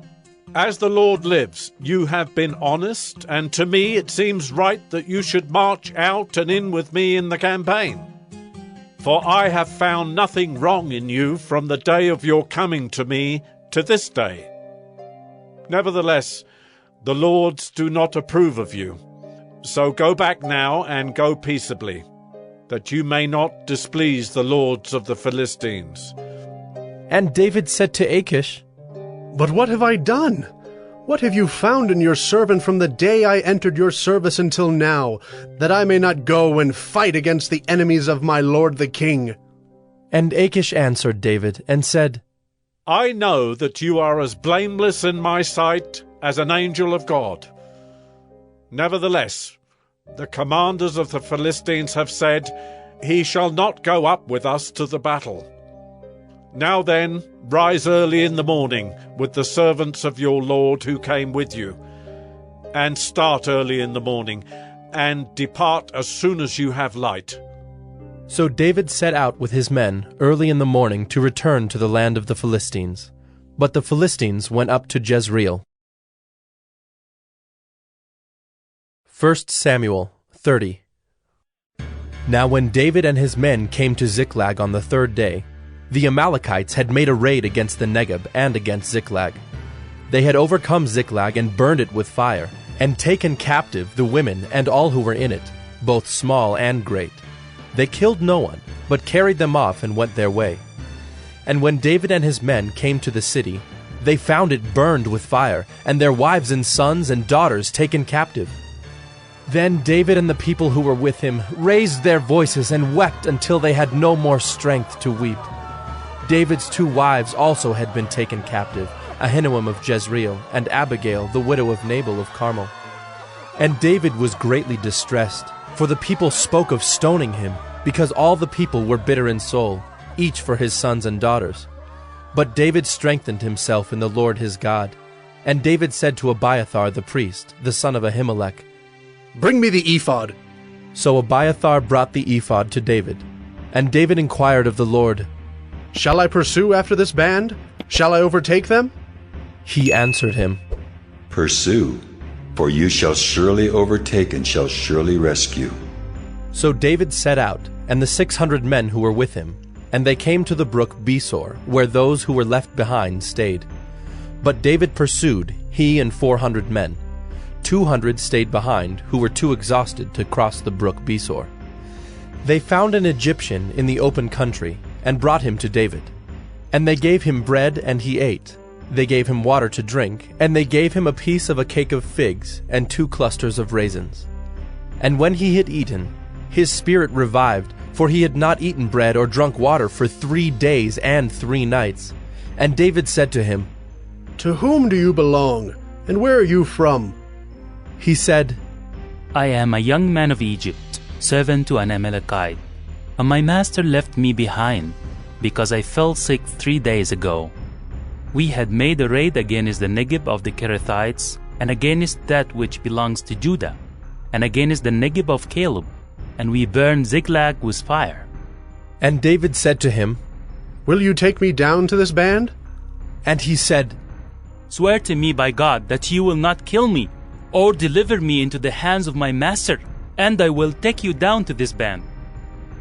As the Lord lives, you have been honest, and to me it seems right that you should march out and in with me in the campaign. For I have found nothing wrong in you from the day of your coming to me to this day. Nevertheless, the lords do not approve of you. So go back now and go peaceably, that you may not displease the lords of the Philistines. And David said to Achish, But what have I done? What have you found in your servant from the day I entered your service until now, that I may not go and fight against the enemies of my lord the king? And Achish answered David and said, I know that you are as blameless in my sight as an angel of God. Nevertheless, the commanders of the Philistines have said, He shall not go up with us to the battle. Now then, rise early in the morning with the servants of your Lord who came with you, and start early in the morning, and depart as soon as you have light. So David set out with his men early in the morning to return to the land of the Philistines. But the Philistines went up to Jezreel. 1 Samuel 30. Now when David and his men came to Ziklag on the third day, the Amalekites had made a raid against the Negeb and against Ziklag. They had overcome Ziklag and burned it with fire, and taken captive the women and all who were in it, both small and great. They killed no one, but carried them off and went their way. And when David and his men came to the city, they found it burned with fire, and their wives and sons and daughters taken captive. Then David and the people who were with him raised their voices and wept until they had no more strength to weep. David's 2 wives also had been taken captive, Ahinoam of Jezreel and Abigail, the widow of Nabal of Carmel. And David was greatly distressed, for the people spoke of stoning him, because all the people were bitter in soul, each for his sons and daughters. But David strengthened himself in the Lord his God. And David said to Abiathar the priest, the son of Ahimelech, Bring me the ephod. So Abiathar brought the ephod to David. And David inquired of the Lord, Shall I pursue after this band? Shall I overtake them? He answered him, Pursue, for you shall surely overtake and shall surely rescue. So David set out, and the 600 men who were with him, and they came to the brook Besor, where those who were left behind stayed. But David pursued, he and 400 men. 200 stayed behind, who were too exhausted to cross the brook Besor. They found an Egyptian in the open country, and brought him to David. And they gave him bread, and he ate. They gave him water to drink, and they gave him a piece of a cake of figs, and 2 clusters of raisins. And when he had eaten, his spirit revived, for he had not eaten bread or drunk water for 3 days and 3 nights. And David said to him, To whom do you belong, and where are you from? He said, I am a young man of Egypt, servant to an Amalekite. And my master left me behind, because I fell sick 3 days ago. We had made a raid against the Negeb of the Kerethites, and against that which belongs to Judah, and against the Negeb of Caleb, and we burned Ziklag with fire. And David said to him, Will you take me down to this band? And he said, Swear to me by God that you will not kill me, or deliver me into the hands of my master, and I will take you down to this band.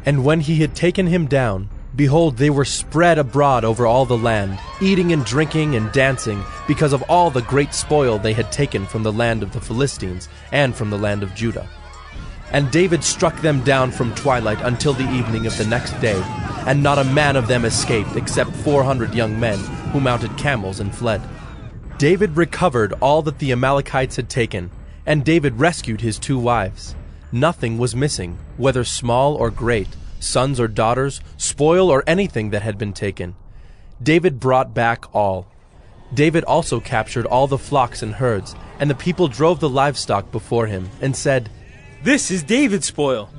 And when he had taken him down, behold, they were spread abroad over all the land, eating and drinking and dancing, because of all the great spoil they had taken from the land of the Philistines and from the land of Judah. And David struck them down from twilight until the evening of the next day, and not a man of them escaped, except 400 young men, who mounted camels and fled. David recovered all that the Amalekites had taken, and David rescued his 2 wives. Nothing was missing, whether small or great, sons or daughters, spoil or anything that had been taken. David brought back all. David also captured all the flocks and herds, and the people drove the livestock before him, and said, This is David's spoil.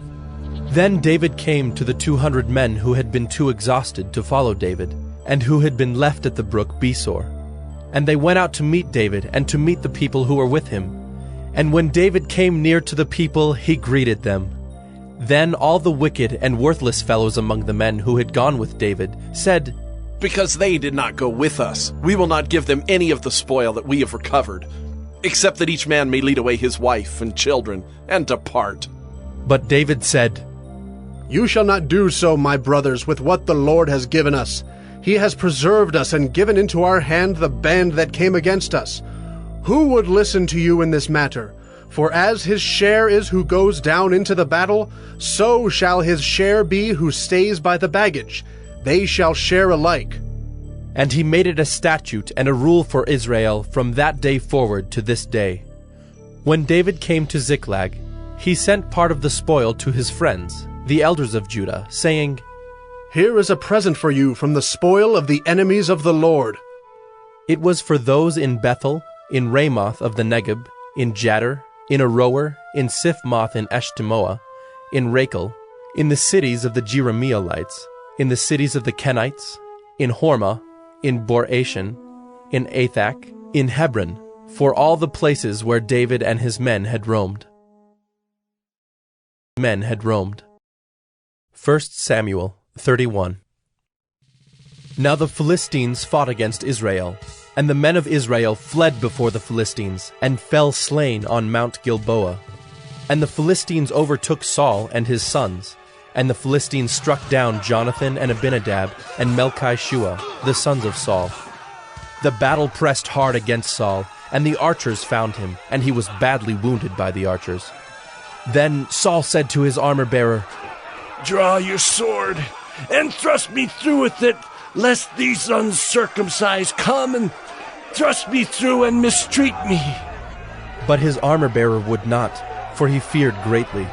Then David came to the 200 men who had been too exhausted to follow David, and who had been left at the brook Besor. And they went out to meet David and to meet the people who were with him. And when David came near to the people, he greeted them. Then all the wicked and worthless fellows among the men who had gone with David said, "Because they did not go with us, we will not give them any of the spoil that we have recovered, except that each man may lead away his wife and children and depart." But David said, "You shall not do so, my brothers, with what the Lord has given us. He has preserved us and given into our hand the band that came against us. Who would listen to you in this matter? For as his share is who goes down into the battle, so shall his share be who stays by the baggage. They shall share alike." And he made it a statute and a rule for Israel from that day forward to this day. When David came to Ziklag, he sent part of the spoil to his friends, the elders of Judah, saying, "Here is a present for you from the spoil of the enemies of the Lord." It was for those in Bethel, in Ramoth of the Negeb, in Jadar, in Aroer, in Siphmoth in Eshtemoa, in Rachel, in the cities of the Jerahmeelites, in the cities of the Kenites, in Hormah, in Bor-Ashan, in Athak, in Hebron, for all the places where David and his men had roamed. 1 Samuel 31. Now the Philistines fought against Israel, and the men of Israel fled before the Philistines, and fell slain on Mount Gilboa. And the Philistines overtook Saul and his sons, and the Philistines struck down Jonathan and Abinadab and Melchi-Shua, the sons of Saul. The battle pressed hard against Saul, and the archers found him, and he was badly wounded by the archers. Then Saul said to his armor-bearer, "Draw your sword, and thrust me through with it, lest these uncircumcised come and thrust me through and mistreat me." But his armor-bearer would not, for he feared greatly.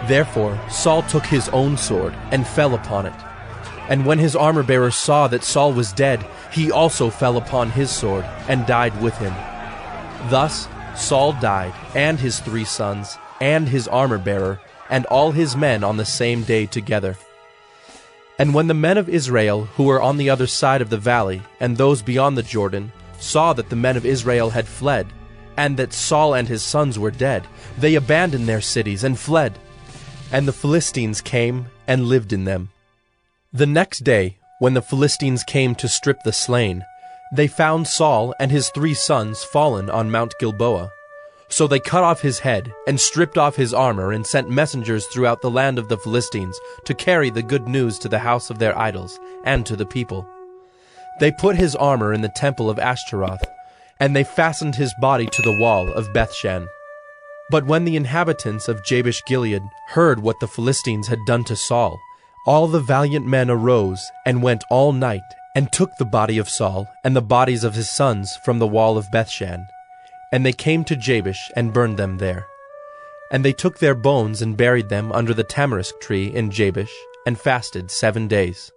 Therefore Saul took his own sword and fell upon it. And when his armor-bearer saw that Saul was dead, he also fell upon his sword and died with him. Thus Saul died, and his 3 sons, and his armor-bearer, and all his men on the same day together. And when the men of Israel who were on the other side of the valley, and those beyond the Jordan, saw that the men of Israel had fled, and that Saul and his sons were dead, they abandoned their cities and fled. And the Philistines came and lived in them. The next day, when the Philistines came to strip the slain, they found Saul and his 3 sons fallen on Mount Gilboa. So they cut off his head and stripped off his armor and sent messengers throughout the land of the Philistines to carry the good news to the house of their idols and to the people. They put his armor in the temple of Ashtaroth, and they fastened his body to the wall of Bethshan. But when the inhabitants of Jabesh-Gilead heard what the Philistines had done to Saul, all the valiant men arose and went all night and took the body of Saul and the bodies of his sons from the wall of Bethshan. And they came to Jabesh and burned them there. And they took their bones and buried them under the tamarisk tree in Jabesh, and fasted 7 days.